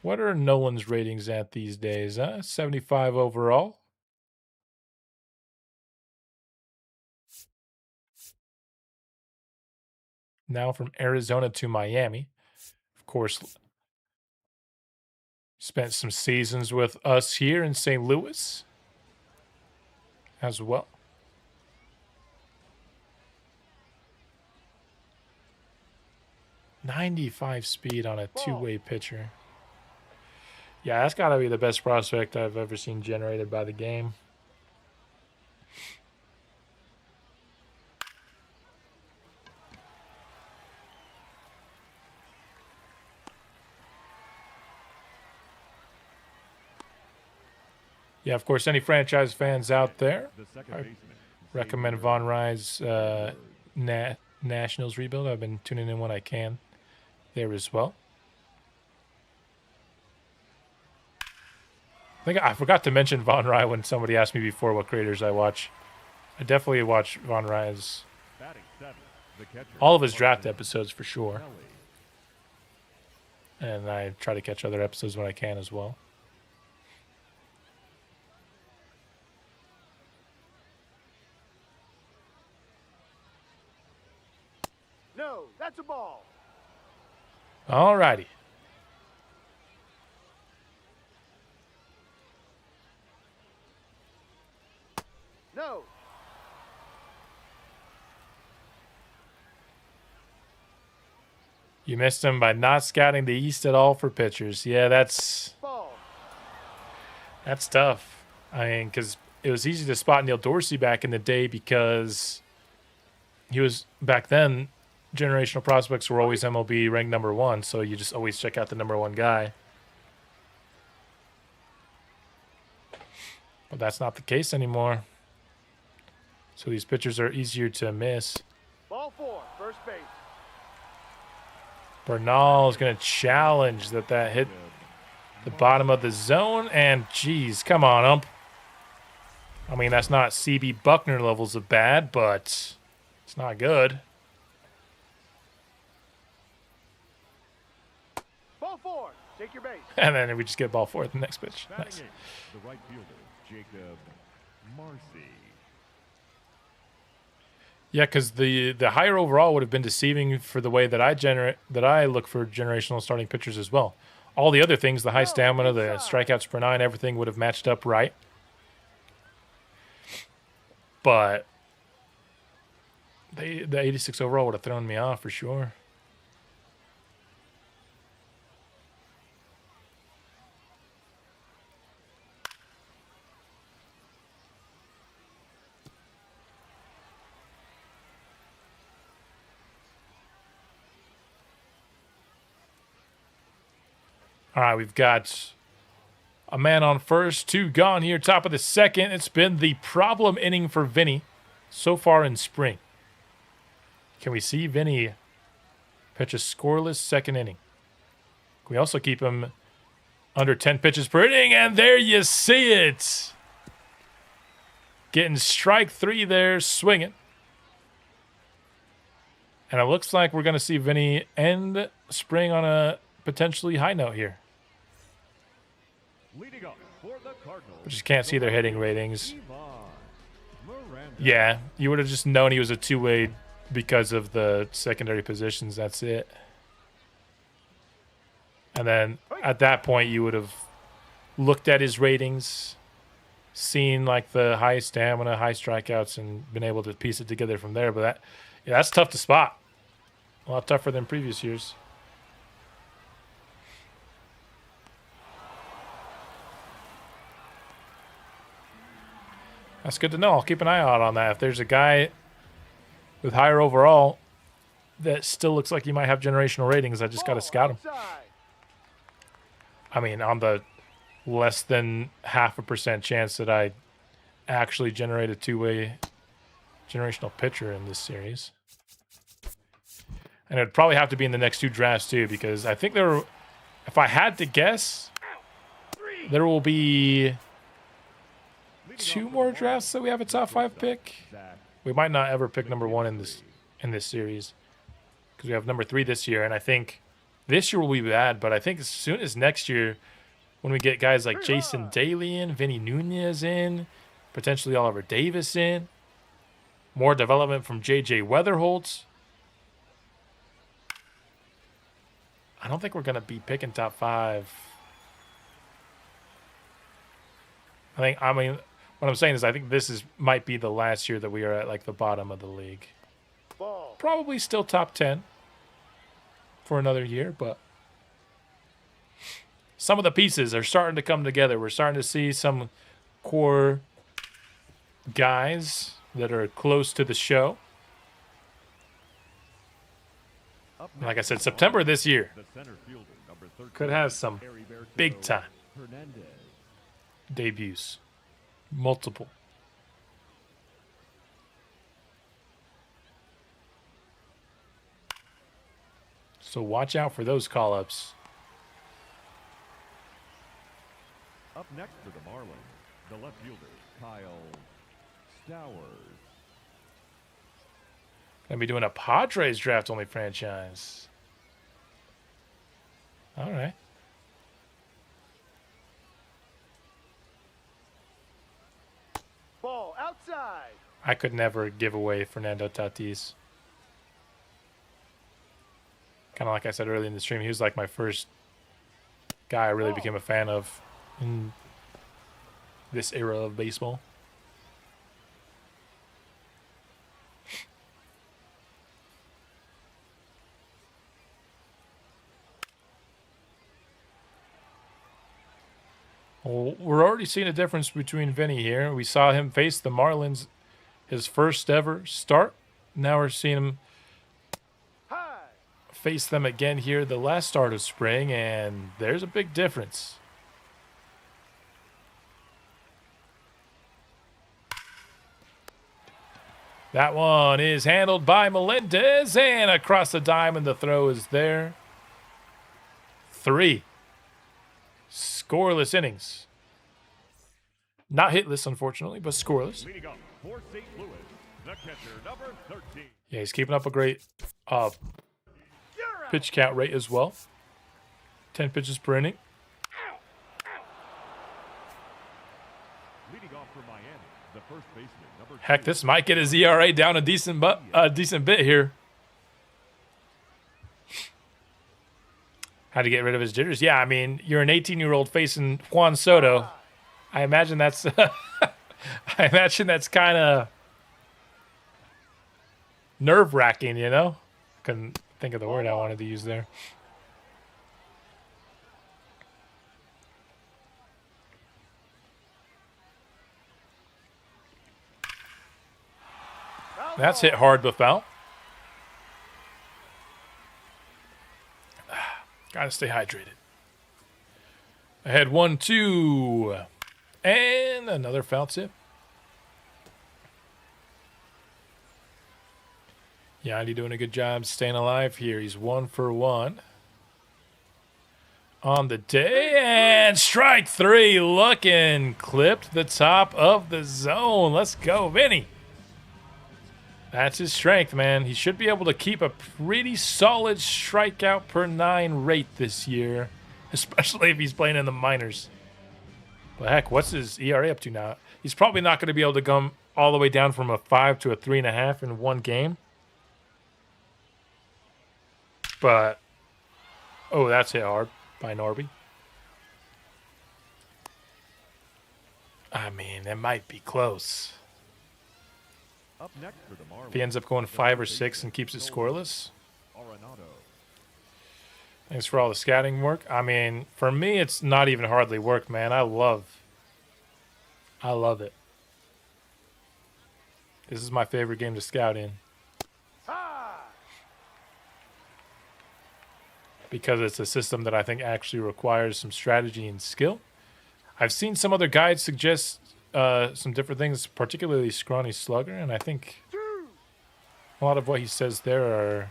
What are Nolan's ratings at these days? 75 overall. Now from Arizona to Miami. Of course, spent some seasons with us here in St. Louis as well. .95 speed on a two-way pitcher. Yeah, that's got to be the best prospect I've ever seen generated by the game. Yeah, of course, any franchise fans out there, I recommend Von Rye's Nationals rebuild. I've been tuning in when I can there as well. I forgot to mention Von Rye when somebody asked me before what creators I watch. I definitely watch Von Rye's The catcher. All of his draft episodes for sure. Kelly. And I try to catch other episodes when I can as well. No, that's a ball. All righty. No. You missed him by not scouting the East at all for pitchers. Yeah, that's Ball. tough. I mean, because it was easy to spot Neil Dorsey back in the day because he was, back then, generational prospects were always MLB ranked number 1, so you just always check out the number 1 guy. But that's not the case anymore. So these pitchers are easier to miss. Ball 4, first base. Bernal is going to challenge that hit the bottom of the zone. And, geez, come on, ump. I mean, that's not CB Buckner levels of bad, but it's not good. Ball 4, take your base. And then we just get ball 4 at the next pitch. Batting Nice. eighth, the right fielder, Jacob Marcy. Yeah, because the higher overall would have been deceiving for the way that I look for generational starting pitchers as well. All the other things, the high stamina, the strikeouts per 9, everything would have matched up right. But the 86 overall would have thrown me off for sure. All right, we've got a man on first, 2 gone here, top of the second. It's been the problem inning for Vinny so far in spring. Can we see Vinny pitch a scoreless second inning? Can we also keep him under 10 pitches per inning? And there you see it. Getting strike 3 there, swinging. And it looks like we're going to see Vinny end spring on a potentially high note here. Leading up for the Cardinals. We just can't see their hitting ratings. Miranda. Yeah, you would have just known he was a two-way because of the secondary positions. That's it. And then at that point, you would have looked at his ratings, seen like the high stamina, high strikeouts, and been able to piece it together from there. But that's tough to spot. A lot tougher than previous years. That's good to know. I'll keep an eye out on that. If there's a guy with higher overall that still looks like he might have generational ratings, I just got to scout him. Outside. I mean, on the less than 0.5% chance that I actually generate a two-way generational pitcher in this series. And it'd probably have to be in the next 2 drafts too, because I think if I had to guess, there will be 2 more drafts that we have a top 5 pick. We might not ever pick number 1 in this series because we have number 3 this year, and I think this year will be bad. But I think as soon as next year, when we get guys like Jason Daly in, Vinny Nuñez in, potentially Oliver Davis in, more development from J.J. Weatherholt, I don't think we're going to be picking top 5. I mean, what I'm saying is I think this might be the last year that we are at like the bottom of the league. Ball. Probably still top 10 for another year, but some of the pieces are starting to come together. We're starting to see some core guys that are close to the show. Like I said, September this year The center fielder, number 13, could have some Heriberto big time Hernandez. debuts. Multiple. So watch out for those call-ups. Up next for the Marlins, the left fielder, Kyle Stowers. Gonna be doing a Padres draft only franchise. All right. Ball outside. I could never give away Fernando Tatis. Kind of like I said earlier in the stream, he was like my first guy I really became a fan of in this era of baseball. Well, we're already seeing a difference between Vinny here. We saw him face the Marlins his first ever start. Now we're seeing him face them again here the last start of spring, and there's a big difference. That one is handled by Melendez, and across the diamond, the throw is there. 3 scoreless innings. Not hitless, unfortunately, but scoreless. Leading off for St. Louis, the catcher, number 13. Yeah, he's keeping up a great pitch count rate as well. 10 pitches per inning. Leading off for Miami, the first baseman, number 2. Heck, this might get his ERA down a decent bit here. How to get rid of his jitters? Yeah, I mean, you're an 18-year-old facing Juan Soto. I imagine that's kind of nerve-wracking, you know? Couldn't think of the word I wanted to use there. That's hit hard but foul. Gotta stay hydrated. Ahead 1-2. And another foul tip. Yandy doing a good job staying alive here. He's 1 for 1 on the day. And strike 3 looking. Clipped the top of the zone. Let's go, Vinny. That's his strength, man. He should be able to keep a pretty solid strikeout per 9 rate this year, especially if he's playing in the minors. But heck, what's his ERA up to now? He's probably not going to be able to come all the way down from a 5 to a 3.5 in one game. But, oh, that's hit hard by Norby. I mean, it might be close. Up next for the Marlins, If he ends up going 5 or 6 and keeps it scoreless. Thanks for all the scouting work. I mean, for me, it's not even hardly work, man. I love it. This is my favorite game to scout in. Because it's a system that I think actually requires some strategy and skill. I've seen some other guides suggest some different things, particularly Scrawny Slugger, and I think a lot of what he says there are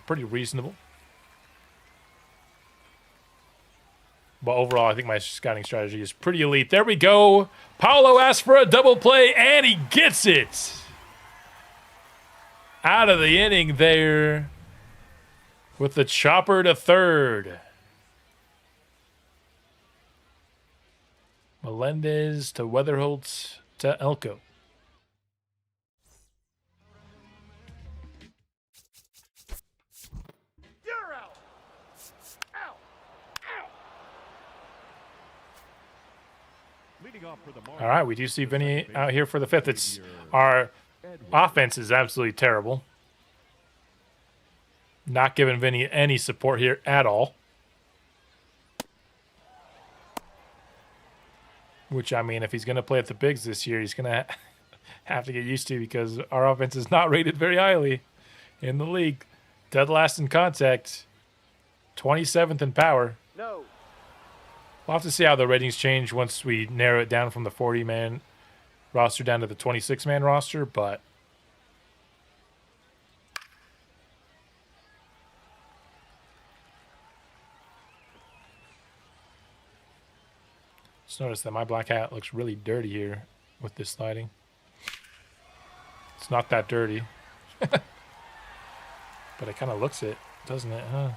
pretty reasonable. But overall, I think my scouting strategy is pretty elite. There we go. Paolo asks for a double play, and he gets it. Out of the inning there with the chopper to third. Melendez to Weatherholt to Elko. You're out. Out. Out. Leading off for the Marlins, All right, we do see Vinny out here for the 5th. It's our offense is absolutely terrible. Not giving Vinny any support here at all. Which, I mean, if he's going to play at the bigs this year, he's going to have to get used to, because our offense is not rated very highly in the league. Dead last in contact. 27th in power. No. We'll have to see how the ratings change once we narrow it down from the 40-man roster down to the 26-man roster, but just notice that my black hat looks really dirty here with this lighting. It's not that dirty. But it kind of looks it, doesn't it, huh?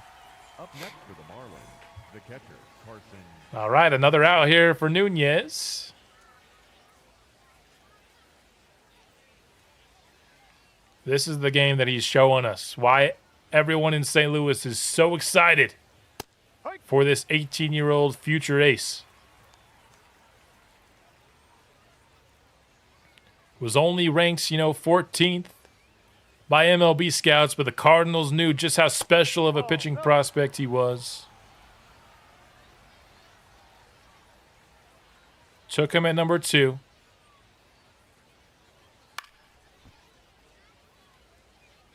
Up next for the Marlins, the catcher, Carson. All right, another out here for Nuñez. This is the game that he's showing us. Why everyone in St. Louis is so excited for this 18-year-old future ace. Was only ranked, 14th by MLB scouts, but the Cardinals knew just how special of a pitching prospect he was. Took him at number 2.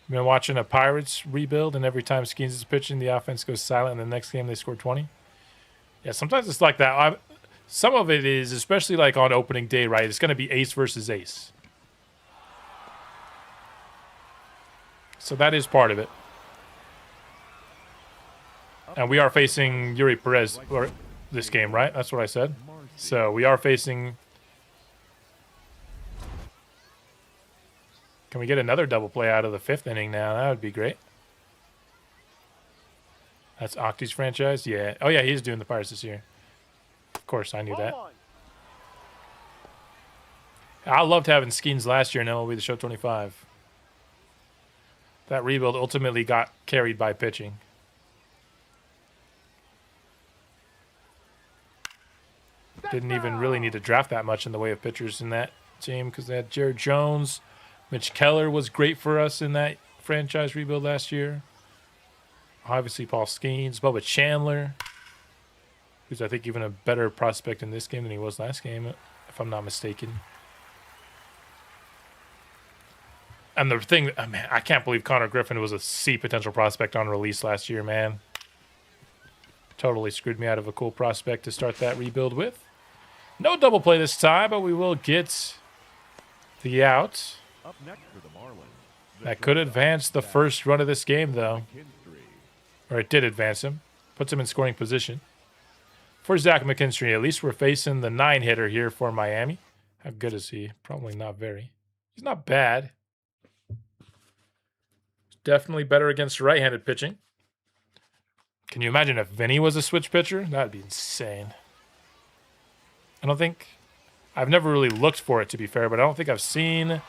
Been watching a Pirates rebuild, and every time Skeens is pitching, the offense goes silent, and the next game they score 20. Yeah, sometimes it's like that. Some of it is, especially like on opening day, right? It's going to be ace versus ace. So that is part of it. And we are facing Yuri Perez for this game, right? That's what I said. So we are facing... Can we get another double play out of the 5th inning now? That would be great. That's Octi's franchise? Yeah. Oh, yeah, he's doing the Pirates this year. Of course, I knew that. I loved having Skeens last year in MLB The Show 25. That rebuild ultimately got carried by pitching. Didn't even really need to draft that much in the way of pitchers in that team because they had Jared Jones. Mitch Keller was great for us in that franchise rebuild last year. Obviously, Paul Skeens, Bubba Chandler, who's I think even a better prospect in this game than he was last game, if I'm not mistaken. And the thing, man, I can't believe Connor Griffin was a C potential prospect on release last year, man. Totally screwed me out of a cool prospect to start that rebuild with. No double play this time, but we will get the out. Up next for the Marlins. That could advance the first run of this game, though. Or it did advance him. Puts him in scoring position. For Zach McKinstry, at least we're facing the 9-hitter here for Miami. How good is he? Probably not very. He's not bad. Definitely better against right-handed pitching. Can you imagine if Vinny was a switch pitcher? That'd be insane. I've never really looked for it, to be fair, but I don't think I've seen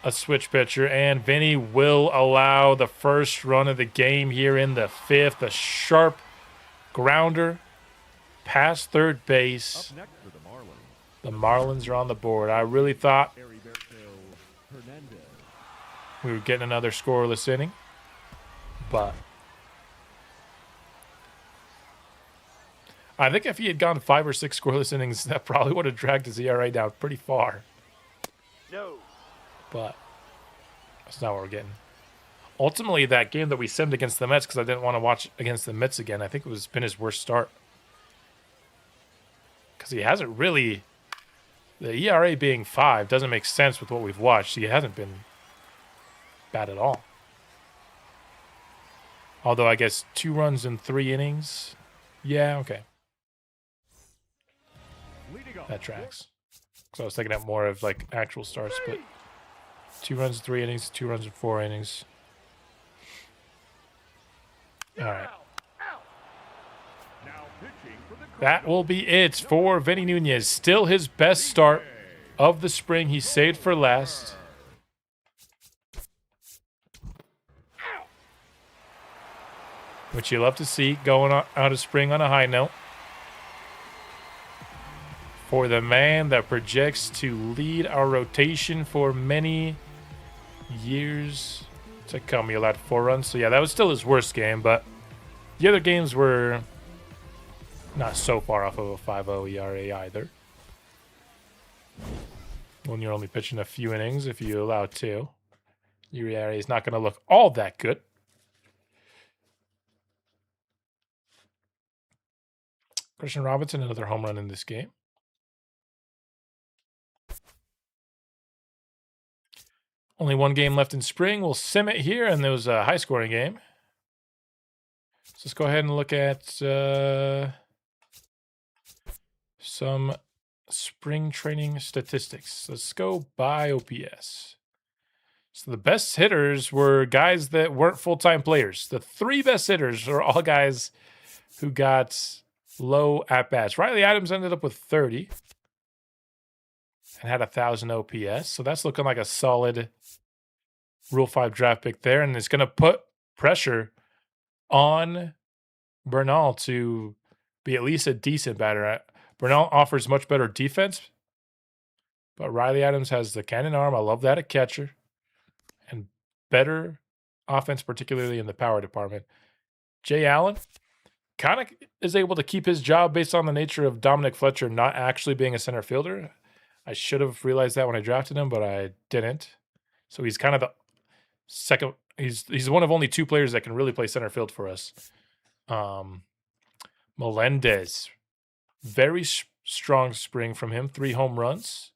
a switch pitcher, and Vinny will allow the first run of the game here in the 5th. A sharp grounder past third base. Up next for the Marlins. The Marlins are on the board. I really thought we were getting another scoreless inning, but I think if he had gone 5 or 6 scoreless innings, that probably would have dragged his ERA down pretty far. No. But that's not what we're getting. Ultimately, that game that we simmed against the Mets, because I didn't want to watch against the Mets again, I think it was been his worst start. Because he hasn't really... The ERA being 5 doesn't make sense with what we've watched. He hasn't been bad at all. Although I guess 2 runs in 3 innings. Yeah, okay. That tracks. So I was thinking of more of like actual starts, but 2 runs in 3 innings, 2 runs in 4 innings. All right. That will be it for Vinny Nuñez. Still his best start of the spring. He saved for last. Which you love to see, going out of spring on a high note. For the man that projects to lead our rotation for many years to come. He allowed 4 runs. So, yeah, that was still his worst game. But the other games were not so far off of a 5.0 ERA either. When you're only pitching a few innings, if you allow 2, your ERA is not going to look all that good. Christian Robinson, another home run in this game. Only 1 game left in spring. We'll sim it here, and there was a high-scoring game. So let's go ahead and look at some spring training statistics. Let's go by OPS. So the best hitters were guys that weren't full-time players. The 3 best hitters are all guys who got low at-bats. Riley Adams ended up with 30 and had 1,000 OPS. So that's looking like a solid Rule 5 draft pick there. And it's going to put pressure on Bernal to be at least a decent batter. Bernal offers much better defense, but Riley Adams has the cannon arm. I love that at catcher. And better offense, particularly in the power department. Jay Allen kind of is able to keep his job based on the nature of Dominic Fletcher not actually being a center fielder. I should have realized that when I drafted him, but I didn't. So he's kind of the second. He's one of only 2 players that can really play center field for us. Melendez, very strong spring from him. 3 home runs,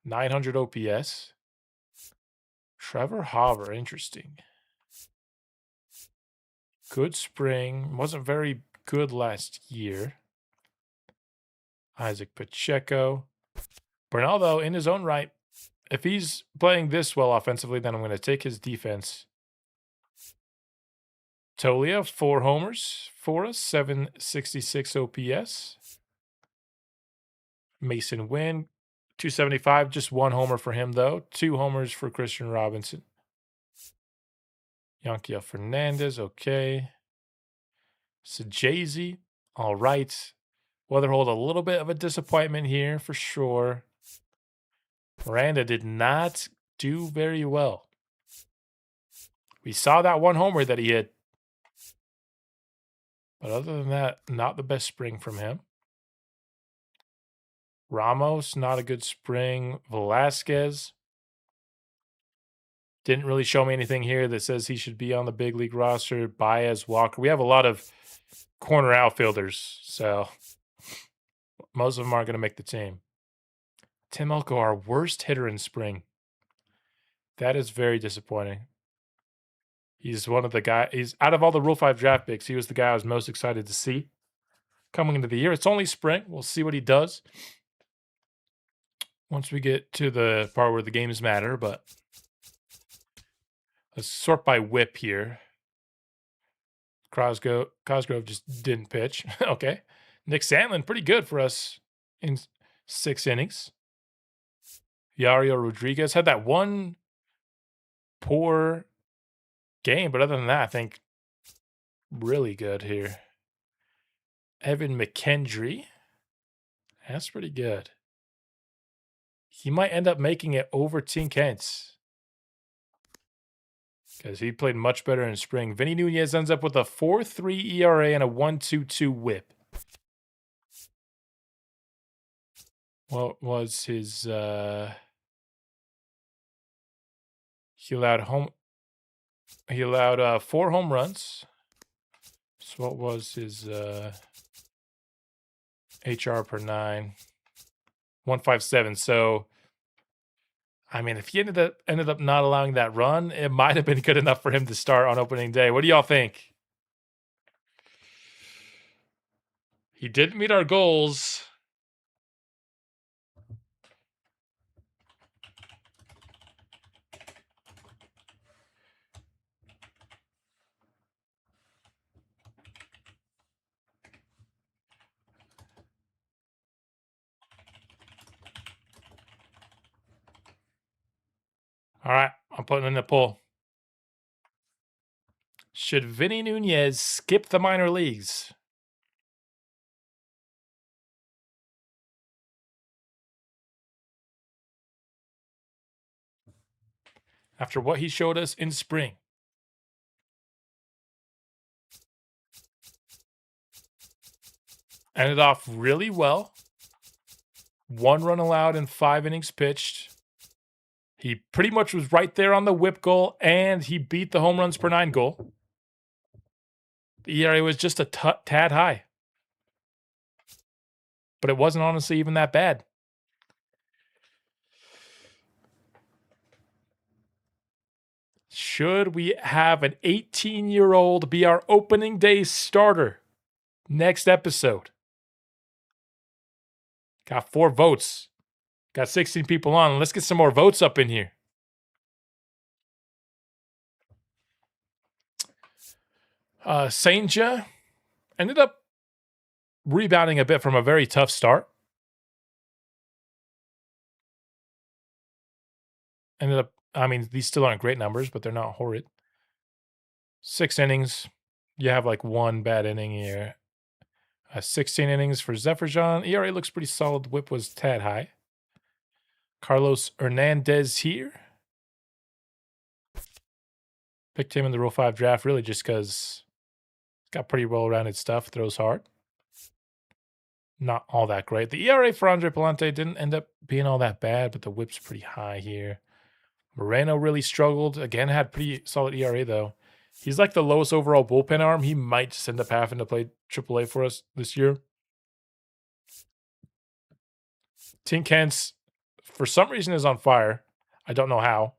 900 OPS. Trevor Hauver, interesting. Good spring. Wasn't very good last year. Isaac Pacheco. Bernal, though, in his own right, if he's playing this well offensively, then I'm going to take his defense. Tolia, 4 homers for us, 766 OPS. Masyn Winn, 275, just 1 homer for him, though. 2 homers for Christian Robinson. Yanquiel Fernandez, okay. Sajazi, all right. Weatherhold, a little bit of a disappointment here for sure. Miranda did not do very well. We saw that 1 homer that he hit. But other than that, not the best spring from him. Ramos, not a good spring. Velasquez didn't really show me anything here that says he should be on the big league roster. Baez, Walker. We have a lot of corner outfielders, so most of them aren't going to make the team. Tim Elko, our worst hitter in spring. That is very disappointing. He's one of the guys. He's out of all the Rule 5 draft picks, he was the guy I was most excited to see coming into the year. It's only spring. We'll see what he does once we get to the part where the games matter. But let's sort by whip here. Cosgrove just didn't pitch. Okay. Nick Sandlin, pretty good for us in 6 innings. Yario Rodriguez had that 1 poor game, but other than that, I think really good here. Evan McKendry, that's pretty good. He might end up making it over Tink Hence because he played much better in spring. Vinny Nuñez ends up with a 4.3 ERA and a 1.22 WHIP. What was his? He allowed 4 home runs. So what was his HR per 9? 157. So I mean, if he ended up not allowing that run, it might have been good enough for him to start on opening day. What do y'all think? He didn't meet our goals. All right, I'm putting in the poll. Should Vinny Nuñez skip the minor leagues? After what he showed us in spring. Ended off really well. 1 run allowed in 5 innings pitched. He pretty much was right there on the whip goal, and he beat the home runs per 9 goal. The ERA was just a tad high. But it wasn't honestly even that bad. Should we have an 18-year-old be our opening day starter? Next episode. Got 4 votes. Got 16 people on. Let's get some more votes up in here. Saintja ended up rebounding a bit from a very tough start. Ended up, I mean, these still aren't great numbers, but they're not horrid. 6 innings. You have like one bad inning here. 16 innings for Zephyrjan. ERA looks pretty solid. Whip was tad high. Carlos Hernandez here. Picked him in the Rule 5 draft really just because he's got pretty well-rounded stuff. Throws hard. Not all that great. The ERA for Andre Palante didn't end up being all that bad, but the whip's pretty high here. Moreno really struggled. Again, had pretty solid ERA, though. He's like the lowest overall bullpen arm. He might just end up having to play AAA for us this year. Tink Hence, for some reason, is on fire. I don't know how.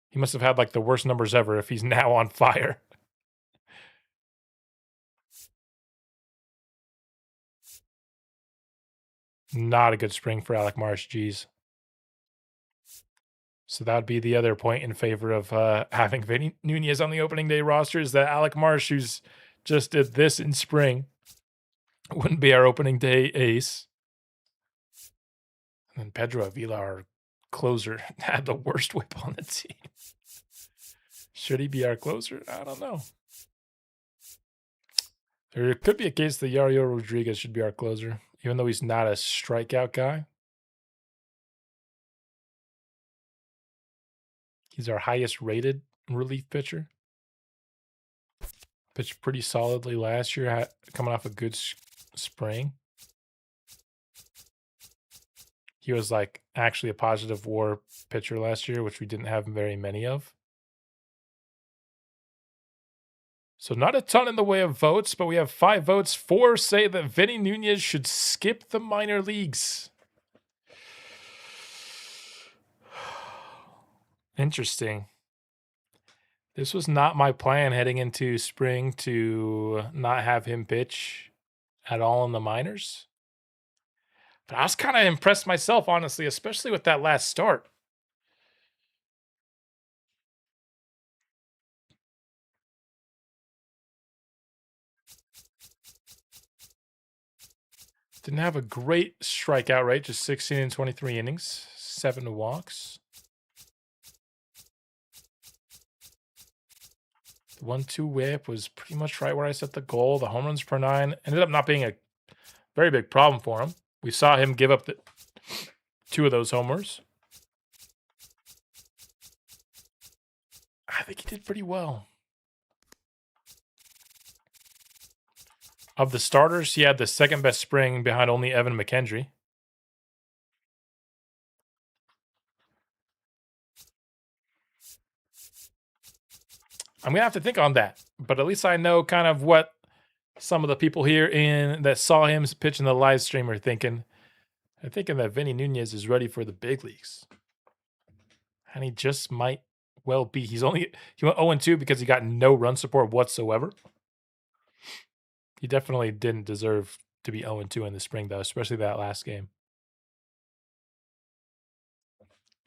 He must have had like the worst numbers ever if he's now on fire. Not a good spring for Alec Marsh, geez. So that would be the other point in favor of having Vinny Nuñez on the opening day roster is that Alec Marsh, who's just did this in spring, wouldn't be our opening day ace. And then Pedro Avila, our closer, had the worst whip on the team. Should he be our closer? I don't know. There could be a case that Yario Rodriguez should be our closer, even though he's not a strikeout guy. He's our highest rated relief pitcher. Pitched pretty solidly last year, coming off a good spring. He was like actually a positive WAR pitcher last year, which we didn't have very many of. So not a ton in the way of votes, but we have 5 votes. 4 say that Vinny Nuñez should skip the minor leagues. Interesting. This was not my plan heading into spring to not have him pitch at all in the minors. But I was kind of impressed myself, honestly, especially with that last start. Didn't have a great strikeout rate, just 16 and 23 innings, 7 walks. The 1-2 whip was pretty much right where I set the goal. The home runs per 9 ended up not being a very big problem for him. We saw him give up 2 of those homers. I think he did pretty well. Of the starters, he had the second best spring behind only Evan McKendry. I'm going to have to think on that, but at least I know kind of what some of the people here that saw him pitch in the live stream are thinking. They're thinking that Vinny Nuñez is ready for the big leagues. And he just might well be. He went 0-2 because he got no run support whatsoever. He definitely didn't deserve to be 0-2 in the spring, though, especially that last game.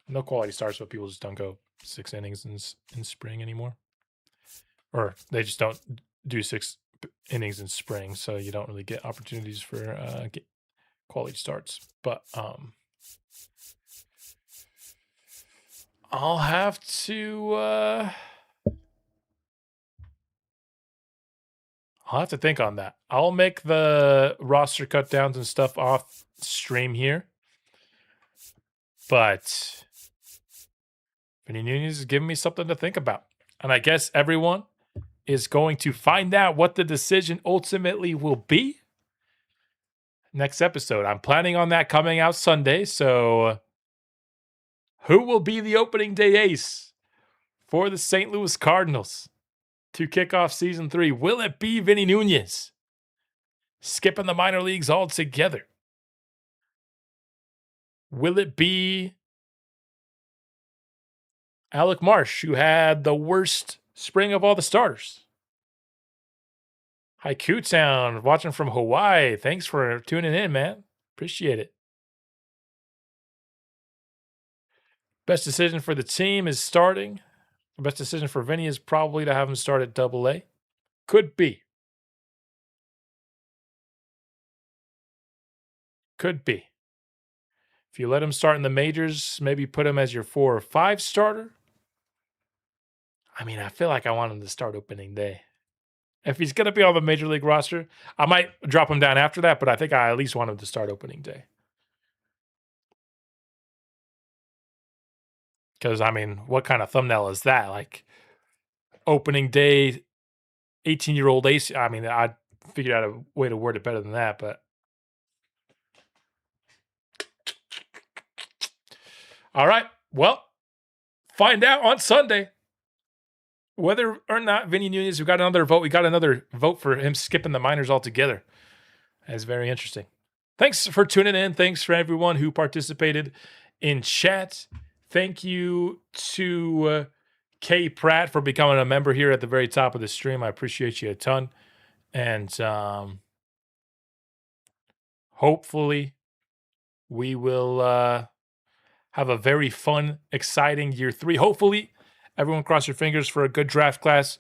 No quality starts, but people just don't go 6 innings in spring anymore. Or they just don't do 6 innings in spring, so you don't really get opportunities for quality starts. But I'll have to think on that. I'll make the roster cut downs and stuff off stream here. But Vinny Nuñez is giving me something to think about. And I guess everyone is going to find out what the decision ultimately will be next episode. I'm planning on that coming out Sunday. So who will be the opening day ace for the St. Louis Cardinals to kick off season 3? Will it be Vinny Nuñez skipping the minor leagues altogether? Will it be Alec Marsh, who had the worst spring of all the starters? Haiku Town, watching from Hawaii. Thanks for tuning in, man. Appreciate it. Best decision for the team is starting. The best decision for Vinny is probably to have him start at AA. Could be. Could be. If you let him start in the majors, maybe put him as your 4 or 5 starter. I mean, I feel like I want him to start opening day. If he's going to be on the major league roster, I might drop him down after that, but I think I at least want him to start opening day. Because, I mean, what kind of thumbnail is that? Like, opening day, 18-year-old AC. I mean, I figured out a way to word it better than that, but. All right. Well, find out on Sunday whether or not Vinny Nuñez, we got another vote. We got another vote for him skipping the minors altogether. That's very interesting. Thanks for tuning in. Thanks for everyone who participated in chat. Thank you to Kay Pratt for becoming a member here at the very top of the stream. I appreciate you a ton. And hopefully we will have a very fun, exciting year 3. Hopefully, everyone cross your fingers for a good draft class.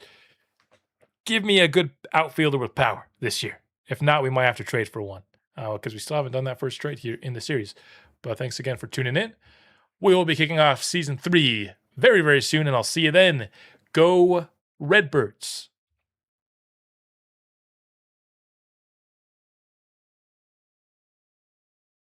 Give me a good outfielder with power this year. If not, we might have to trade for one because we still haven't done that first trade here in the series. But thanks again for tuning in. We will be kicking off season 3 very, very soon, and I'll see you then. Go Redbirds.